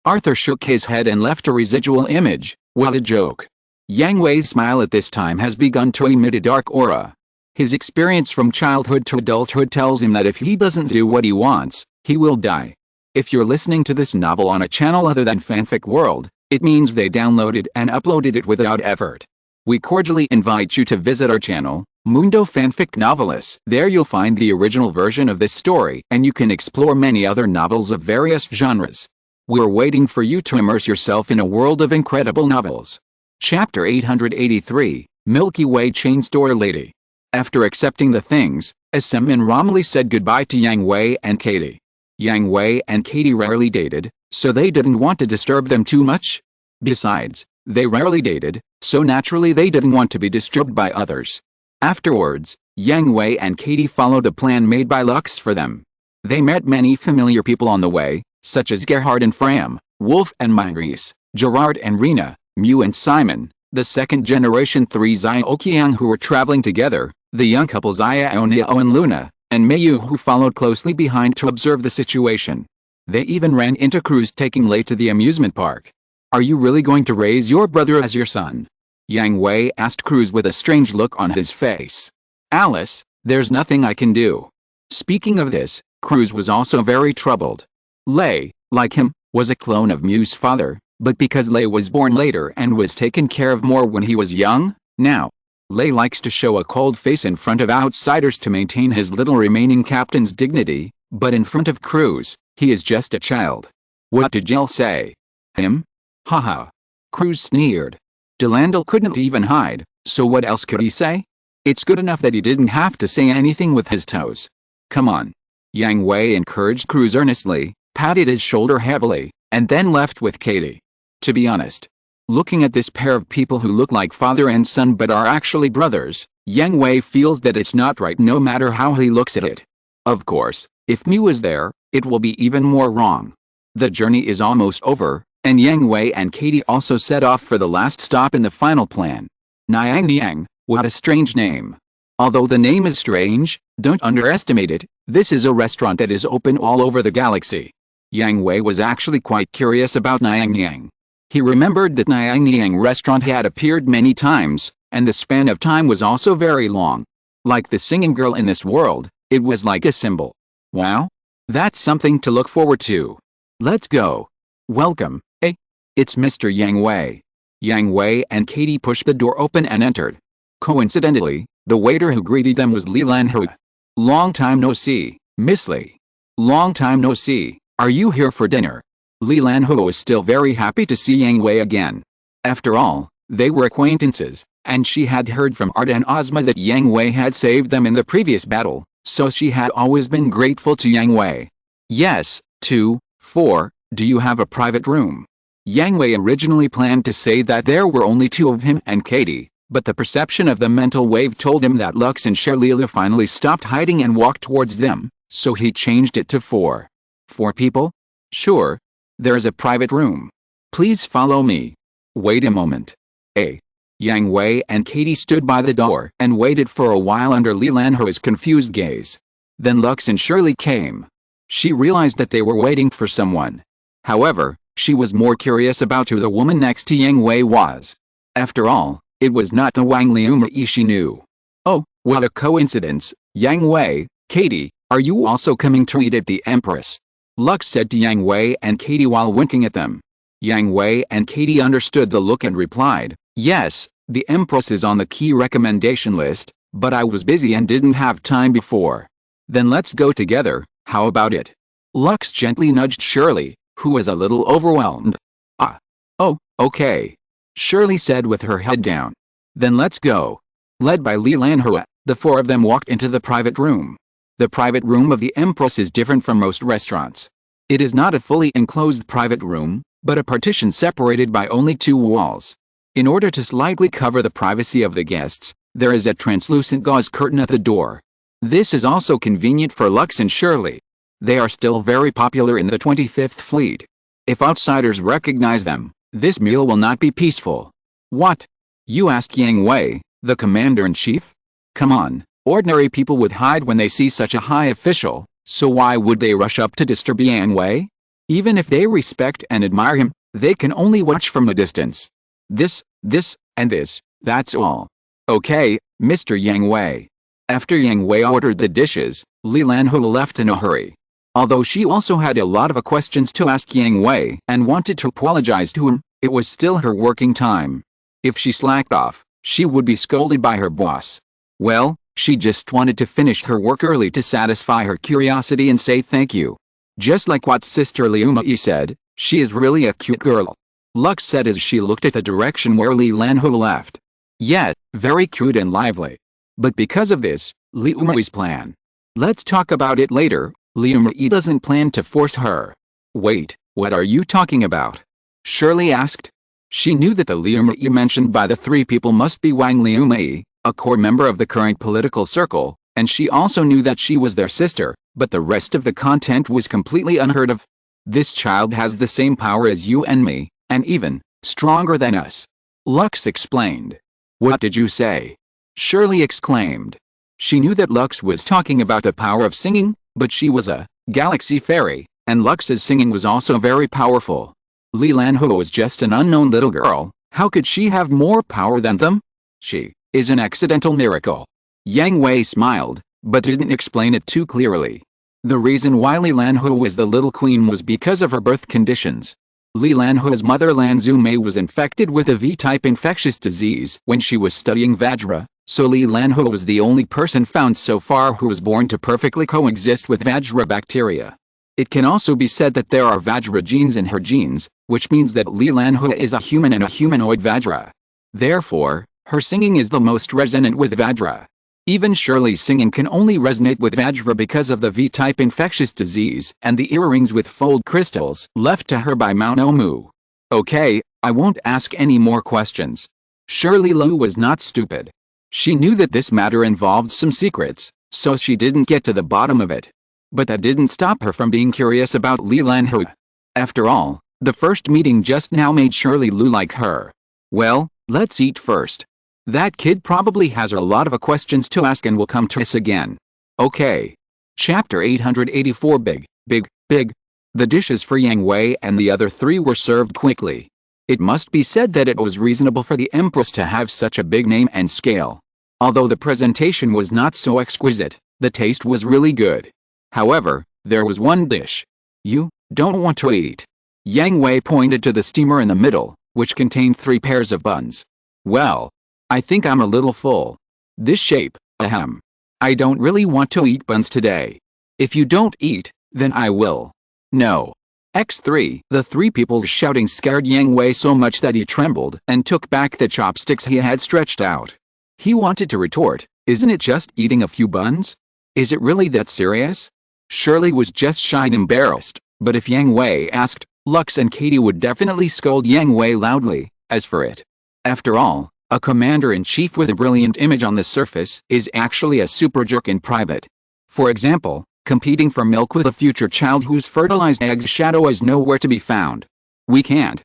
Arthur shook his head and left a residual image, what a joke. Yang Hui's smile at this time has begun to emit a dark aura. His experience from childhood to adulthood tells him that if he doesn't do what he wants, he will die. If you're listening to this novel on a channel other than Fanfic World, it means they downloaded and uploaded it without effort. We cordially invite you to visit our channel, Mundo Fanfic Novelis. There you'll find the original version of this story and you can explore many other novels of various genres. We're waiting for you to immerse yourself in a world of incredible novels. Chapter 883, Milky Way Chain Store Lady. After accepting the things, SM and Romilly said goodbye to Yang Hui and Katie. Yang Hui and Katie rarely dated, so they didn't want to disturb them too much. Besides, they rarely dated, so naturally they didn't want to be disturbed by others. Afterwards, Yang Hui and Katie followed the plan made by Lux for them. They met many familiar people on the way, such as Gerhard and Fram, Wolf and Myris, Gerard and Rena, Mew and Simon, the second-generation 3 Ziokiang who were traveling together, the young couple Zia Oneo and Luna, and Mayu who followed closely behind to observe the situation. They even ran into Cruz taking Lei to the amusement park. Are you really going to raise your brother as your son? Yang Hui asked Cruz with a strange look on his face. Alice, there's nothing I can do. Speaking of this, Cruz was also very troubled. Lei, like him, was a clone of Mu's father, but because Lei was born later and was taken care of more when he was young, now, Lei likes to show a cold face in front of outsiders to maintain his little remaining captain's dignity, but in front of Cruz, he is just a child. What did Jill say? Him? Haha. Cruz sneered. Delandel couldn't even hide, so what else could he say? It's good enough that he didn't have to say anything with his toes. Come on. Yang Hui encouraged Cruz earnestly, patted his shoulder heavily, and then left with Katie. To be honest, looking at this pair of people who look like father and son but are actually brothers, Yang Hui feels that it's not right no matter how he looks at it. Of course, if Mu is there, it will be even more wrong. The journey is almost over, and Yang Hui and Katie also set off for the last stop in the final plan. Niang Niang, what a strange name. Although the name is strange, don't underestimate it, this is a restaurant that is open all over the galaxy. Yang Hui was actually quite curious about Niang Niang. He remembered that Niang Niang restaurant had appeared many times, and the span of time was also very long. Like the singing girl in this world, it was like a symbol. Wow. That's something to look forward to. Let's go. Welcome, it's Mr. Yang Hui. Yang Hui and Katie pushed the door open and entered. Coincidentally, the waiter who greeted them was Li Lanhui. Long time no see, Miss Li. Long time no see, are you here for dinner? Li Lanhui was still very happy to see Yang Hui again. After all, they were acquaintances, and she had heard from Art and Ozma that Yang Hui had saved them in the previous battle, so she had always been grateful to Yang Hui. Yes, 4, do you have a private room? Yang Hui originally planned to say that there were only 2 of him and Katie, but the perception of the mental wave told him that Lux and Sherlila finally stopped hiding and walked towards them, so he changed it to 4. 4 people? Sure. There's a private room. Please follow me. Wait a moment. Yang Hui and Katie stood by the door and waited for a while under Li Lanhui's confused gaze. Then Lux and Shirley came. She realized that they were waiting for someone. However, she was more curious about who the woman next to Yang Hui was. After all, it was not the Wang Liumei she knew. Oh, what a coincidence, Yang Hui, Katie, are you also coming to eat at the Empress? Lux said to Yang Hui and Katie while winking at them. Yang Hui and Katie understood the look and replied, yes, the Empress is on the key recommendation list, but I was busy and didn't have time before. Then let's go together, how about it? Lux gently nudged Shirley, who was a little overwhelmed. Oh, okay. Shirley said with her head down. Then let's go. Led by Li Lanhui, the 4 of them walked into the private room. The private room of the Empress is different from most restaurants. It is not a fully enclosed private room, but a partition separated by only 2 walls. In order to slightly cover the privacy of the guests, there is a translucent gauze curtain at the door. This is also convenient for Lux and Shirley. They are still very popular in the 25th Fleet. If outsiders recognize them, this meal will not be peaceful. What? You ask Yang Hui, the commander-in-chief? Come on, ordinary people would hide when they see such a high official, so why would they rush up to disturb Yang Hui? Even if they respect and admire him, they can only watch from a distance. This, and this, that's all. Okay, Mr. Yang Hui. After Yang Hui ordered the dishes, Li Lanhui left in a hurry. Although she also had a lot of questions to ask Yang Hui and wanted to apologize to him, it was still her working time. If she slacked off, she would be scolded by her boss. Well, she just wanted to finish her work early to satisfy her curiosity and say thank you. Just like what Sister Liumei said, she is really a cute girl. Lux said as she looked at the direction where Li Lanhui left. Yes, very cute and lively. But because of this, Liumei's plan. Let's talk about it later. Liumei doesn't plan to force her. Wait, what are you talking about? Shirley asked. She knew that the Liumei mentioned by the 3 people must be Wang Liumei, a core member of the current political circle, and she also knew that she was their sister, but the rest of the content was completely unheard of. This child has the same power as you and me, and even stronger than us. Lux explained. What did you say? Shirley exclaimed. She knew that Lux was talking about the power of singing, but she was a galaxy fairy, And Lux's singing was also very powerful. Li Lanhui was just an unknown little girl. How could she have more power than them? She is an accidental miracle. Yang Hui smiled, but didn't explain it too clearly. The reason why Li Lanhui was the little queen was because of her birth conditions. Li Lanhui's mother Lan Zumei was infected with a V-type infectious disease when she was studying Vajra, so Li Lanhui was the only person found so far who was born to perfectly coexist with Vajra bacteria. It can also be said that there are Vajra genes in her genes, which means that Li Lanhui is a human and a humanoid Vajra. Therefore, her singing is the most resonant with Vajra. Even Shirley's singing can only resonate with Vajra because of the V-type infectious disease and the earrings with fold crystals left to her by Mount Omu. Okay, I won't ask any more questions. Shirley Lu was not stupid. She knew that this matter involved some secrets, so she didn't get to the bottom of it. But that didn't stop her from being curious about Li Lanhui. After all, the first meeting just now made Shirley Lu like her. Well, let's eat first. That kid probably has a lot of questions to ask and will come to us again. Okay. Chapter 884 Big. The dishes for Yang Hui and the other three were served quickly. It must be said that it was reasonable for the Empress to have such a big name and scale. Although the presentation was not so exquisite, the taste was really good. However, there was one dish you don't want to eat. Yang Hui pointed to the steamer in the middle, which contained 3 pairs of buns. Well, I think I'm a little full. This shape, ahem. I don't really want to eat buns today. If you don't eat, then I will. No. X3. The 3 people's shouting scared Yang Hui so much that he trembled and took back the chopsticks he had stretched out. He wanted to retort, isn't it just eating a few buns? Is it really that serious? Shirley was just shy and embarrassed, but if Yang Hui asked, Lux and Katie would definitely scold Yang Hui loudly. As for it, after all, a commander-in-chief with a brilliant image on the surface is actually a super jerk in private. For example, competing for milk with a future child whose fertilized egg's shadow is nowhere to be found. We can't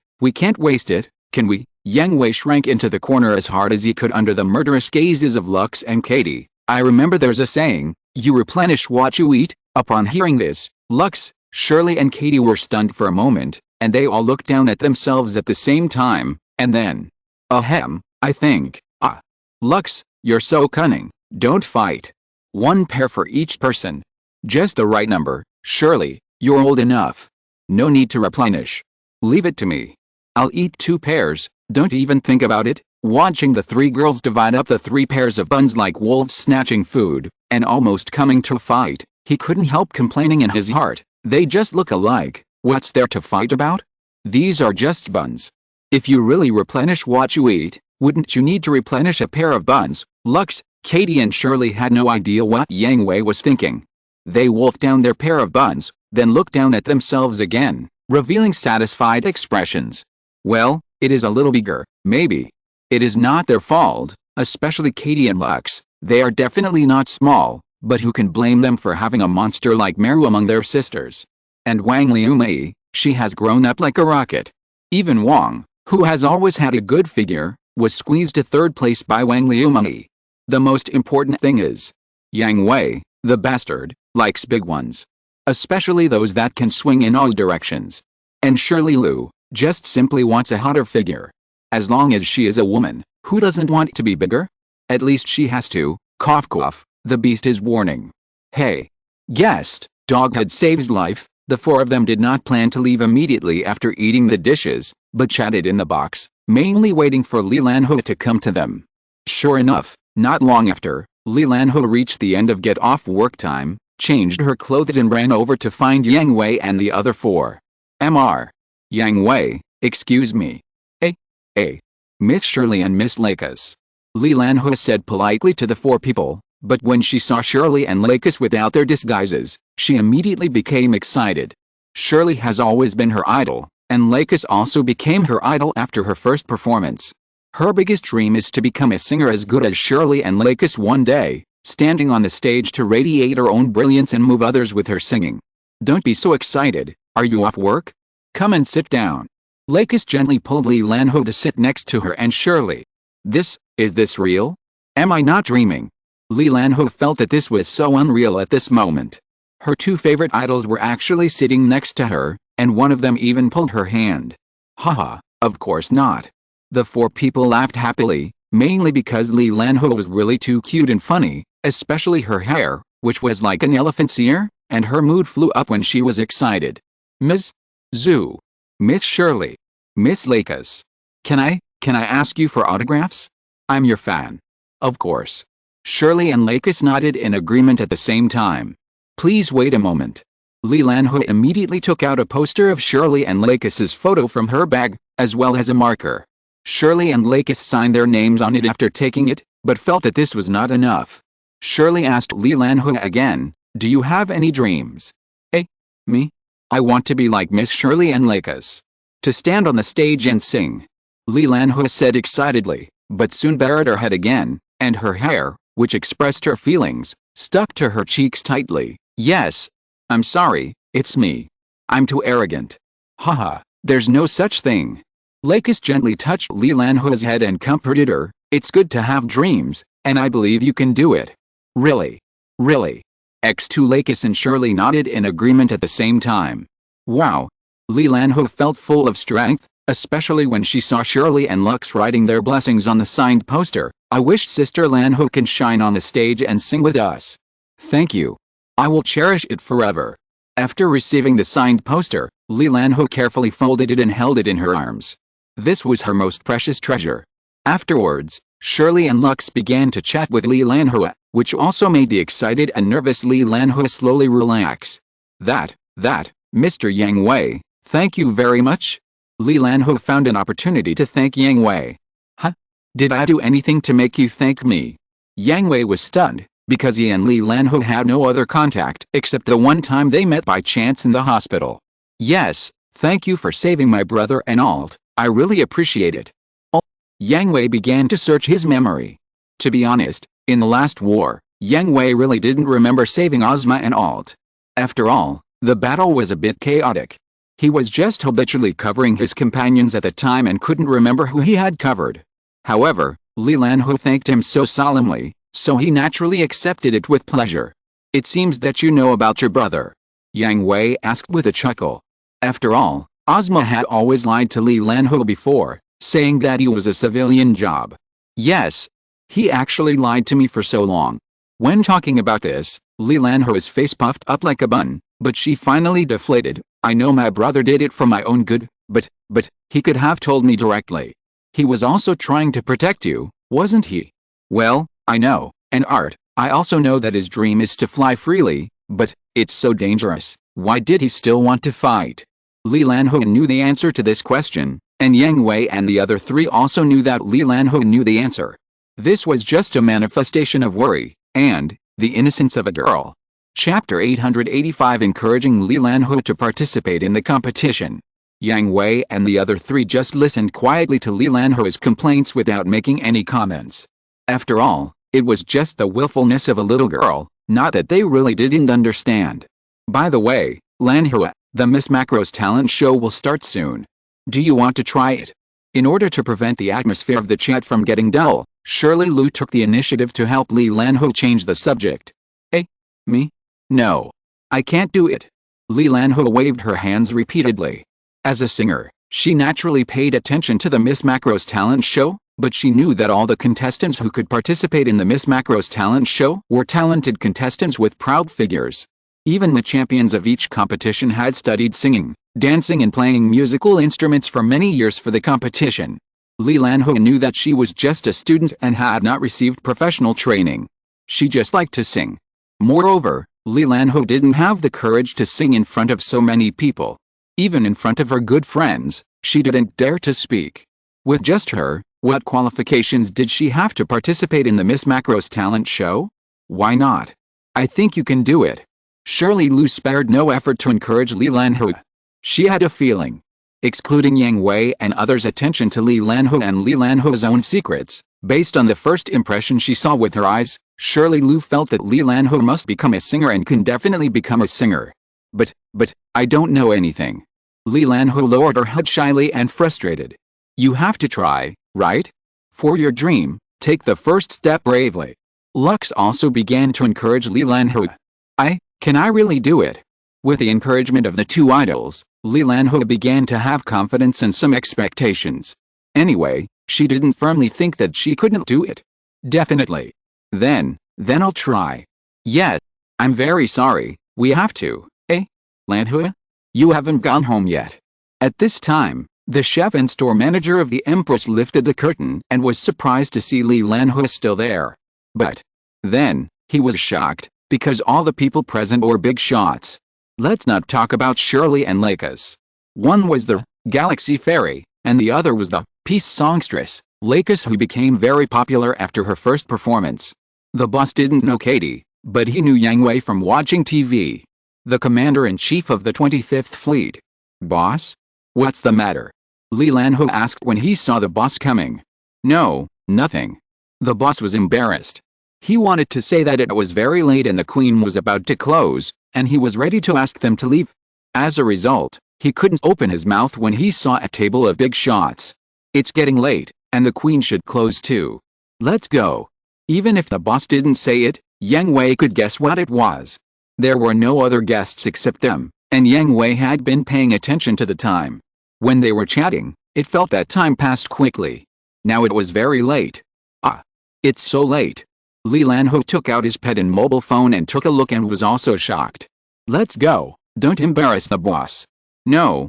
waste it, can we? Yang Hui shrank into the corner as hard as he could under the murderous gazes of Lux and Katie. I remember there's a saying, you replenish what you eat. Upon hearing this, Lux, Shirley and Katie were stunned for a moment, and they all looked down at themselves at the same time, and then, ahem. I think, Lux, you're so cunning, don't fight. 1 pair for each person. Just the right number. Shirley, you're old enough. No need to replenish. Leave it to me. I'll eat 2 pairs, don't even think about it. Watching the 3 girls divide up the 3 pairs of buns like wolves snatching food, and almost coming to a fight, he couldn't help complaining in his heart, they just look alike, what's there to fight about? These are just buns. If you really replenish what you eat, wouldn't you need to replenish a pair of buns? Lux, Katie and Shirley had no idea what Yang Hui was thinking. They wolfed down their pair of buns, then looked down at themselves again, revealing satisfied expressions. Well, it is a little bigger, maybe. It is not their fault, especially Katie and Lux. They are definitely not small, but who can blame them for having a monster like Meru among their sisters? And Wang Liumei, she has grown up like a rocket. Even Wang, who has always had a good figure, was squeezed to 3rd place by Wang Liumei. The most important thing is, Yang Hui, the bastard, likes big ones. Especially those that can swing in all directions. And Shirley Lu just simply wants a hotter figure. As long as she is a woman, who doesn't want to be bigger? At least she has to, cough cough, the beast is warning. Hey. Guest, Doghead saves life. The 4 of them did not plan to leave immediately after eating the dishes, but chatted in the box, mainly waiting for Li Lanhui to come to them. Sure enough, not long after, Li Lanhui reached the end of get-off-work time, changed her clothes and ran over to find Yang Hui and the other 4. Mr. Yang Hui, excuse me. Miss Shirley and Miss Lakis. Li Lanhui said politely to the 4 people, but when she saw Shirley and Lakis without their disguises, she immediately became excited. Shirley has always been her idol, and Lakis also became her idol after her first performance. Her biggest dream is to become a singer as good as Shirley and Lakis one day, standing on the stage to radiate her own brilliance and move others with her singing. Don't be so excited, are you off work? Come and sit down. Lakis gently pulled Li Lanhui to sit next to her and Shirley. Is this real? Am I not dreaming? Li Lanhui felt that this was so unreal at this moment. Her two favorite idols were actually sitting next to her, and one of them even pulled her hand. Haha, of course not. The four people laughed happily, mainly because Li Lanho was really too cute and funny, especially her hair, which was like an elephant's ear, and her mood flew up when she was excited. Ms. Zhu. Miss Shirley. Miss Lakis. Can I ask you for autographs? I'm your fan. Of course. Shirley and Lakis nodded in agreement at the same time. Please wait a moment. Li Lanho immediately took out a poster of Shirley and Lakis's photo from her bag, as well as a marker. Shirley and Lakis signed their names on it after taking it, but felt that this was not enough. Shirley asked Li Lanho again, do you have any dreams? Me? I want to be like Miss Shirley and Lakis. To stand on the stage and sing. Li Lanho said excitedly, but soon buried her head again, and her hair, which expressed her feelings, stuck to her cheeks tightly. Yes. I'm sorry, it's me. I'm too arrogant. Haha, there's no such thing. Lakis gently touched Li Lanho's head and comforted her. It's good to have dreams, and I believe you can do it. Really? Really? X2 Lakis and Shirley nodded in agreement at the same time. Wow. Li Lanho felt full of strength, especially when she saw Shirley and Lux writing their blessings on the signed poster. I wish Sister Lanho can shine on the stage and sing with us. Thank you. I will cherish it forever. After receiving the signed poster, Li Lanho carefully folded it and held it in her arms. This was her most precious treasure. Afterwards, Shirley and Lux began to chat with Li Lanho, which also made the excited and nervous Li Lanho slowly relax. That, Mr. Yang Hui, thank you very much. Li Lanho found an opportunity to thank Yang Hui. Huh? Did I do anything to make you thank me? Yang Hui was stunned, because he and Li Lanho had no other contact except the one time they met by chance in the hospital. Yes, thank you for saving my brother and alt, I really appreciate it. Oh. Yang Hui began to search his memory. To be honest, in the last war, Yang Hui really didn't remember saving Ozma and alt. After all, the battle was a bit chaotic. He was just habitually covering his companions at the time and couldn't remember who he had covered. However, Li Lanho thanked him so solemnly, so he naturally accepted it with pleasure. It seems that you know about your brother. Yang Hui asked with a chuckle. After all, Ozma had always lied to Li Lanho before, saying that he was a civilian job. Yes. He actually lied to me for so long. When talking about this, Li Lanho's face puffed up like a bun, but she finally deflated. I know my brother did it for my own good, but he could have told me directly. He was also trying to protect you, wasn't he? Well, I know, and Art, I also know that his dream is to fly freely, but it's so dangerous. Why did he still want to fight? Li Lanho knew the answer to this question, and Yang Hui and the other three also knew that Li Lanho knew the answer. This was just a manifestation of worry, and the innocence of a girl. Chapter 885 Encouraging Li Lanho to participate in the competition. Yang Hui and the other three just listened quietly to Li Lanho's complaints without making any comments. After all, it was just the willfulness of a little girl, not that they really didn't understand. By the way, Lanho, the Miss Macro's talent show will start soon. Do you want to try it? In order to prevent the atmosphere of the chat from getting dull, Shirley Lu took the initiative to help Li Lanho change the subject. Me? No. I can't do it. Li Lanho waved her hands repeatedly. As a singer, she naturally paid attention to the Miss Macro's talent show, but she knew that all the contestants who could participate in the Miss Macro's talent show were talented contestants with proud figures. Even the champions of each competition had studied singing, dancing and playing musical instruments for many years for the competition. Li Lanho knew that she was just a student and had not received professional training. She just liked to sing. Moreover, Li Lanho didn't have the courage to sing in front of so many people. Even in front of her good friends, she didn't dare to speak. With just her, what qualifications did she have to participate in the Miss Macro's talent show? Why not? I think you can do it. Shirley Lu spared no effort to encourage Li Lanho. She had a feeling. Excluding Yang Hui and others' attention to Li Lanho and Li Lanho's own secrets, based on the first impression she saw with her eyes, Shirley Lu felt that Li Lanho must become a singer and can definitely become a singer. But, I don't know anything. Li Lanho lowered her head shyly and frustrated. You have to try, right? For your dream, take the first step bravely. Lux also began to encourage Li Lanho. Can I really do it? With the encouragement of the two idols, Li Lanhui began to have confidence and some expectations. Anyway, she didn't firmly think that she couldn't do it. Definitely. Then I'll try. Yes. I'm very sorry, we have to, eh? Lanhui? You haven't gone home yet. At this time, the chef and store manager of the Empress lifted the curtain and was surprised to see Li Lanhui still there. But then, he was shocked, because all the people present were big shots. Let's not talk about Shirley and Lakis. One was the Galaxy Fairy, and the other was the Peace Songstress, Lakis, who became very popular after her first performance. The boss didn't know Katie, but he knew Yang Hui from watching TV. The commander-in-chief of the 25th Fleet. Boss? What's the matter? Li Lanhui asked when he saw the boss coming. No, nothing. The boss was embarrassed. He wanted to say that it was very late and the queen was about to close, and he was ready to ask them to leave. As a result, he couldn't open his mouth when he saw a table of big shots. It's getting late, and the queen should close too. Let's go. Even if the boss didn't say it, Yang Hui could guess what it was. There were no other guests except them, and Yang Hui had been paying attention to the time. When they were chatting, it felt that time passed quickly. Now it was very late. Ah. It's so late. Li Lanhui took out his pen and mobile phone and took a look and was also shocked. Let's go. Don't embarrass the boss. No,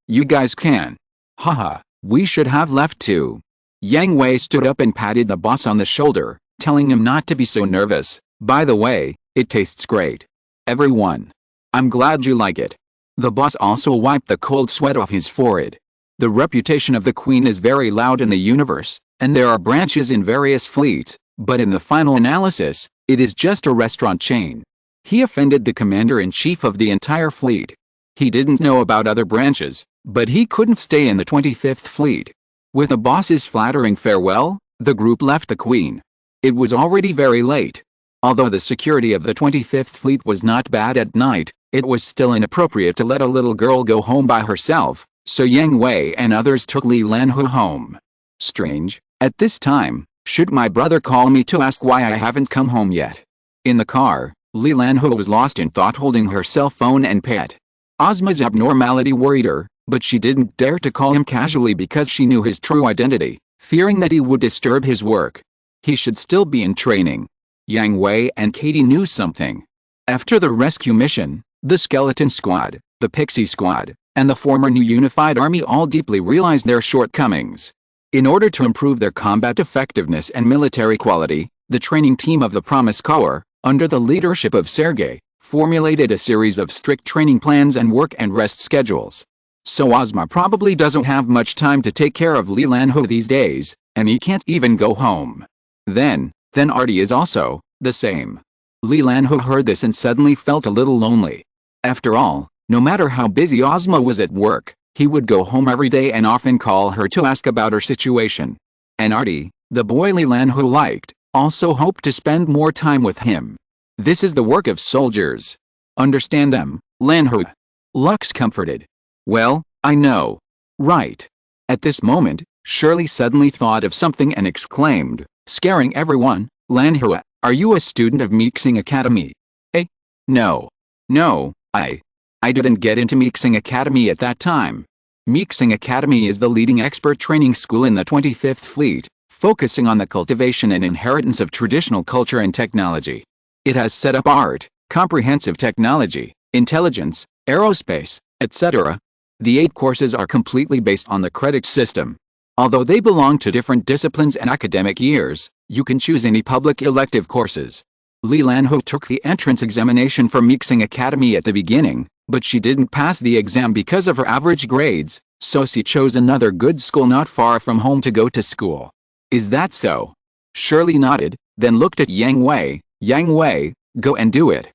you guys can. Haha, we should have left too. Yang Hui stood up and patted the boss on the shoulder, telling him not to be so nervous. By the way, it tastes great. Everyone. I'm glad you like it. The boss also wiped the cold sweat off his forehead. The reputation of the queen is very loud in the universe, and there are branches in various fleets, but in the final analysis, it is just a restaurant chain. He offended the commander-in-chief of the entire fleet. He didn't know about other branches, but he couldn't stay in the 25th Fleet. With the boss's flattering farewell, the group left the queen. It was already very late. Although the security of the 25th Fleet was not bad at night, it was still inappropriate to let a little girl go home by herself, so Yang Hui and others took Li Lanhui home. Strange, at this time, should my brother call me to ask why I haven't come home yet? In the car, Li Lanhui was lost in thought, holding her cell phone and pet. Ozma's abnormality worried her, but she didn't dare to call him casually because she knew his true identity, fearing that he would disturb his work. He should still be in training. Yang Hui and Katie knew something. After the rescue mission, the Skeleton Squad, the Pixie Squad, and the former New Unified Army all deeply realized their shortcomings. In order to improve their combat effectiveness and military quality, the training team of the Promise Corps, under the leadership of Sergei, formulated a series of strict training plans and work and rest schedules. So Ozma probably doesn't have much time to take care of Li Lanhui these days, and he can't even go home. Then Artie is also the same. Li Lanhui heard this and suddenly felt a little lonely. After all, no matter how busy Ozma was at work, he would go home every day and often call her to ask about her situation. And Artie, the boy Li Lanhui liked, also hoped to spend more time with him. This is the work of soldiers. Understand them, Lanhui. Lux comforted. Well, I know. Right. At this moment, Shirley suddenly thought of something and exclaimed, scaring everyone, Lanhui, are you a student of Mixing Academy? No, I didn't get into Mixing Academy at that time. Mixing Academy is the leading expert training school in the 25th Fleet, focusing on the cultivation and inheritance of traditional culture and technology. It has set up art, comprehensive technology, intelligence, aerospace, etc. The 8 courses are completely based on the credit system. Although they belong to different disciplines and academic years, you can choose any public elective courses. Li Lanhui took the entrance examination for Mixing Academy at the beginning, but she didn't pass the exam because of her average grades, so she chose another good school not far from home to go to school. Is that so? Shirley nodded, then looked at Yang Hui. Yang Hui, go and do it.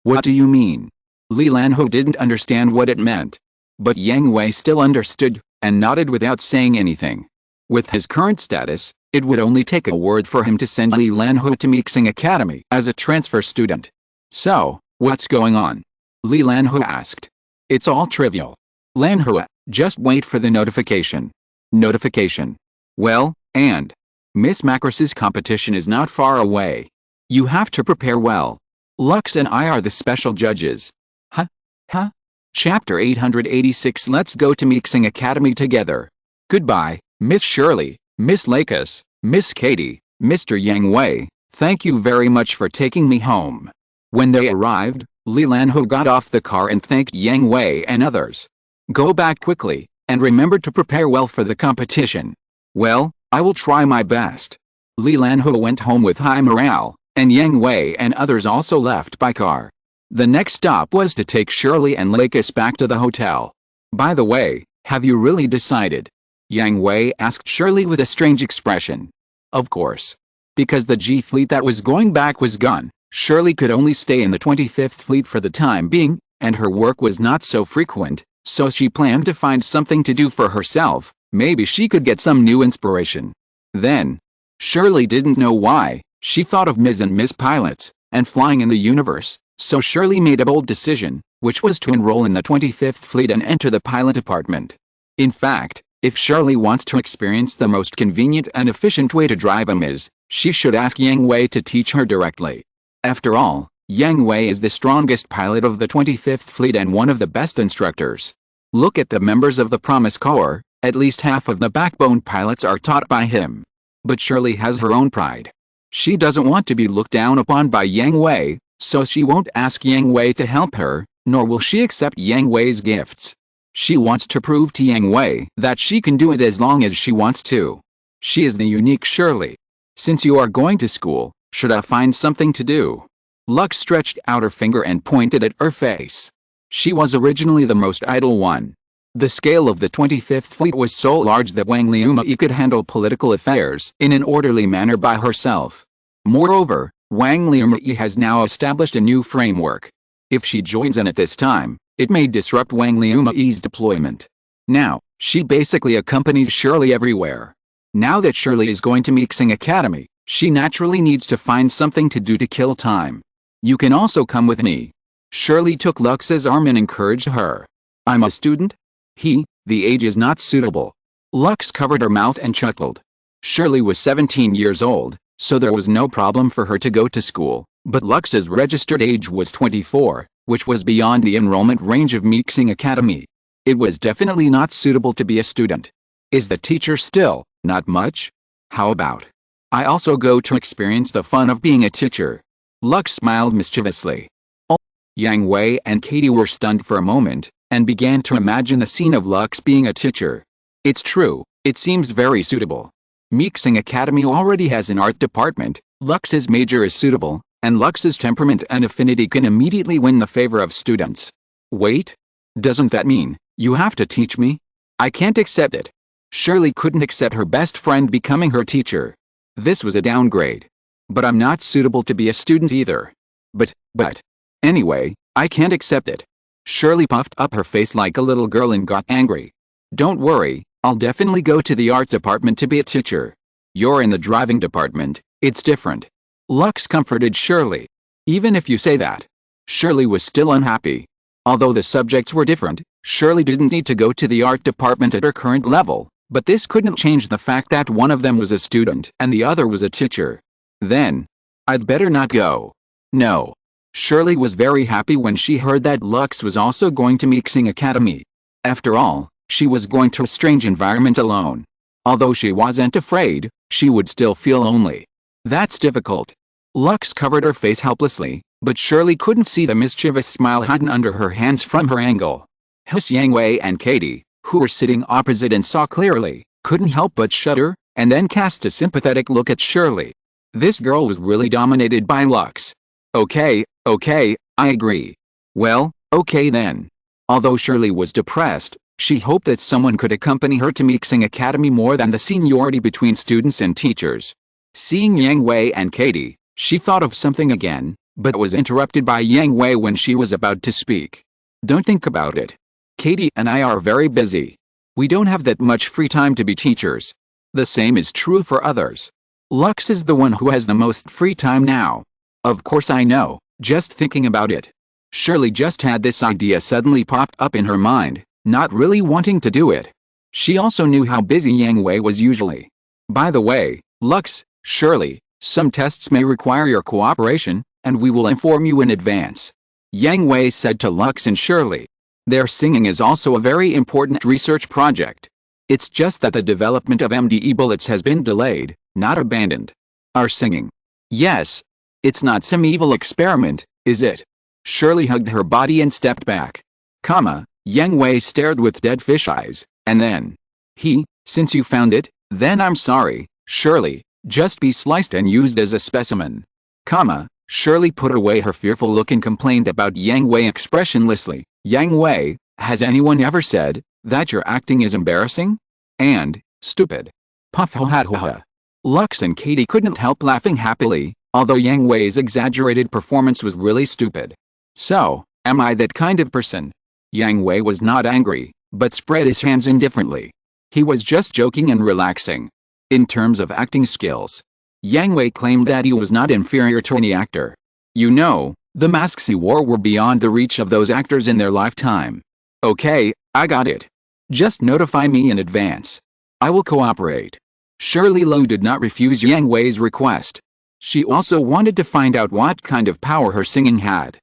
What do you mean? Li Lanhui didn't understand what it meant. But Yang Hui still understood, and nodded without saying anything. With his current status, it would only take a word for him to send Li Lanhui to Mixing Academy as a transfer student. So, what's going on? Li Lanhui asked. It's all trivial. Lanhui, just wait for the notification. Notification. Well, and Miss Macros's competition is not far away. You have to prepare well. Lux and I are the special judges. Huh? Huh? Chapter 886. Let's go to Mixing Academy together. Goodbye, Miss Shirley, Miss Lakis, Miss Katie, Mr. Yang Hui. Thank you very much for taking me home. When they arrived, Li Lanho got off the car and thanked Yang Hui and others. Go back quickly, and remember to prepare well for the competition. Well, I will try my best. Li Lanho went home with high morale, and Yang Hui and others also left by car. The next stop was to take Shirley and Lakis back to the hotel. By the way, have you really decided? Yang Hui asked Shirley with a strange expression. Of course. Because the G fleet that was going back was gone, Shirley could only stay in the 25th Fleet for the time being, and her work was not so frequent, so she planned to find something to do for herself. Maybe she could get some new inspiration. Then, Shirley didn't know why, she thought of Ms. and Miss Pilots, and flying in the universe, so Shirley made a bold decision, which was to enroll in the 25th Fleet and enter the pilot department. In fact, if Shirley wants to experience the most convenient and efficient way to drive a Ms., she should ask Yang Hui to teach her directly. After all, Yang Hui is the strongest pilot of the 25th Fleet and one of the best instructors. Look at the members of the Promise Corps, at least half of the backbone pilots are taught by him. But Shirley has her own pride. She doesn't want to be looked down upon by Yang Hui, so she won't ask Yang Hui to help her, nor will she accept Yang Hui's gifts. She wants to prove to Yang Hui that she can do it as long as she wants to. She is the unique Shirley. Since you are going to school, should I find something to do? Lux stretched out her finger and pointed at her face. She was originally the most idle one. The scale of the 25th Fleet was so large that Wang Liumai could handle political affairs in an orderly manner by herself. Moreover, Wang Liumai has now established a new framework. If she joins in at this time, it may disrupt Wang Liumai's deployment. Now, she basically accompanies Shirley everywhere. Now that Shirley is going to Mixing Academy, she naturally needs to find something to do to kill time. You can also come with me. Shirley took Lux's arm and encouraged her. I'm a student? The age is not suitable. Lux covered her mouth and chuckled. Shirley was 17 years old, so there was no problem for her to go to school, but Lux's registered age was 24, which was beyond the enrollment range of Mixing Academy. It was definitely not suitable to be a student. Is the teacher still, not much? How about I also go to experience the fun of being a teacher? Lux smiled mischievously. Oh. Yang Hui and Katie were stunned for a moment, and began to imagine the scene of Lux being a teacher. It's true, it seems very suitable. Mixing Academy already has an art department, Lux's major is suitable, and Lux's temperament and affinity can immediately win the favor of students. Wait? Doesn't that mean you have to teach me? I can't accept it. Shirley couldn't accept her best friend becoming her teacher. This was a downgrade. But I'm not suitable to be a student either. But, anyway, I can't accept it. Shirley puffed up her face like a little girl and got angry. Don't worry, I'll definitely go to the art department to be a teacher. You're in the driving department, it's different. Lux comforted Shirley. Even if you say that. Shirley was still unhappy. Although the subjects were different, Shirley didn't need to go to the art department at her current level, but this couldn't change the fact that one of them was a student and the other was a teacher. Then, I'd better not go. No. Shirley was very happy when she heard that Lux was also going to Mixing Academy. After all, she was going to a strange environment alone. Although she wasn't afraid, she would still feel lonely. That's difficult. Lux covered her face helplessly, but Shirley couldn't see the mischievous smile hidden under her hands from her angle. Yang Hui and Katie, who were sitting opposite and saw clearly, couldn't help but shudder, and then cast a sympathetic look at Shirley. This girl was really dominated by Lux. Okay, I agree. Well, okay then. Although Shirley was depressed, she hoped that someone could accompany her to Mixing Academy more than the seniority between students and teachers. Seeing Yang Hui and Katie, she thought of something again, but was interrupted by Yang Hui when she was about to speak. Don't think about it. Katie and I are very busy. We don't have that much free time to be teachers. The same is true for others. Lux is the one who has the most free time now. Of course I know, just thinking about it. Shirley just had this idea suddenly popped up in her mind, not really wanting to do it. She also knew how busy Yang Hui was usually. By the way, Lux, Shirley, some tests may require your cooperation, and we will inform you in advance," Yang Hui said to Lux and Shirley. "Their singing is also a very important research project. It's just that the development of MDE bullets has been delayed, not abandoned." "Our singing?" "Yes. It's not some evil experiment, is it?" Shirley hugged her body and stepped back. Yang Hui stared with dead fish eyes, and then, "Since you found it, then I'm sorry, Shirley, just be sliced and used as a specimen." Shirley put away her fearful look and complained about Yang Hui expressionlessly. "Yang Hui, has anyone ever said that your acting is embarrassing? And stupid?" Puff ha ha ha. Lux and Katie couldn't help laughing happily, although Yang Hui's exaggerated performance was really stupid. "So, am I that kind of person?" Yang Hui was not angry, but spread his hands indifferently. He was just joking and relaxing. In terms of acting skills, Yang Hui claimed that he was not inferior to any actor. "You know, the masks he wore were beyond the reach of those actors in their lifetime." "Okay, I got it. Just notify me in advance. I will cooperate." Shirley Lowe did not refuse Yang Hui's request. She also wanted to find out what kind of power her singing had.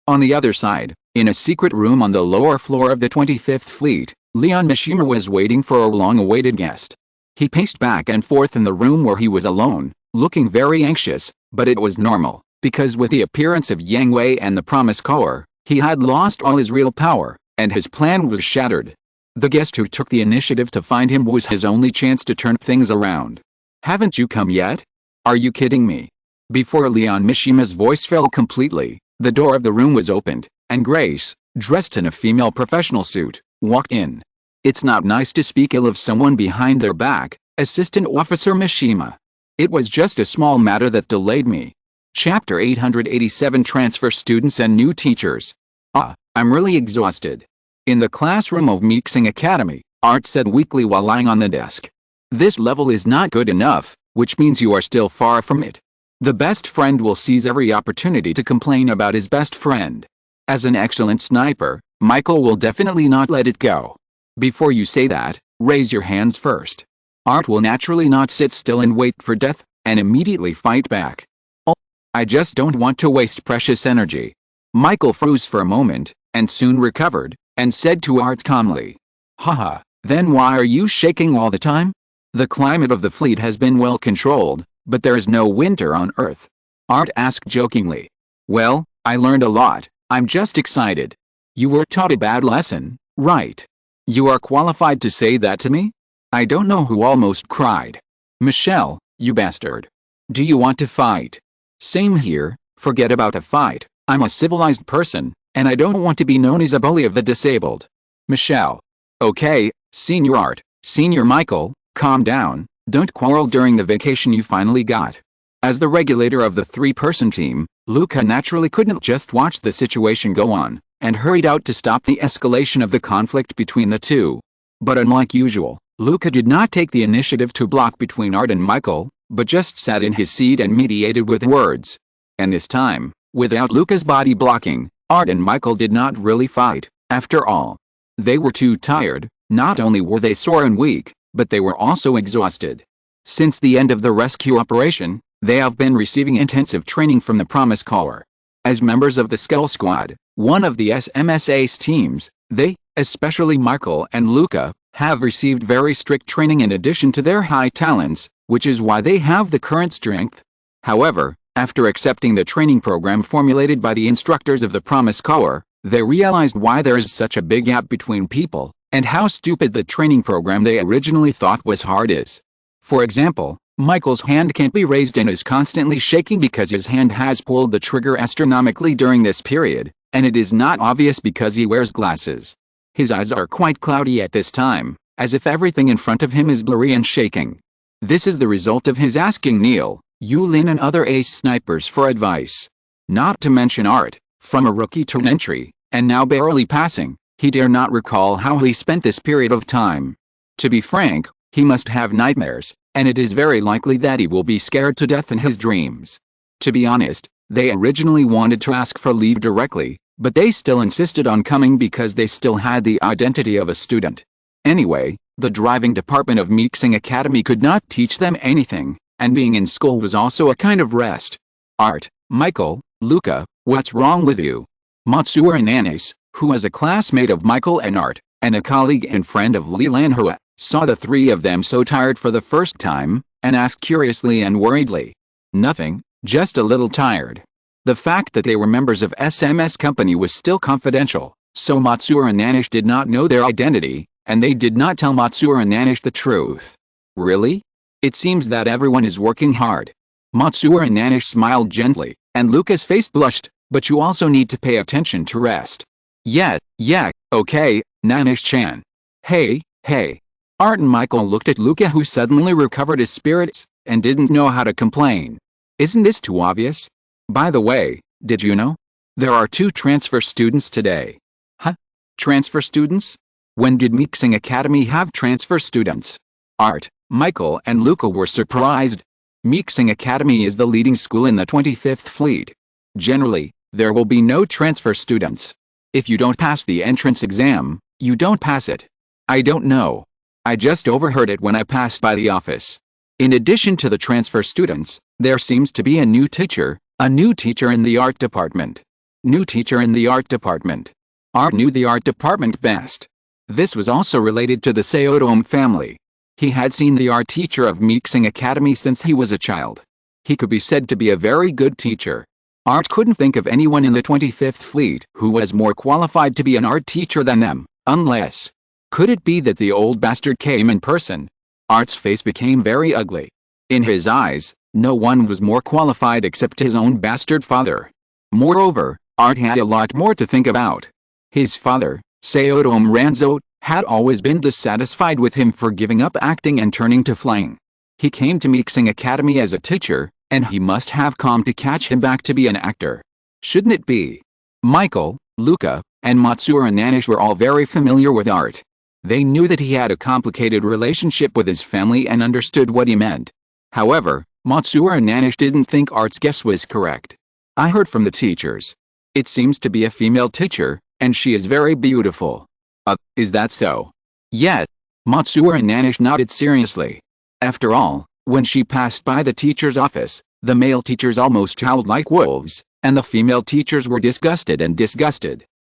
On the other side, in a secret room on the lower floor of the 25th Fleet, Leon Mishima was waiting for a long-awaited guest. He paced back and forth in the room where he was alone, looking very anxious, but it was normal, because with the appearance of Yang Hui and the Promise Core, he had lost all his real power, and his plan was shattered. The guest who took the initiative to find him was his only chance to turn things around. "Haven't you come yet? Are you kidding me?" Before Leon Mishima's voice fell completely, the door of the room was opened, and Grace, dressed in a female professional suit, walked in. "It's not nice to speak ill of someone behind their back, Assistant Officer Mishima. It was just a small matter that delayed me." Chapter 887 Transfer Students and New Teachers. "I'm really exhausted." In the classroom of Mixing Academy, Art said weakly while lying on the desk. "This level is not good enough, which means you are still far from it. The best friend will seize every opportunity to complain about his best friend. As an excellent sniper, Michael will definitely not let it go. Before you say that, raise your hands first." Art will naturally not sit still and wait for death, and immediately fight back. "Oh, I just don't want to waste precious energy." Michael froze for a moment, and soon recovered, and said to Art calmly, "Haha, then why are you shaking all the time? The climate of the fleet has been well controlled, but there is no winter on Earth." Art asked jokingly. "Well, I learned a lot, I'm just excited." "You were taught a bad lesson, right? You are qualified to say that to me?" I don't know who almost cried. "Michelle, you bastard. Do you want to fight?" "Same here, forget about a fight, I'm a civilized person, and I don't want to be known as a bully of the disabled." "Michelle." "Okay, Senior Art, Senior Michael, calm down, don't quarrel during the vacation you finally got." As the regulator of the three-person team, Luca naturally couldn't just watch the situation go on, and hurried out to stop the escalation of the conflict between the two. But unlike usual, Luca did not take the initiative to block between Art and Michael, but just sat in his seat and mediated with words. And this time, without Luca's body blocking, Art and Michael did not really fight, after all. They were too tired. Not only were they sore and weak, but they were also exhausted. Since the end of the rescue operation, they have been receiving intensive training from the Promise Caller. As members of the Skull Squad, one of the SMSA's teams, they, especially Michael and Luca, have received very strict training in addition to their high talents, which is why they have the current strength. However, after accepting the training program formulated by the instructors of the Promise Caller, they realized why there is such a big gap between people, and how stupid the training program they originally thought was hard is. For example, Michael's hand can't be raised and is constantly shaking because his hand has pulled the trigger astronomically during this period, and it is not obvious because he wears glasses. His eyes are quite cloudy at this time, as if everything in front of him is blurry and shaking. This is the result of his asking Neil, Yulin and other ace snipers for advice. Not to mention Art, from a rookie to an entry, and now barely passing, he dare not recall how he spent this period of time. To be frank, he must have nightmares, and it is very likely that he will be scared to death in his dreams. To be honest, they originally wanted to ask for leave directly, but they still insisted on coming because they still had the identity of a student. Anyway, the driving department of Mixing Academy could not teach them anything, and being in school was also a kind of rest. Art, Michael, Luca, what's wrong with you? Matsuura Nanis, who was a classmate of Michael and Art, and a colleague and friend of Yang Hui, saw the three of them so tired for the first time, and asked curiously and worriedly. Nothing, just a little tired. The fact that they were members of SMS company was still confidential, so Matsuura Nanis did not know their identity, and they did not tell Matsuura Nanis the truth. Really? It seems that everyone is working hard. Matsuura Nanis smiled gently, and Luca's face blushed, but you also need to pay attention to rest. Yeah, okay, Nanis-chan. Hey. Art and Michael looked at Luca, who suddenly recovered his spirits, and didn't know how to complain. Isn't this too obvious? By the way, did you know? There are 2 transfer students today. Huh? Transfer students? When did Mixing Academy have transfer students? Art, Michael and Luca were surprised. Mixing Academy is the leading school in the 25th Fleet. Generally, there will be no transfer students. If you don't pass the entrance exam, you don't pass it. I don't know. I just overheard it when I passed by the office. In addition to the transfer students, there seems to be a new teacher in the art department. New teacher in the art department. Art knew the art department best. This was also related to the Seodome family. He had seen the art teacher of Mixing Academy since he was a child. He could be said to be a very good teacher. Art couldn't think of anyone in the 25th Fleet who was more qualified to be an art teacher than them, unless... Could it be that the old bastard came in person? Art's face became very ugly. In his eyes, no one was more qualified except his own bastard father. Moreover, Art had a lot more to think about. His father, Seodome Ranzo, had always been dissatisfied with him for giving up acting and turning to flying. He came to Mixing Academy as a teacher, and he must have come to catch him back to be an actor. Shouldn't it be? Michael, Luca, and Matsuura Nanis were all very familiar with Art. They knew that he had a complicated relationship with his family and understood what he meant. However, Matsuura Nanis didn't think Art's guess was correct. I heard from the teachers. It seems to be a female teacher, and she is very beautiful. Is that so? Yes. Matsuura Nanis nodded seriously. After all, when she passed by the teacher's office, the male teachers almost howled like wolves, and the female teachers were disgusted.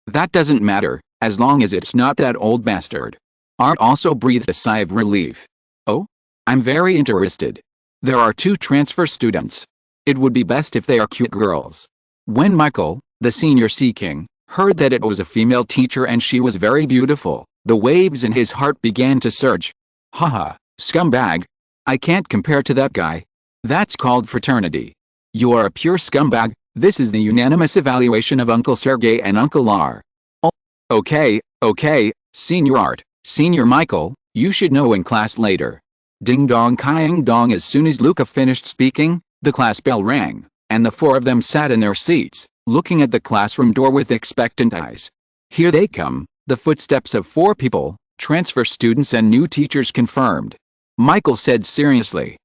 That doesn't matter, as long as it's not that old bastard. Art also breathed a sigh of relief. Oh? I'm very interested. There are 2 transfer students. It would be best if they are cute girls. When Michael, the senior Sea King, heard that it was a female teacher and she was very beautiful, the waves in his heart began to surge. Haha, scumbag. I can't compare to that guy. That's called fraternity. You are a pure scumbag. This is the unanimous evaluation of Uncle Sergey and Uncle R. Oh, okay, Senior Art, Senior Michael, you should know in class later. Ding dong kyang dong. As soon as Luca finished speaking, the class bell rang, and the 4 of them sat in their seats, looking at the classroom door with expectant eyes. Here they come, the footsteps of 4 people, transfer students and new teachers confirmed. Michael said seriously.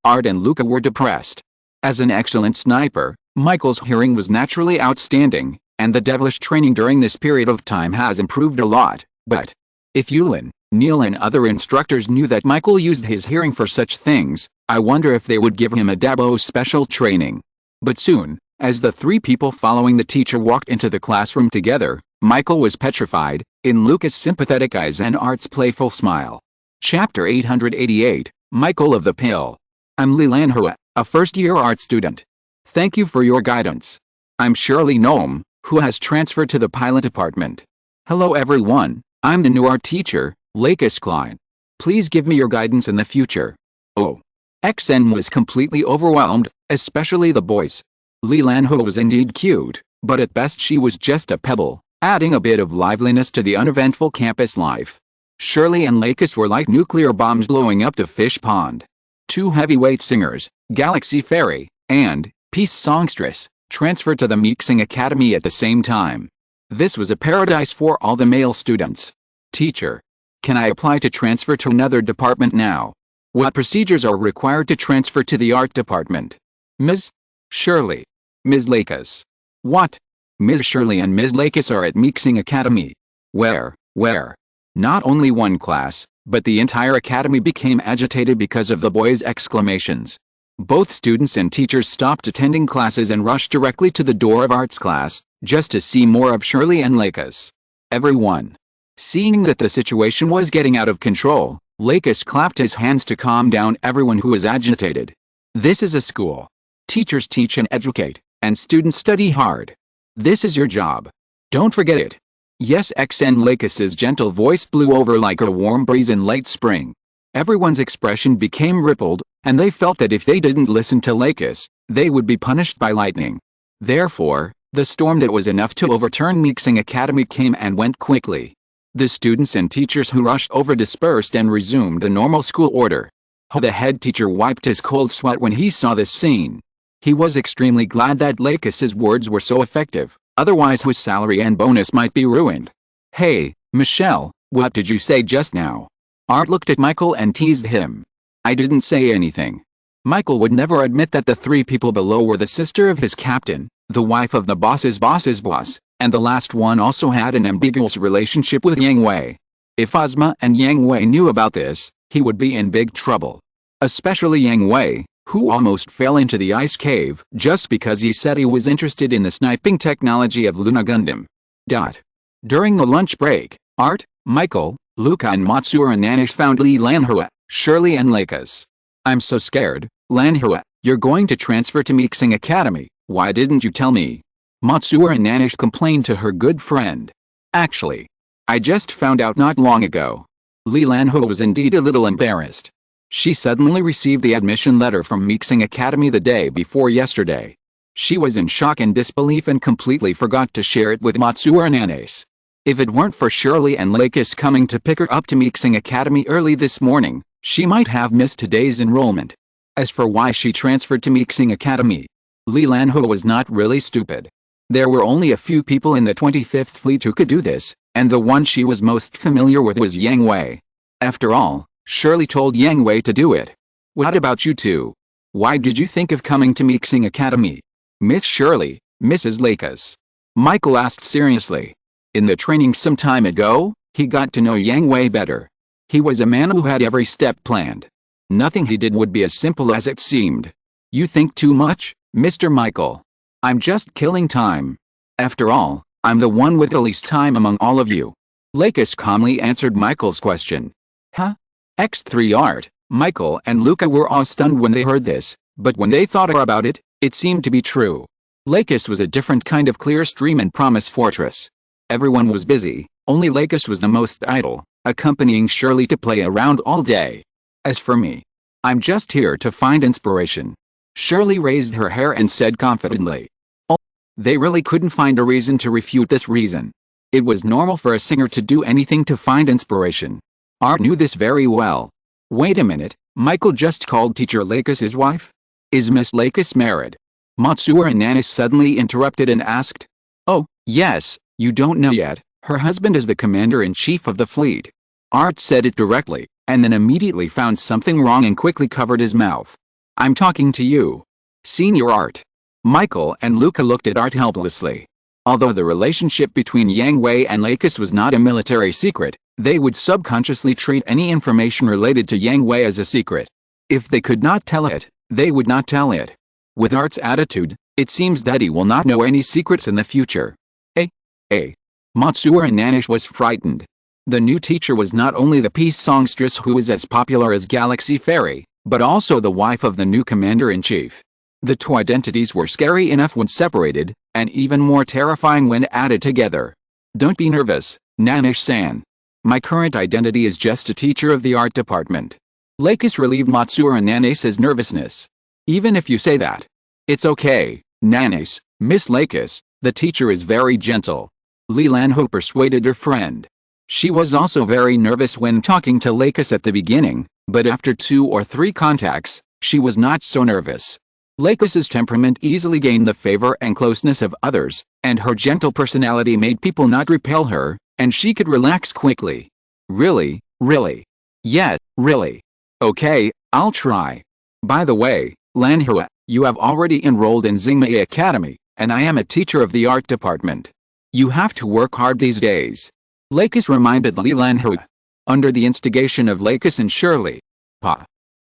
Art and Luca were depressed. As an excellent sniper, Michael's hearing was naturally outstanding, and the devilish training during this period of time has improved a lot, but if Yulin, Neil and other instructors knew that Michael used his hearing for such things, I wonder if they would give him a Dabo special training. But soon, as the 3 people following the teacher walked into the classroom together, Michael was petrified, in Luca's sympathetic eyes and Art's playful smile. Chapter 888, Michael of the Pill. I'm Yang Hui, a first-year art student. Thank you for your guidance. I'm Shirley Noam, who has transferred to the pilot department. Hello everyone, I'm the new art teacher, Lakis Klein. Please give me your guidance in the future. Oh. XN was completely overwhelmed, especially the boys. Yang Hui was indeed cute, but at best she was just a pebble, adding a bit of liveliness to the uneventful campus life. Shirley and Lakis were like nuclear bombs blowing up the fish pond. 2 heavyweight singers, Galaxy Fairy, and Peace Songstress, transferred to the Mixing Academy at the same time. This was a paradise for all the male students. Teacher. Can I apply to transfer to another department now? What procedures are required to transfer to the art department? Ms. Shirley. Ms. Lakis. What? Ms. Shirley and Ms. Lakis are at Mixing Academy. Where? Not only one class, but the entire academy became agitated because of the boys' exclamations. Both students and teachers stopped attending classes and rushed directly to the door of arts class, just to see more of Shirley and Lakis. Everyone. Seeing that the situation was getting out of control, Lakis clapped his hands to calm down everyone who was agitated. This is a school. Teachers teach and educate, and students study hard. This is your job. Don't forget it. Yes, XN. Lakis's gentle voice blew over like a warm breeze in late spring. Everyone's expression became rippled, and they felt that if they didn't listen to Lakis, they would be punished by lightning. Therefore, the storm that was enough to overturn Mixing Academy came and went quickly. The students and teachers who rushed over dispersed and resumed the normal school order. The head teacher wiped his cold sweat when he saw this scene. He was extremely glad that Lakis's words were so effective, otherwise his salary and bonus might be ruined. Hey, Michelle, what did you say just now? Art looked at Michael and teased him. I didn't say anything. Michael would never admit that the three people below were the sister of his captain, the wife of the boss's boss, and the last one also had an ambiguous relationship with Yang Hui. If Ozma and Yang Hui knew about this, he would be in big trouble. Especially Yang Hui, who almost fell into the ice cave just because he said he was interested in the sniping technology of Luna Gundam. During the lunch break, Art, Michael, Luca and Matsura and Nanish found Li Lanhua, Shirley and Lakis. I'm so scared, Lanhua, you're going to transfer to Mixing Academy, why didn't you tell me? Matsura and Nanish complained to her good friend. Actually, I just found out not long ago. Li Lanhua was indeed a little embarrassed. She suddenly received the admission letter from Mixing Academy the day before yesterday. She was in shock and disbelief and completely forgot to share it with Matsura and Nanish. If it weren't for Shirley and Lakis coming to pick her up to Mixing Academy early this morning, she might have missed today's enrollment. As for why she transferred to Mixing Academy, Li Lanhua was not really stupid. There were only a few people in the 25th Fleet who could do this, and the one she was most familiar with was Yang Hui. After all, Shirley told Yang Hui to do it. What about you two? Why did you think of coming to Mixing Academy? Miss Shirley, Mrs. Lakis. Michael asked seriously. In the training some time ago, he got to know Yang Hui better. He was a man who had every step planned. Nothing he did would be as simple as it seemed. You think too much, Mr. Michael. I'm just killing time. After all, I'm the one with the least time among all of you. Lakis calmly answered Michael's question. Huh? X3 Art, Michael and Luca were all stunned when they heard this, but when they thought about it, it seemed to be true. Lakis was a different kind of clear stream and promise fortress. Everyone was busy, only Lakis was the most idle, accompanying Shirley to play around all day. As for me, I'm just here to find inspiration. Shirley raised her hair and said confidently. Oh, they really couldn't find a reason to refute this reason. It was normal for a singer to do anything to find inspiration. Art knew this very well. Wait a minute, Michael just called teacher Lakis his wife? Is Miss Lakis married? Matsura and Nanish suddenly interrupted and asked. Oh, yes, you don't know yet, her husband is the commander-in-chief of the fleet. Art said it directly, and then immediately found something wrong and quickly covered his mouth. I'm talking to you. Senior Art. Michael and Luca looked at Art helplessly. Although the relationship between Yang Hui and Lakis was not a military secret, they would subconsciously treat any information related to Yang Hui as a secret. If they could not tell it, they would not tell it. With Art's attitude, it seems that he will not know any secrets in the future. Matsura and Nanish was frightened. The new teacher was not only the peace songstress who was as popular as Galaxy Fairy, but also the wife of the new commander-in-chief. The two identities were scary enough when separated, and even more terrifying when added together. Don't be nervous, Nanish-san. My current identity is just a teacher of the art department. Lakis relieved Matsura and Nanish's nervousness. Even if you say that. It's okay, Nanish, Miss Lakis, the teacher is very gentle. Li Lanhua persuaded her friend. She was also very nervous when talking to Lakis at the beginning, but after 2 or 3 contacts, she was not so nervous. Lakis's temperament easily gained the favor and closeness of others, and her gentle personality made people not repel her, and she could relax quickly. Really? Yes, really. Okay, I'll try. By the way, Lanhua, you have already enrolled in Xingmei Academy, and I am a teacher of the art department. You have to work hard these days. Lakis reminded Li Lanhua. Under the instigation of Lakis and Shirley.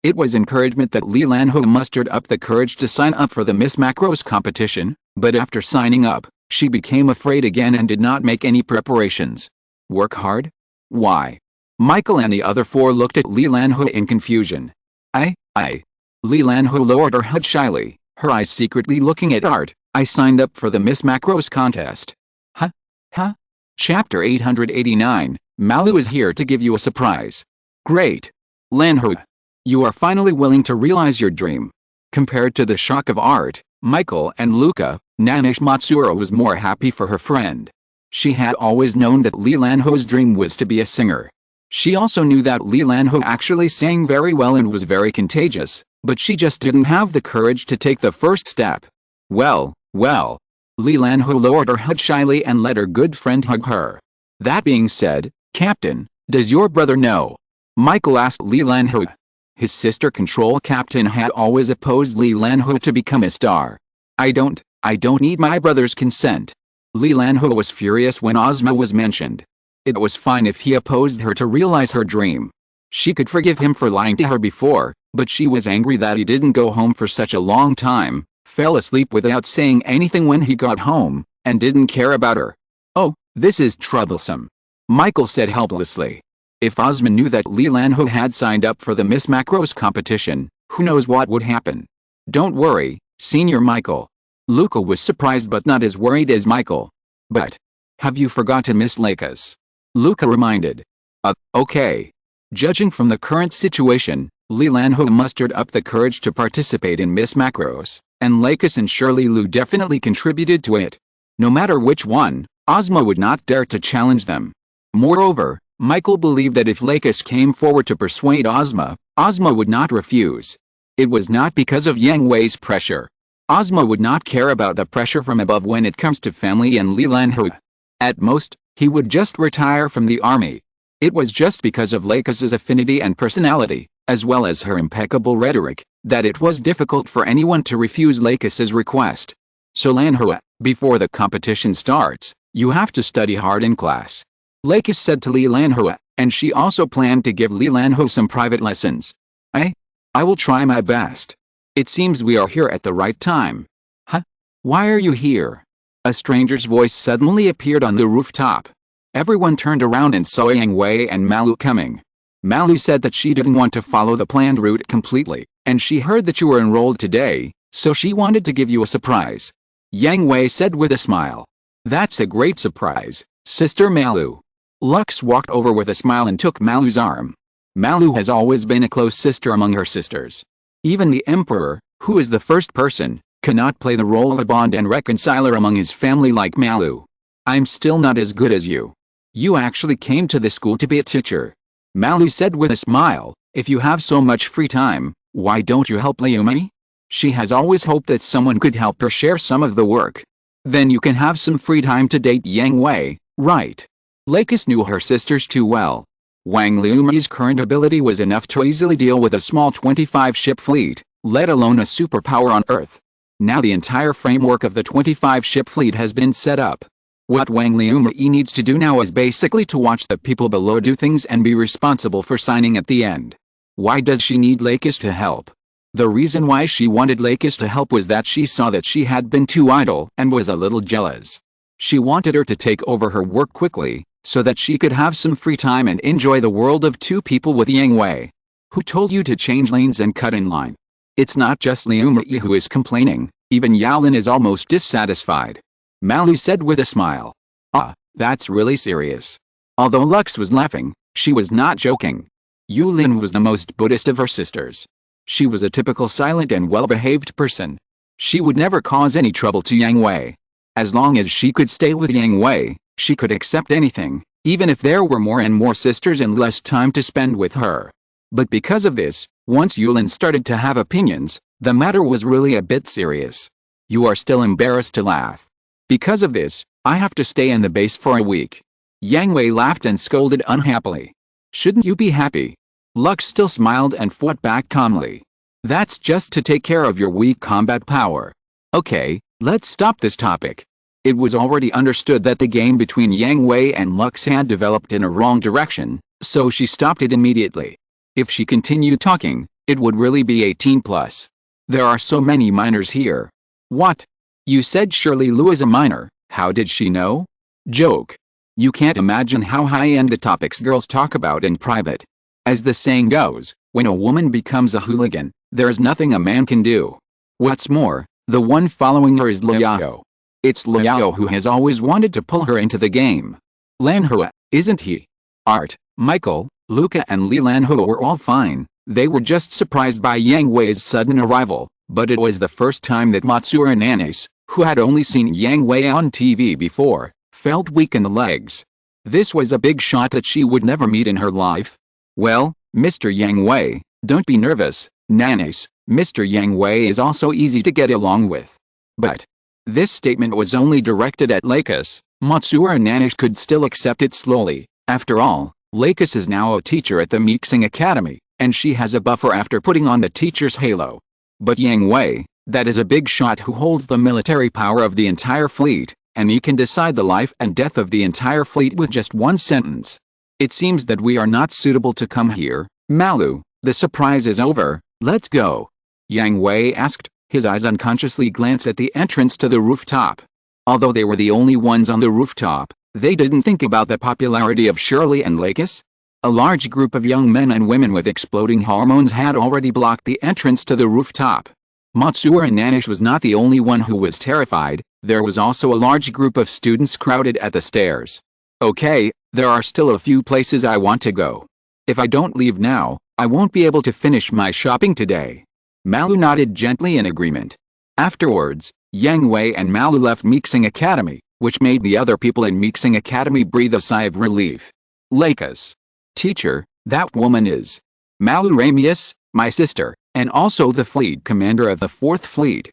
It was encouragement that Li Lanhui mustered up the courage to sign up for the Miss Macros competition, but after signing up, she became afraid again and did not make any preparations. Work hard? Why? Michael and the other four looked at Li Lanhui in confusion. I. Li Lanhui lowered her head shyly, her eyes secretly looking at Art. I signed up for the Miss Macros contest. Huh? Chapter 889, Malu is here to give you a surprise. Great. Lanhui. You are finally willing to realize your dream. Compared to the shock of Art, Michael and Luca, Nanish Matsura was more happy for her friend. She had always known that Li Lanhui's dream was to be a singer. She also knew that Li Lanhui actually sang very well and was very contagious, but she just didn't have the courage to take the first step. Well. Li Lanhui lowered her head shyly and let her good friend hug her. That being said, Captain, does your brother know? Michael asked Li Lanhui. His sister control captain had always opposed Li Lanhui to become a star. I don't need my brother's consent. Li Lanhui was furious when Ozma was mentioned. It was fine if he opposed her to realize her dream. She could forgive him for lying to her before, but she was angry that he didn't go home for such a long time, fell asleep without saying anything when he got home, and didn't care about her. Oh, this is troublesome. Michael said helplessly. If Ozma knew that Li Lanhui had signed up for the Miss Macros competition, who knows what would happen. Don't worry, Senior Michael. Luca was surprised but not as worried as Michael. But, have you forgotten Miss Lakis? Luca reminded. Okay. Judging from the current situation, Li Lanhui mustered up the courage to participate in Miss Macros, and Lakis and Shirley Lu definitely contributed to it. No matter which one, Ozma would not dare to challenge them. Moreover, Michael believed that if Lakis came forward to persuade Ozma, Ozma would not refuse. It was not because of Yang Hui's pressure. Ozma would not care about the pressure from above when it comes to family and Li Lanhui. At most, he would just retire from the army. It was just because of Lakis's affinity and personality, as well as her impeccable rhetoric, that it was difficult for anyone to refuse Lakis's request. So Lanhui, before the competition starts, you have to study hard in class. Lakis said to Li Lanhui, and she also planned to give Li Lanhui some private lessons. I will try my best. It seems we are here at the right time. Why are you here? A stranger's voice suddenly appeared on the rooftop. Everyone turned around and saw Yang Hui and Malu coming. Malu said that she didn't want to follow the planned route completely, and she heard that you were enrolled today, so she wanted to give you a surprise. Yang Hui said with a smile. That's a great surprise, Sister Malu. Lux walked over with a smile and took Malu's arm. Malu has always been a close sister among her sisters. Even the Emperor, who is the first person, cannot play the role of a bond and reconciler among his family like Malu. I'm still not as good as you. You actually came to the school to be a teacher. Malu said with a smile, if you have so much free time, why don't you help Leumi? She has always hoped that someone could help her share some of the work. Then you can have some free time to date Yang Hui, right? Lakis knew her sisters too well. Wang Liumi's current ability was enough to easily deal with a small 25-ship fleet, let alone a superpower on Earth. Now the entire framework of the 25-ship fleet has been set up. What Wang Liumi needs to do now is basically to watch the people below do things and be responsible for signing at the end. Why does she need Lakis to help? The reason why she wanted Lakis to help was that she saw that she had been too idle and was a little jealous. She wanted her to take over her work quickly, so that she could have some free time and enjoy the world of two people with Yang Hui. Who told you to change lanes and cut in line? It's not just Liumi who is complaining, even Yaolin is almost dissatisfied. Malu said with a smile. That's really serious. Although Lux was laughing, she was not joking. Yulin was the most Buddhist of her sisters. She was a typical silent and well-behaved person. She would never cause any trouble to Yang Hui. As long as she could stay with Yang Hui, she could accept anything, even if there were more and more sisters and less time to spend with her. But because of this, once Yulin started to have opinions, the matter was really a bit serious. You are still embarrassed to laugh. Because of this, I have to stay in the base for a week. Yang Hui laughed and scolded unhappily. Shouldn't you be happy? Lux still smiled and fought back calmly. That's just to take care of your weak combat power. Okay, let's stop this topic. It was already understood that the game between Yang Hui and Lux had developed in a wrong direction, so she stopped it immediately. If she continued talking, It would really be 18 plus. There are so many minors here. What? You said Shirley Lu is a minor, how did she know? Joke. You can't imagine how high-end the topics girls talk about in private. As the saying goes, when a woman becomes a hooligan, there's nothing a man can do. What's more, the one following her is Liao. It's Liao who has always wanted to pull her into the game. Lanhua, isn't he? Art, Michael, Luca and Li Lanhua were all fine. They were just surprised by Yang Hui's sudden arrival, but it was the first time that Matsura Nanes, who had only seen Yang Hui on TV before, felt weak in the legs. This was a big shot that she would never meet in her life. Well, Mr. Yang Hui, don't be nervous, Nanes, Mr. Yang Hui is also easy to get along with. But this statement was only directed at Lakis. Matsura Nanes could still accept it slowly. After all, Lakis is now a teacher at the Mixing Academy, and she has a buffer after putting on the teacher's halo. But Yang Hui, that is a big shot who holds the military power of the entire fleet, and he can decide the life and death of the entire fleet with just one sentence. It seems that we are not suitable to come here, Malu, the surprise is over, let's go. Yang Hui asked, his eyes unconsciously glanced at the entrance to the rooftop. Although they were the only ones on the rooftop, they didn't think about the popularity of Shirley and Lakis. A large group of young men and women with exploding hormones had already blocked the entrance to the rooftop. Matsura Nanesh was not the only one who was terrified, there was also a large group of students crowded at the stairs. Okay, there are still a few places I want to go. If I don't leave now, I won't be able to finish my shopping today. Malu nodded gently in agreement. Afterwards, Yang Hui and Malu left Mixing Academy, which made the other people in Mixing Academy breathe a sigh of relief. Lakis. Teacher, that woman is Malu Ramius, my sister, and also the fleet commander of the 4th Fleet.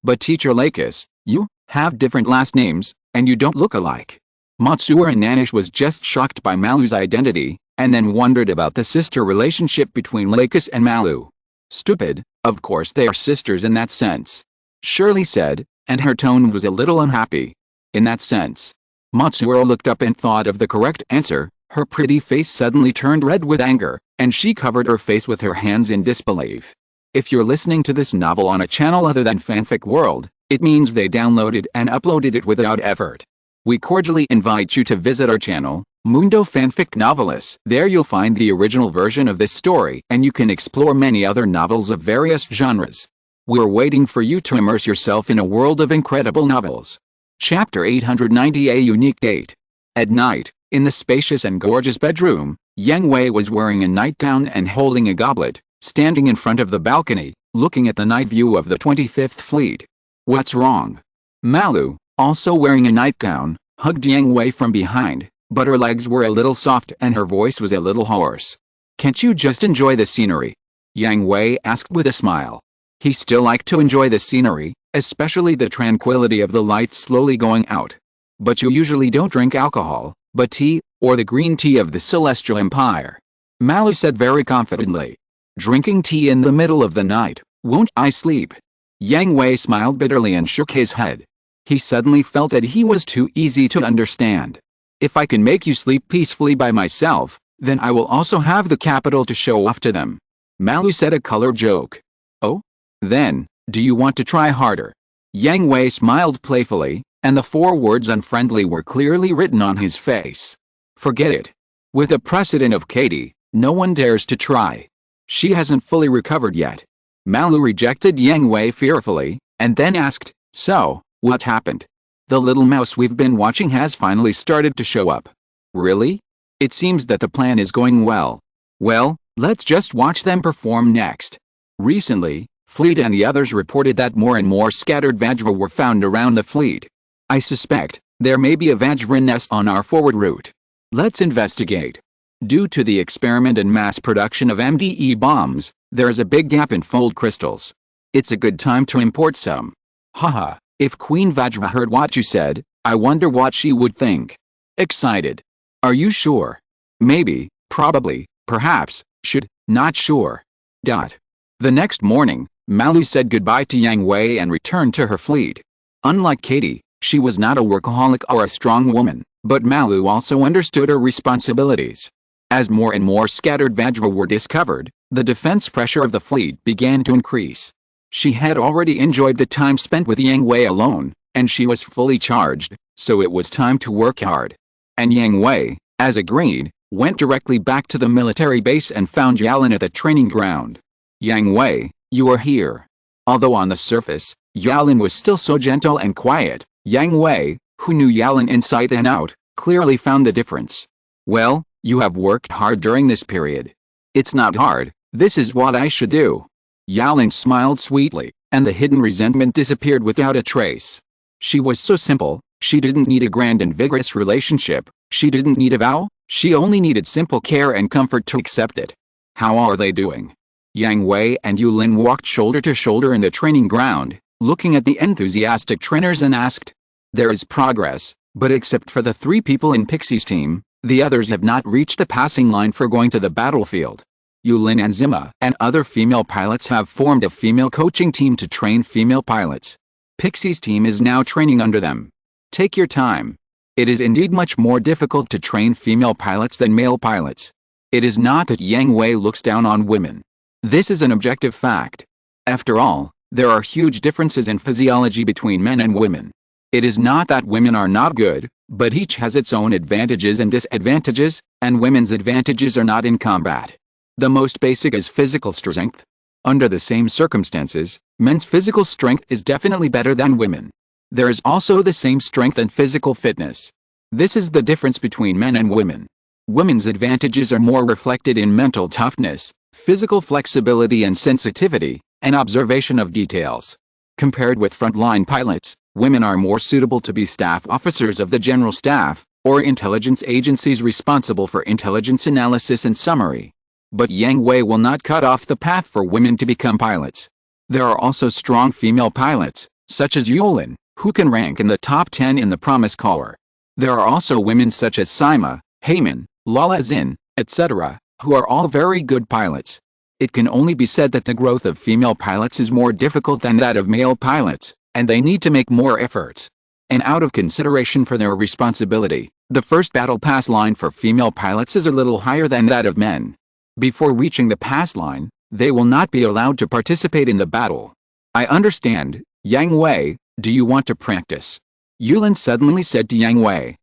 But Teacher Lakis, you have different last names, and you don't look alike. Matsura Nanesh was just shocked by Malu's identity, and then wondered about the sister relationship between Lakis and Malu. Stupid, of course they are sisters in that sense. Shirley said, and her tone was a little unhappy. In that sense. Matsura looked up and thought of the correct answer, her pretty face suddenly turned red with anger, and she covered her face with her hands in disbelief. If you're listening to this novel on a channel other than Fanfic World, it means they downloaded and uploaded it without effort. We cordially invite you to visit our channel, Mundo Fanfic Novelis. There you'll find the original version of this story and you can explore many other novels of various genres. We're waiting for you to immerse yourself in a world of incredible novels. Chapter 890, A Unique Date. At night, in the spacious and gorgeous bedroom, Yang Hui was wearing a nightgown and holding a goblet, standing in front of the balcony, looking at the night view of the 25th Fleet. What's wrong? Malu, also wearing a nightgown, hugged Yang Hui from behind, but her legs were a little soft and her voice was a little hoarse. Can't you just enjoy the scenery? Yang Hui asked with a smile. He still liked to enjoy the scenery, especially the tranquility of the lights slowly going out. But you usually don't drink alcohol, but tea, or the green tea of the Celestial Empire. Malu said very confidently. Drinking tea in the middle of the night, won't I sleep? Yang Hui smiled bitterly and shook his head. He suddenly felt that he was too easy to understand. If I can make you sleep peacefully by myself, then I will also have the capital to show off to them. Malu said a colored joke. Oh? Then, do you want to try harder? Yang Hui smiled playfully, and the 4 words unfriendly were clearly written on his face. Forget it. With a precedent of Katie, no one dares to try. She hasn't fully recovered yet. Malu rejected Yang Hui fearfully, and then asked, so, what happened? The little mouse we've been watching has finally started to show up. Really? It seems that the plan is going well. Well, let's just watch them perform next. Recently, Fleet and the others reported that more and more scattered Vajra were found around the fleet. I suspect there may be a Vajra nest on our forward route. Let's investigate. Due to the experiment and mass production of MDE bombs, there is a big gap in fold crystals. It's a good time to import some. Haha, if Queen Vajra heard what you said, I wonder what she would think. Excited. Are you sure? Maybe, probably, perhaps, should, not sure. The next morning, Malu said goodbye to Yang Hui and returned to her fleet. Unlike Katie, she was not a workaholic or a strong woman, but Malu also understood her responsibilities. As more and more scattered Vajra were discovered, the defense pressure of the fleet began to increase. She had already enjoyed the time spent with Yang Hui alone, and she was fully charged, so it was time to work hard. And Yang Hui, as agreed, went directly back to the military base and found Yalin at the training ground. Yang Hui, you are here. Although on the surface, Yalin was still so gentle and quiet, Yang Hui, who knew Yalin inside and out, clearly found the difference. Well, you have worked hard during this period. It's not hard, this is what I should do. Yalin smiled sweetly, and the hidden resentment disappeared without a trace. She was so simple, she didn't need a grand and vigorous relationship, she didn't need a vow, she only needed simple care and comfort to accept it. How are they doing? Yang Hui and Yulin walked shoulder to shoulder in the training ground, looking at the enthusiastic trainers and asked. There is progress, but except for the 3 people in Pixie's team, the others have not reached the passing line for going to the battlefield. Yulin and Zima and other female pilots have formed a female coaching team to train female pilots. Pixie's team is now training under them. Take your time. It is indeed much more difficult to train female pilots than male pilots. It is not that Yang Hui looks down on women. This is an objective fact. After all, there are huge differences in physiology between men and women. It is not that women are not good, but each has its own advantages and disadvantages, and women's advantages are not in combat. The most basic is physical strength. Under the same circumstances, men's physical strength is definitely better than women. There is also the same strength and physical fitness. This is the difference between men and women. Women's advantages are more reflected in mental toughness, physical flexibility and sensitivity, and observation of details. Compared with frontline pilots, women are more suitable to be staff officers of the General Staff, or intelligence agencies responsible for intelligence analysis and summary. But Yang Hui will not cut off the path for women to become pilots. There are also strong female pilots, such as Yulin, who can rank in the top 10 in the Promise Corps. There are also women such as Sima, Heyman, Lala Zin, etc., who are all very good pilots. It can only be said that the growth of female pilots is more difficult than that of male pilots, and they need to make more efforts. And out of consideration for their responsibility, the first battle pass line for female pilots is a little higher than that of men. Before reaching the pass line, they will not be allowed to participate in the battle. I understand, Yang Hui, do you want to practice? Yulin suddenly said to Yang Hui.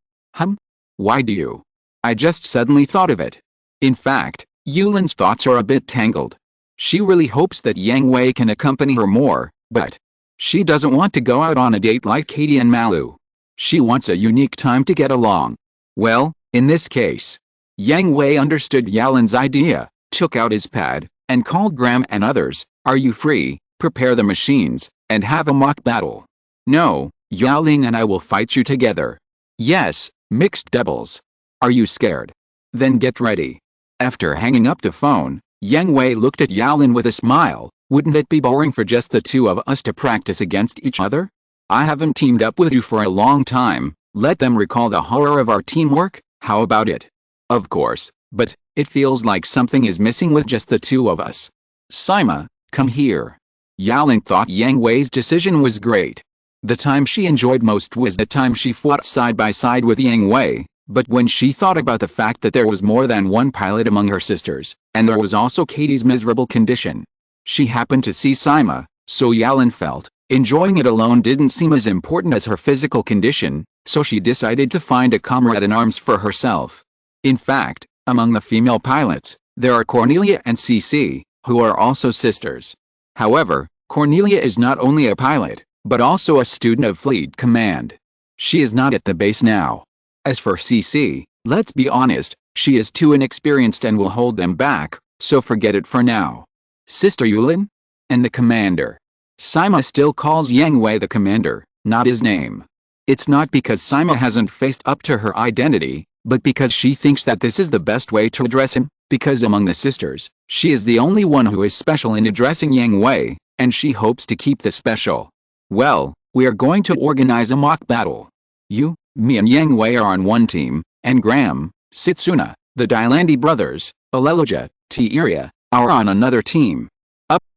Why do you? I just suddenly thought of it. In fact, Yulin's thoughts are a bit tangled. She really hopes that Yang Hui can accompany her more, but she doesn't want to go out on a date like Katie and Malu. She wants a unique time to get along. Well, in this case, Yang Hui understood Yalin's idea, took out his pad, and called Graham and others. Are you free? Prepare the machines, and have a mock battle. No, Yaling and I will fight you together. Yes, mixed doubles. Are you scared? Then get ready. After hanging up the phone, Yang Hui looked at Yalin with a smile. Wouldn't it be boring for just the 2 of us to practice against each other? I haven't teamed up with you for a long time. Let them recall the horror of our teamwork. How about it? Of course, but it feels like something is missing with just the 2 of us. Sima, come here. Yalin thought Yang Hui's decision was great. The time she enjoyed most was the time she fought side by side with Yang Hui, but when she thought about the fact that there was more than one pilot among her sisters, and there was also Katie's miserable condition, she happened to see Sima, so Yalin felt, enjoying it alone didn't seem as important as her physical condition, so she decided to find a comrade in arms for herself. In fact, among the female pilots, there are Cornelia and CC, who are also sisters. However, Cornelia is not only a pilot, but also a student of Fleet Command. She is not at the base now. As for CC, let's be honest, she is too inexperienced and will hold them back, so forget it for now. Sister Yulin? And the commander. Sima still calls Yang Hui the commander, not his name. It's not because Sima hasn't faced up to her identity, but because she thinks that this is the best way to address him, because among the sisters, she is the only one who is special in addressing Yang Hui, and she hopes to keep the special. Well, we are going to organize a mock battle. You, me and Yang Hui are on one team, and Graham, Sitsuna, the Dylandi brothers, Aleluja, Tiria, are on another team.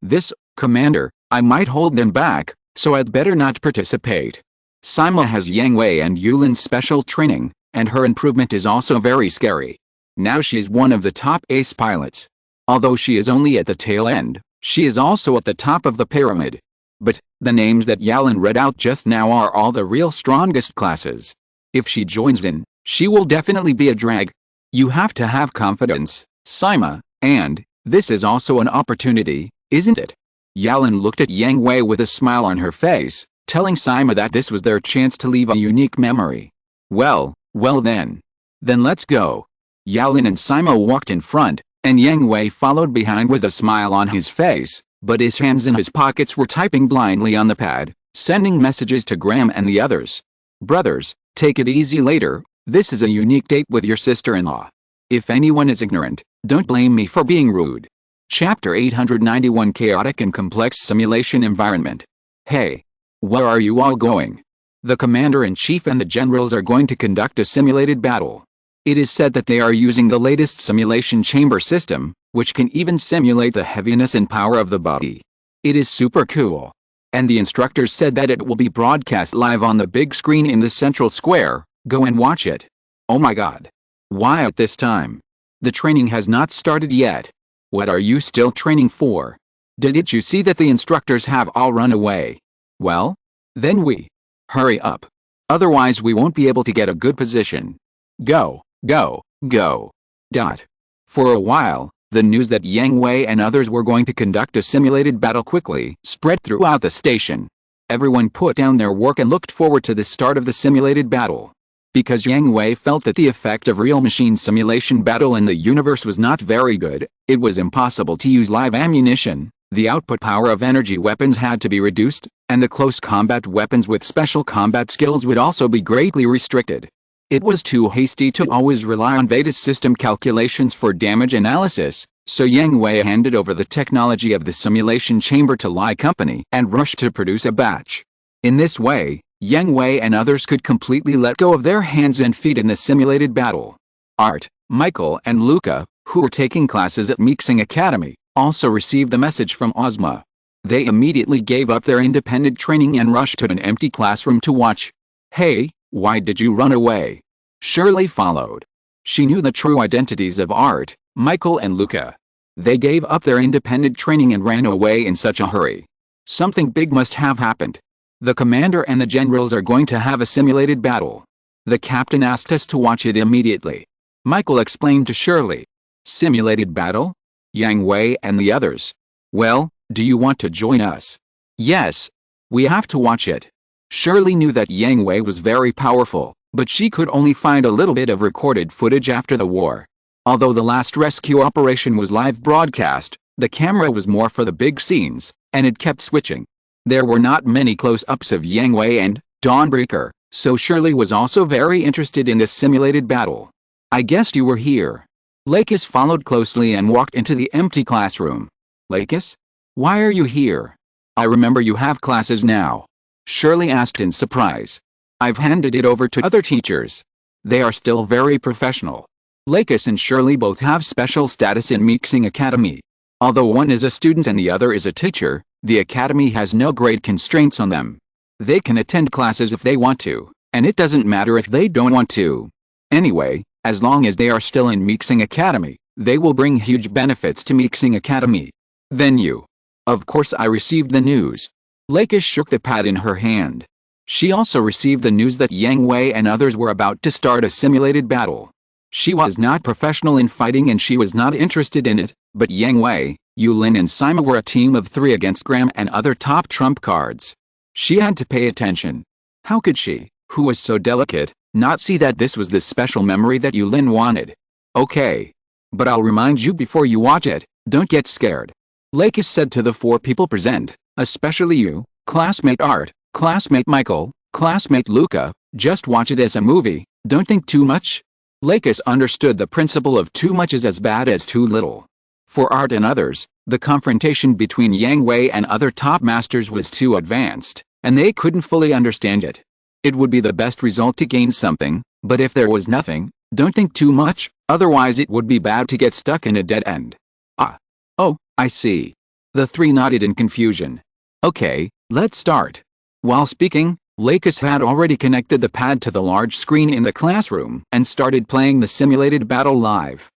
This, commander, I might hold them back, so I'd better not participate. Sima has Yang Hui and Yulin's special training, and her improvement is also very scary. Now she is one of the top ace pilots. Although she is only at the tail end, she is also at the top of the pyramid. But, the names that Yalin read out just now are all the real strongest classes. If she joins in, she will definitely be a drag. You have to have confidence, Sima, and, this is also an opportunity, isn't it? Yalin looked at Yang Hui with a smile on her face, telling Sima that this was their chance to leave a unique memory. Well then. Then let's go. Yalin and Sima walked in front, and Yang Hui followed behind with a smile on his face, but his hands in his pockets were typing blindly on the pad, sending messages to Graham and the others. Brothers, take it easy later, this is a unique date with your sister-in-law. If anyone is ignorant, don't blame me for being rude. Chapter 891 Chaotic and Complex Simulation Environment. Hey! Where are you all going? The Commander-in-Chief and the Generals are going to conduct a simulated battle. It is said that they are using the latest simulation chamber system, which can even simulate the heaviness and power of the body. It is super cool. And the instructors said that it will be broadcast live on the big screen in the central square. Go and watch it. Oh my god. Why at this time? The training has not started yet. What are you still training for? Didn't you see that the instructors have all run away? Well? Then hurry up. Otherwise we won't be able to get a good position. Go. For a while, the news that Yang Hui and others were going to conduct a simulated battle quickly spread throughout the station. Everyone put down their work and looked forward to the start of the simulated battle. Because Yang Hui felt that the effect of real machine simulation battle in the universe was not very good, it was impossible to use live ammunition, the output power of energy weapons had to be reduced, and the close combat weapons with special combat skills would also be greatly restricted. It was too hasty to always rely on Veda's system calculations for damage analysis, so Yang Hui handed over the technology of the simulation chamber to Lai Company and rushed to produce a batch. In this way, Yang Hui and others could completely let go of their hands and feet in the simulated battle. Art, Michael and Luca, who were taking classes at Mixing Academy, also received the message from Ozma. They immediately gave up their independent training and rushed to an empty classroom to watch. Hey! Why did you run away? Shirley followed. She knew the true identities of Art, Michael and Luca. They gave up their independent training and ran away in such a hurry. Something big must have happened. The commander and the generals are going to have a simulated battle. The captain asked us to watch it immediately. Michael explained to Shirley. Simulated battle? Yang Hui and the others. Well, do you want to join us? Yes. We have to watch it. Shirley knew that Yang Hui was very powerful, but she could only find a little bit of recorded footage after the war. Although the last rescue operation was live broadcast, the camera was more for the big scenes, and it kept switching. There were not many close-ups of Yang Hui and Dawnbreaker, so Shirley was also very interested in this simulated battle. I guessed you were here. Lakis followed closely and walked into the empty classroom. Lakis? Why are you here? I remember you have classes now. Shirley asked in surprise. I've handed it over to other teachers. They are still very professional. Lakis and Shirley both have special status in Mixing Academy. Although one is a student and the other is a teacher, the academy has no grade constraints on them. They can attend classes if they want to, and it doesn't matter if they don't want to. Anyway, as long as they are still in Mixing Academy, they will bring huge benefits to Mixing Academy. Then you. Of course I received the news. Lakis shook the pad in her hand. She also received the news that Yang Hui and others were about to start a simulated battle. She was not professional in fighting and she was not interested in it, but Yang Hui, Yulin and Sima were a team of 3 against Graham and other top trump cards. She had to pay attention. How could she, who was so delicate, not see that this was the special memory that Yulin wanted? Okay. But I'll remind you before you watch it, don't get scared. Lakis said to the 4 people present, especially you, classmate Art, classmate Michael, classmate Luca, just watch it as a movie, don't think too much. Lakis understood the principle of too much is as bad as too little. For Art and others, the confrontation between Yang Hui and other top masters was too advanced, and they couldn't fully understand it. It would be the best result to gain something, but if there was nothing, don't think too much, otherwise it would be bad to get stuck in a dead end. Oh, I see. The 3 nodded in confusion. Okay, let's start. While speaking, Lakis had already connected the pad to the large screen in the classroom and started playing the simulated battle live.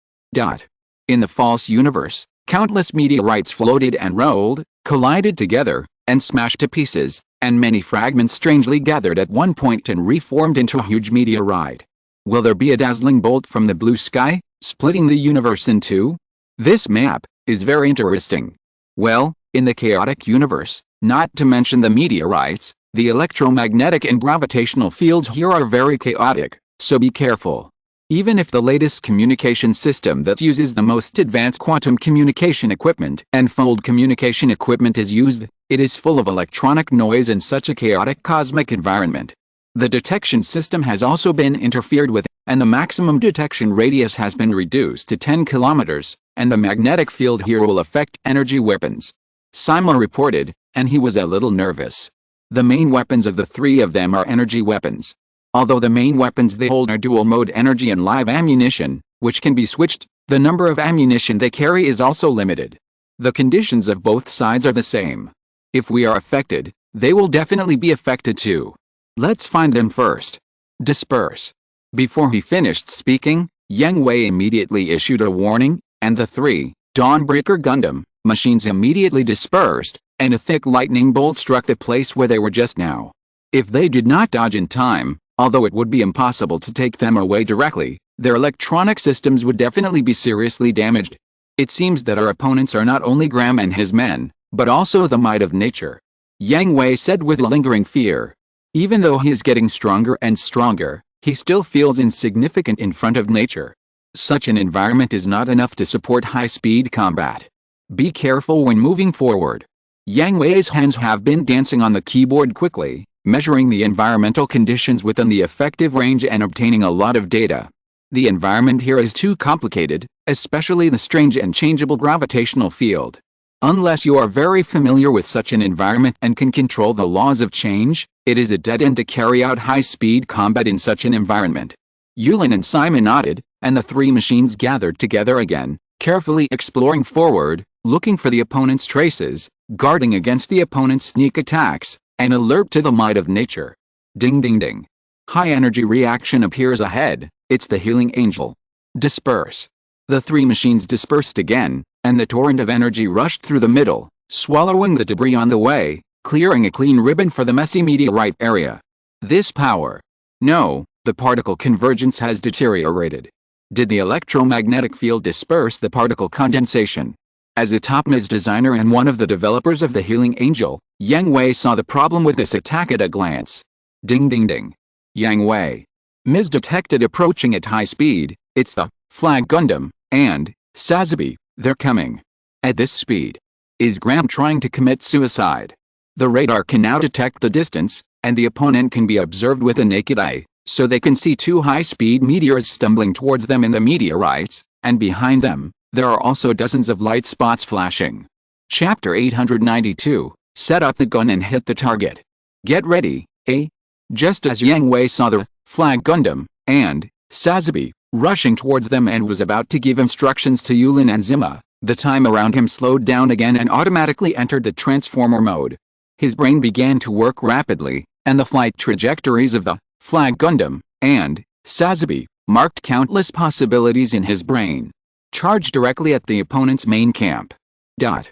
In the false universe, countless meteorites floated and rolled, collided together, and smashed to pieces, and many fragments strangely gathered at one point and reformed into a huge meteorite. Will there be a dazzling bolt from the blue sky, splitting the universe in two? This map is very interesting. Well, in the chaotic universe, not to mention the meteorites, the electromagnetic and gravitational fields here are very chaotic, so be careful. Even if the latest communication system that uses the most advanced quantum communication equipment and fold communication equipment is used, it is full of electronic noise in such a chaotic cosmic environment. The detection system has also been interfered with, and the maximum detection radius has been reduced to 10 kilometers, and the magnetic field here will affect energy weapons. Simon reported, and he was a little nervous. The main weapons of the three of them are energy weapons. Although the main weapons they hold are dual-mode energy and live ammunition, which can be switched, the number of ammunition they carry is also limited. The conditions of both sides are the same. If we are affected, they will definitely be affected too. Let's find them first. Disperse. Before he finished speaking, Yang Hui immediately issued a warning, and the three Dawnbreaker Gundam machines immediately dispersed, and a thick lightning bolt struck the place where they were just now. If they did not dodge in time, although it would be impossible to take them away directly, their electronic systems would definitely be seriously damaged. It seems that our opponents are not only Graham and his men, but also the might of nature. Yang Hui said with lingering fear. Even though he is getting stronger and stronger, he still feels insignificant in front of nature. Such an environment is not enough to support high-speed combat. Be careful when moving forward. Yang Hui's hands have been dancing on the keyboard quickly, measuring the environmental conditions within the effective range and obtaining a lot of data. The environment here is too complicated, especially the strange and changeable gravitational field. Unless you are very familiar with such an environment and can control the laws of change, it is a dead end to carry out high-speed combat in such an environment. Yulin and Simon nodded, and the three machines gathered together again, carefully exploring forward, looking for the opponent's traces, guarding against the opponent's sneak attacks, and alert to the might of nature. Ding ding ding. High-energy reaction appears ahead, it's the healing angel. Disperse. The three machines dispersed again, and the torrent of energy rushed through the middle, swallowing the debris on the way, clearing a clean ribbon for the messy meteorite area. This power. No, the particle convergence has deteriorated. Did the electromagnetic field disperse the particle condensation? As a top-Ms designer and one of the developers of the Healing Angel, Yang Hui saw the problem with this attack at a glance. Ding ding ding. Yang Hui. Ms detected approaching at high speed, it's the Flag Gundam, and Sazabi, they're coming. At this speed. Is Graham trying to commit suicide? The radar can now detect the distance, and the opponent can be observed with the naked eye, so they can see two high-speed meteors stumbling towards them in the meteorites, and behind them, there are also dozens of light spots flashing. Chapter 892, set up the gun and hit the target. Get ready, eh? Just as Yang Hui saw the Flag Gundam, and Sazabi, rushing towards them and was about to give instructions to Yulin and Zima, the time around him slowed down again and automatically entered the transformer mode. His brain began to work rapidly, and the flight trajectories of the Flag Gundam and Sazabi marked countless possibilities in his brain. Charge directly at the opponent's main camp. Got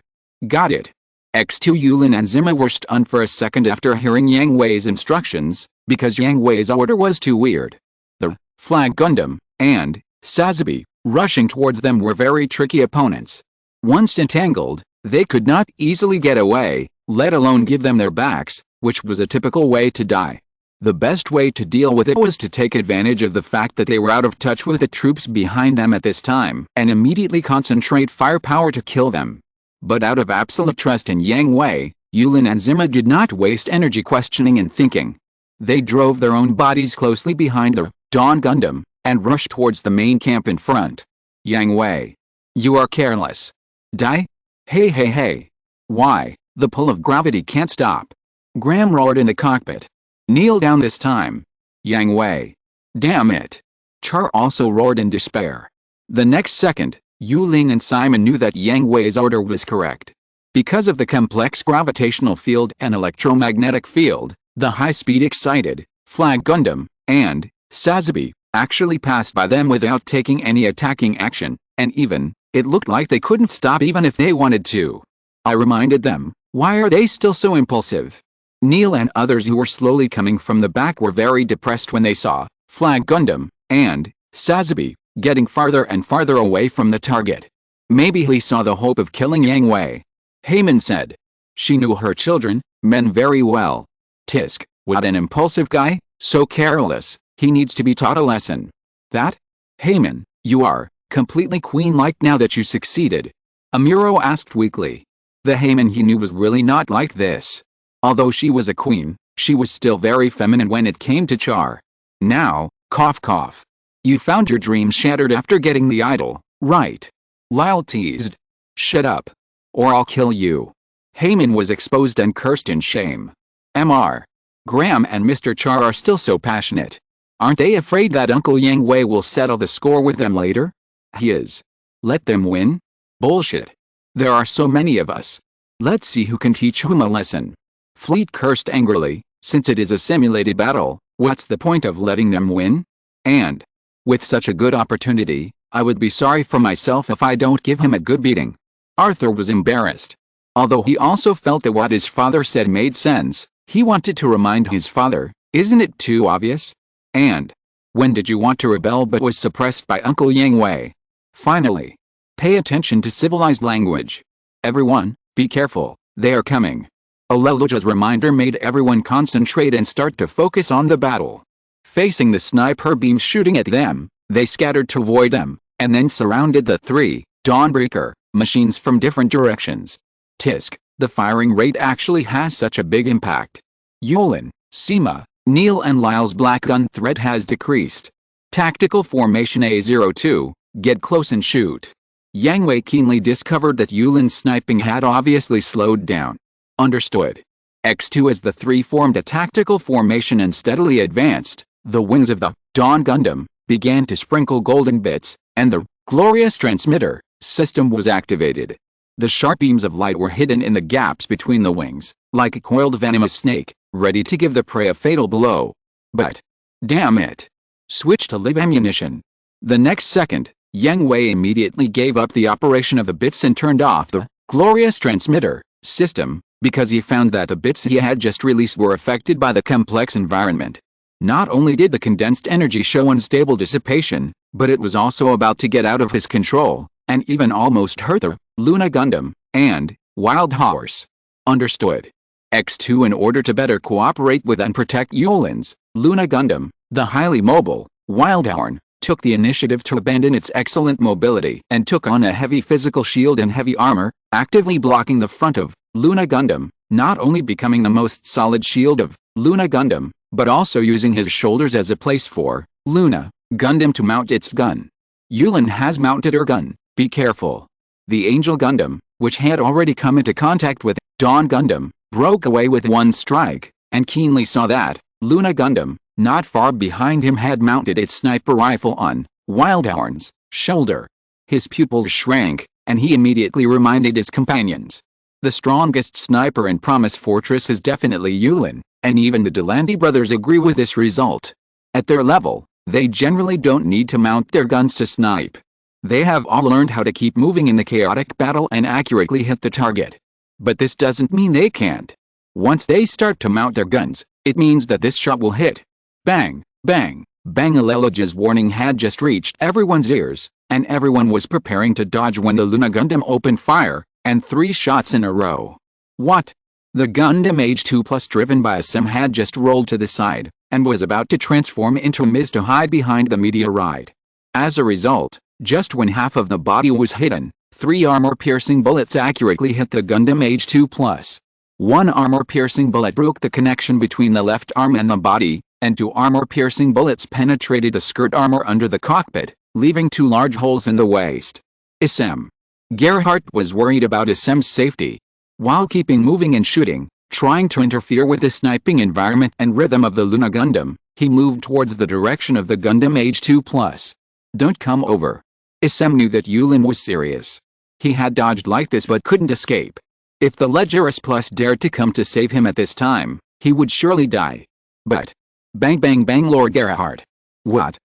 it. X2 Yulin and Zima were stunned for a second after hearing Yang Hui's instructions, because Yang Hui's order was too weird. The Flag Gundam and Sazabi, rushing towards them were very tricky opponents. Once entangled, they could not easily get away, let alone give them their backs, which was a typical way to die. The best way to deal with it was to take advantage of the fact that they were out of touch with the troops behind them at this time and immediately concentrate firepower to kill them. But out of absolute trust in Yang Hui, Yulin and Zima did not waste energy questioning and thinking. They drove their own bodies closely behind the Dawn Gundam and rushed towards the main camp in front. Yang Hui. You are careless. Die? Hey. Why, the pull of gravity can't stop. Graham roared in the cockpit. Kneel down this time. Yang Hui. Damn it. Char also roared in despair. The next second, Yulin and Simon knew that Yang Hui's order was correct. Because of the complex gravitational field and electromagnetic field, The high-speed excited, Flag Gundam, and Sazabi, actually passed by them without taking any attacking action, and even, it looked like they couldn't stop even if they wanted to. I reminded them, why are they still so impulsive? Neil and others who were slowly coming from the back were very depressed when they saw Flag Gundam and Sazabi getting farther and farther away from the target. Maybe he saw the hope of killing Yang Hui. Heyman said. She knew her children, men very well. Tisk, what an impulsive guy, so careless, he needs to be taught a lesson. That? Heyman, you are completely queen-like now that you succeeded. Amuro asked weakly. The Heyman he knew was really not like this. Although she was a queen, she was still very feminine when it came to Char. Now, cough cough. You found your dreams shattered after getting the idol, right? Lyle teased. Shut up. Or I'll kill you. Heyman was exposed and cursed in shame. Mr. Graham and Mr. Char are still so passionate. Aren't they afraid that Uncle Yang Hui will settle the score with them later? He is. Let them win? Bullshit. There are so many of us. Let's see who can teach whom a lesson. Fleet cursed angrily, since it is a simulated battle, what's the point of letting them win? And, with such a good opportunity, I would be sorry for myself if I don't give him a good beating. Arthur was embarrassed. Although he also felt that what his father said made sense, he wanted to remind his father, isn't it too obvious? And, when did you want to rebel but was suppressed by Uncle Yang Hui? Finally, pay attention to civilized language. Everyone, be careful, they are coming. Aleluja's reminder made everyone concentrate and start to focus on the battle. Facing the sniper beams shooting at them, they scattered to avoid them, and then surrounded the three Dawnbreaker machines from different directions. Tisk, the firing rate actually has such a big impact. Yulin, Sima, Neil and Lyle's black gun threat has decreased. Tactical Formation A02, get close and shoot. Yang Hui keenly discovered that Yulin's sniping had obviously slowed down. Understood. X2 as the three formed a tactical formation and steadily advanced, the wings of the Dawn Gundam began to sprinkle golden bits, and the glorious transmitter system was activated. The sharp beams of light were hidden in the gaps between the wings, like a coiled venomous snake, ready to give the prey a fatal blow. But, damn it! Switch to live ammunition. The next second, Yang Hui immediately gave up the operation of the bits and turned off the glorious transmitter system, because he found that the bits he had just released were affected by the complex environment. Not only did the condensed energy show unstable dissipation, but it was also about to get out of his control, and even almost hurt the Luna Gundam and Wild Horse. Understood. X2 in order to better cooperate with and protect Yulin's Luna Gundam, the highly mobile Wild Horn took the initiative to abandon its excellent mobility and took on a heavy physical shield and heavy armor, actively blocking the front of Luna Gundam, not only becoming the most solid shield of Luna Gundam, but also using his shoulders as a place for Luna Gundam to mount its gun. Yulin has mounted her gun, be careful. The Angel Gundam, which had already come into contact with Dawn Gundam, broke away with one strike, and keenly saw that Luna Gundam, not far behind him, had mounted its sniper rifle on Wildhorn's shoulder. His pupils shrank, and he immediately reminded his companions. The strongest sniper in Promise Fortress is definitely Yulin, and even the Delandi brothers agree with this result. At their level, they generally don't need to mount their guns to snipe. They have all learned how to keep moving in the chaotic battle and accurately hit the target. But this doesn't mean they can't. Once they start to mount their guns, it means that this shot will hit. Bang, bang, bang. Aleluja's warning had just reached everyone's ears, and everyone was preparing to dodge when the Luna Gundam opened fire, and 3 shots in a row. What? The Gundam H2 Plus driven by a SEM had just rolled to the side, and was about to transform into a mist to hide behind the meteorite. As a result, just when half of the body was hidden, 3 armor-piercing bullets accurately hit the Gundam H2 Plus. 1 armor-piercing bullet broke the connection between the left arm and the body, and 2 armor-piercing bullets penetrated the skirt armor under the cockpit, leaving 2 large holes in the waist. Isem. Gerhardt was worried about Isem's safety. While keeping moving and shooting, trying to interfere with the sniping environment and rhythm of the Luna Gundam, he moved towards the direction of the Gundam H2 Plus. Don't come over. Isem knew that Yulin was serious. He had dodged like this but couldn't escape. If the Legeris Plus dared to come to save him at this time, he would surely die. But bang bang bang, Lord Gerhardt. What?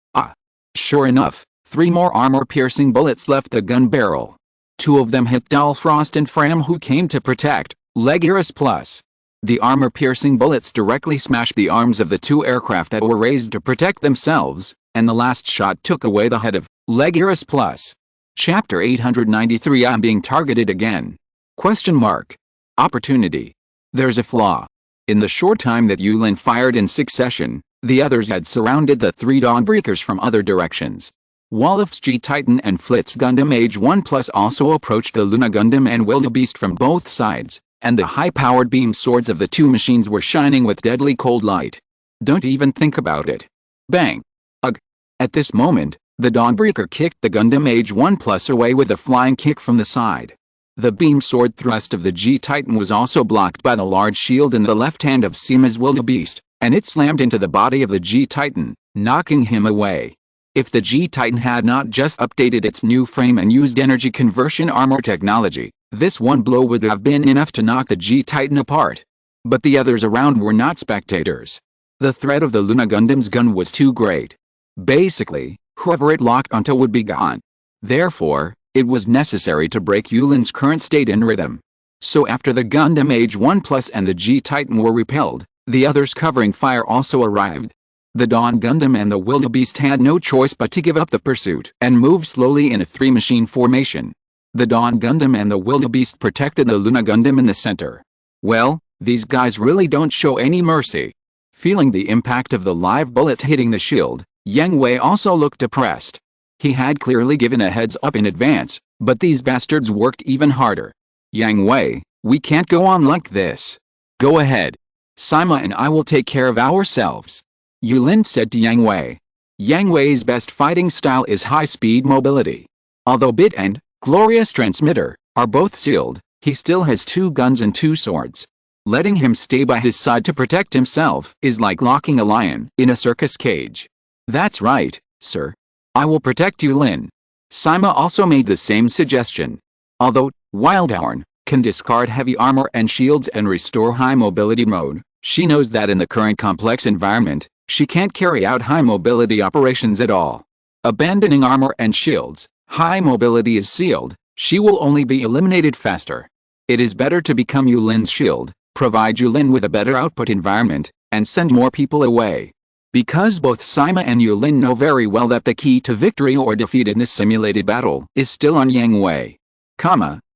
Sure enough, 3 more armor-piercing bullets left the gun barrel. 2 of them hit Dalfrost and Fram, who came to protect Legiris Plus. The armor-piercing bullets directly smashed the arms of the 2 aircraft that were raised to protect themselves, and the last shot took away the head of Legiris Plus. Chapter 893, I'm being targeted again. Question mark. Opportunity. There's a flaw. In the short time that Yulin fired in succession, the others had surrounded the 3 Dawnbreakers from other directions. Woloff's G-Titan and Flit's Gundam Age 1 Plus also approached the Luna Gundam and Wildebeest from both sides, and the high-powered beam swords of the 2 machines were shining with deadly cold light. Don't even think about it. Bang. Ugh. At this moment, the Dawnbreaker kicked the Gundam Age 1 Plus away with a flying kick from the side. The beam sword thrust of the G-Titan was also blocked by the large shield in the left hand of Seema's Wildebeest, and it slammed into the body of the G-Titan, knocking him away. If the G-Titan had not just updated its new frame and used energy conversion armor technology, this one blow would have been enough to knock the G-Titan apart. But the others around were not spectators. The threat of the Luna Gundam's gun was too great. Basically, whoever it locked onto would be gone. Therefore, it was necessary to break Yulin's current state and rhythm. So after the Gundam Age 1 Plus and the G-Titan were repelled, the others covering fire also arrived. The Dawn Gundam and the Wildebeest had no choice but to give up the pursuit and move slowly in a 3-machine formation. The Dawn Gundam and the Wildebeest protected the Luna Gundam in the center. Well, these guys really don't show any mercy. Feeling the impact of the live bullet hitting the shield, Yang Hui also looked depressed. He had clearly given a heads up in advance, but these bastards worked even harder. Yang Hui, we can't go on like this. Go ahead. Sima and I will take care of ourselves. Yulin said to Yang Hui. Yang Hui's best fighting style is high-speed mobility. Although Bit and Glorious Transmitter are both sealed, he still has 2 guns and 2 swords. Letting him stay by his side to protect himself is like locking a lion in a circus cage. That's right, sir. I will protect Yulin. Sima also made the same suggestion. Although Wildhorn can discard heavy armor and shields and restore high mobility mode, she knows that in the current complex environment, she can't carry out high mobility operations at all. Abandoning armor and shields, high mobility is sealed, she will only be eliminated faster. It is better to become Yulin's shield, provide Yulin with a better output environment, and send more people away. Because both Sima and Yulin know very well that the key to victory or defeat in this simulated battle is still on Yang Hui.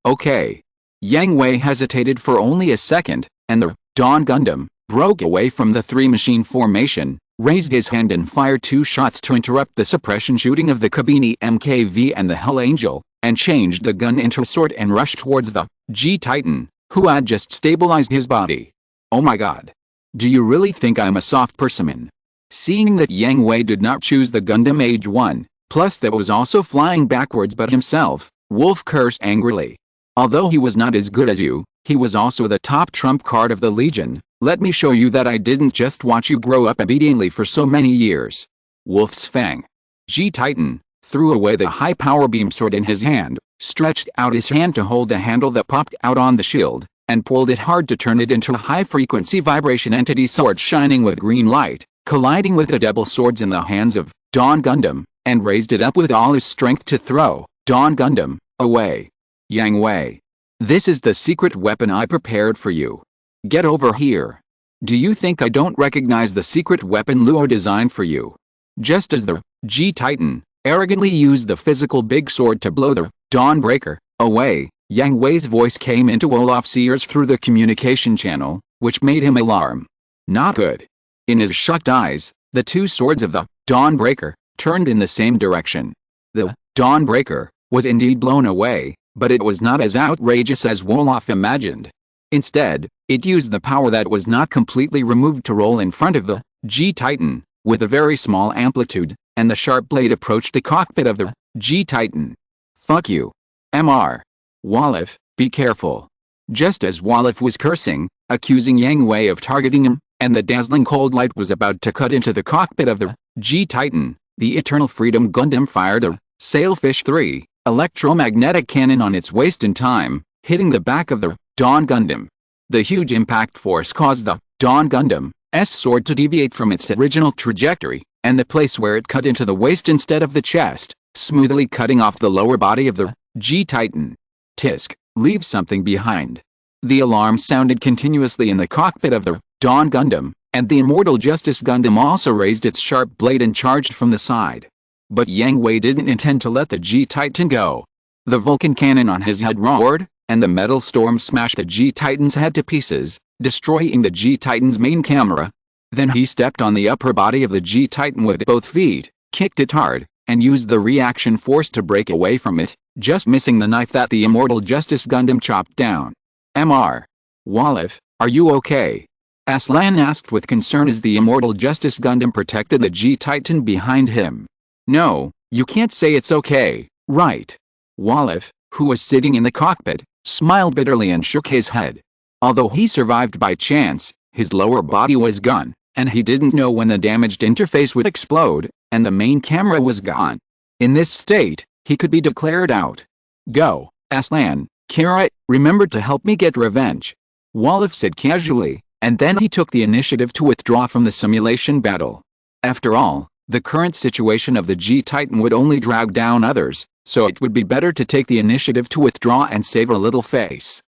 Okay. Yang Hui hesitated for only a second, and the Dawn Gundam broke away from the 3-machine formation, raised his hand and fired 2 shots to interrupt the suppression shooting of the Kabini MKV and the Hell Angel, and changed the gun into a sword and rushed towards the G-Titan, who had just stabilized his body. Oh my god. Do you really think I'm a soft person? Seeing that Yang Hui did not choose the Gundam Age 1, plus that was also flying backwards but himself, Wolf cursed angrily. Although he was not as good as you, he was also the top trump card of the Legion. Let me show you that I didn't just watch you grow up obediently for so many years. Wolf's Fang. G-Titan threw away the high-power beam sword in his hand, stretched out his hand to hold the handle that popped out on the shield, and pulled it hard to turn it into a high-frequency vibration entity sword shining with green light, colliding with the double swords in the hands of Dawn Gundam, and raised it up with all his strength to throw Dawn Gundam away. Yang Hui. This is the secret weapon I prepared for you. Get over here. Do you think I don't recognize the secret weapon Luo designed for you? Just as the G-Titan arrogantly used the physical big sword to blow the Dawnbreaker away, Yang Hui's voice came into Olaf's ears through the communication channel, which made him alarm. Not good. In his shut eyes, the 2 swords of the Dawnbreaker turned in the same direction. The Dawnbreaker was indeed blown away, but it was not as outrageous as Olaf imagined. Instead, it used the power that was not completely removed to roll in front of the G-Titan, with a very small amplitude, and the sharp blade approached the cockpit of the G-Titan. Fuck you. Mr. Wolof, be careful. Just as Wolof was cursing, accusing Yang Hui of targeting him, and the dazzling cold light was about to cut into the cockpit of the G-Titan, the Eternal Freedom Gundam fired a Sailfish 3 electromagnetic cannon on its waist in time, hitting the back of the Dawn Gundam. The huge impact force caused the Dawn Gundam's sword to deviate from its original trajectory, and the place where it cut into the waist instead of the chest, smoothly cutting off the lower body of the G-Titan. Tisk, leave something behind. The alarm sounded continuously in the cockpit of the Dawn Gundam, and the Immortal Justice Gundam also raised its sharp blade and charged from the side. But Yang Hui didn't intend to let the G-Titan go. The Vulcan cannon on his head roared, and the metal storm smashed the G-Titan's head to pieces, destroying the G-Titan's main camera. Then he stepped on the upper body of the G-Titan with both feet, kicked it hard, and used the reaction force to break away from it, just missing the knife that the Immortal Justice Gundam chopped down. Mr. Walif, are you okay? Aslan asked with concern as the Immortal Justice Gundam protected the G-Titan behind him. No, you can't say it's okay, right? Walif, who was sitting in the cockpit, smiled bitterly and shook his head. Although he survived by chance, his lower body was gone, and he didn't know when the damaged interface would explode, and the main camera was gone. In this state, he could be declared out. Go, Aslan, Kira, remember to help me get revenge. Walif said casually, and then he took the initiative to withdraw from the simulation battle. After all, the current situation of the G-Titan would only drag down others, so it would be better to take the initiative to withdraw and save a little face.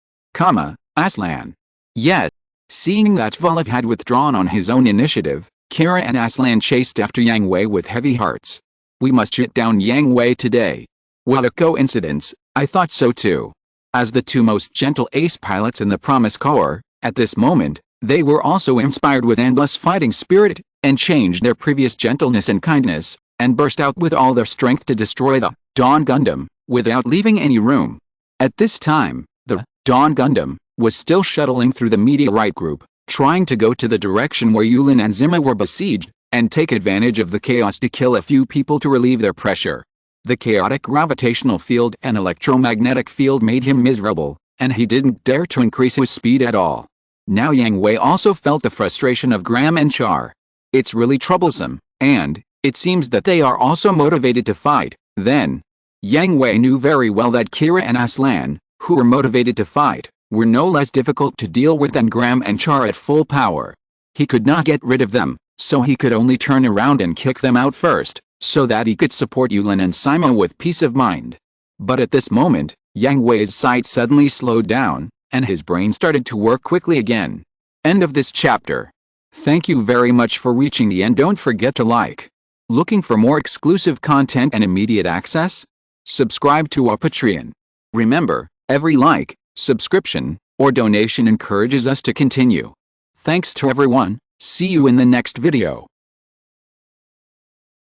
Aslan. Yet, seeing that Walif had withdrawn on his own initiative, Kira and Aslan chased after Yang Hui with heavy hearts. We must shoot down Yang Hui today. What a coincidence, I thought so too. As the two most gentle ace pilots in the Promise Corps, at this moment, they were also inspired with endless fighting spirit, and changed their previous gentleness and kindness, and burst out with all their strength to destroy the Dawn Gundam, without leaving any room. At this time, the Dawn Gundam was still shuttling through the meteorite group, trying to go to the direction where Yulin and Zima were besieged, and take advantage of the chaos to kill a few people to relieve their pressure. The chaotic gravitational field and electromagnetic field made him miserable, and he didn't dare to increase his speed at all. Now Yang Hui also felt the frustration of Gram and Char. It's really troublesome, and it seems that they are also motivated to fight. Then, Yang Hui knew very well that Kira and Aslan, who were motivated to fight, were no less difficult to deal with than Gram and Char at full power. He could not get rid of them, so he could only turn around and kick them out first, so that he could support Yulin and Simo with peace of mind. But at this moment, Yang Hui's sight suddenly slowed down, and his brain started to work quickly again. End of this chapter. Thank you very much for reaching the end. Don't forget to like. Looking for more exclusive content and immediate access? Subscribe to our Patreon. Remember, every like, subscription, or donation encourages us to continue. Thanks to everyone. See you in the next video.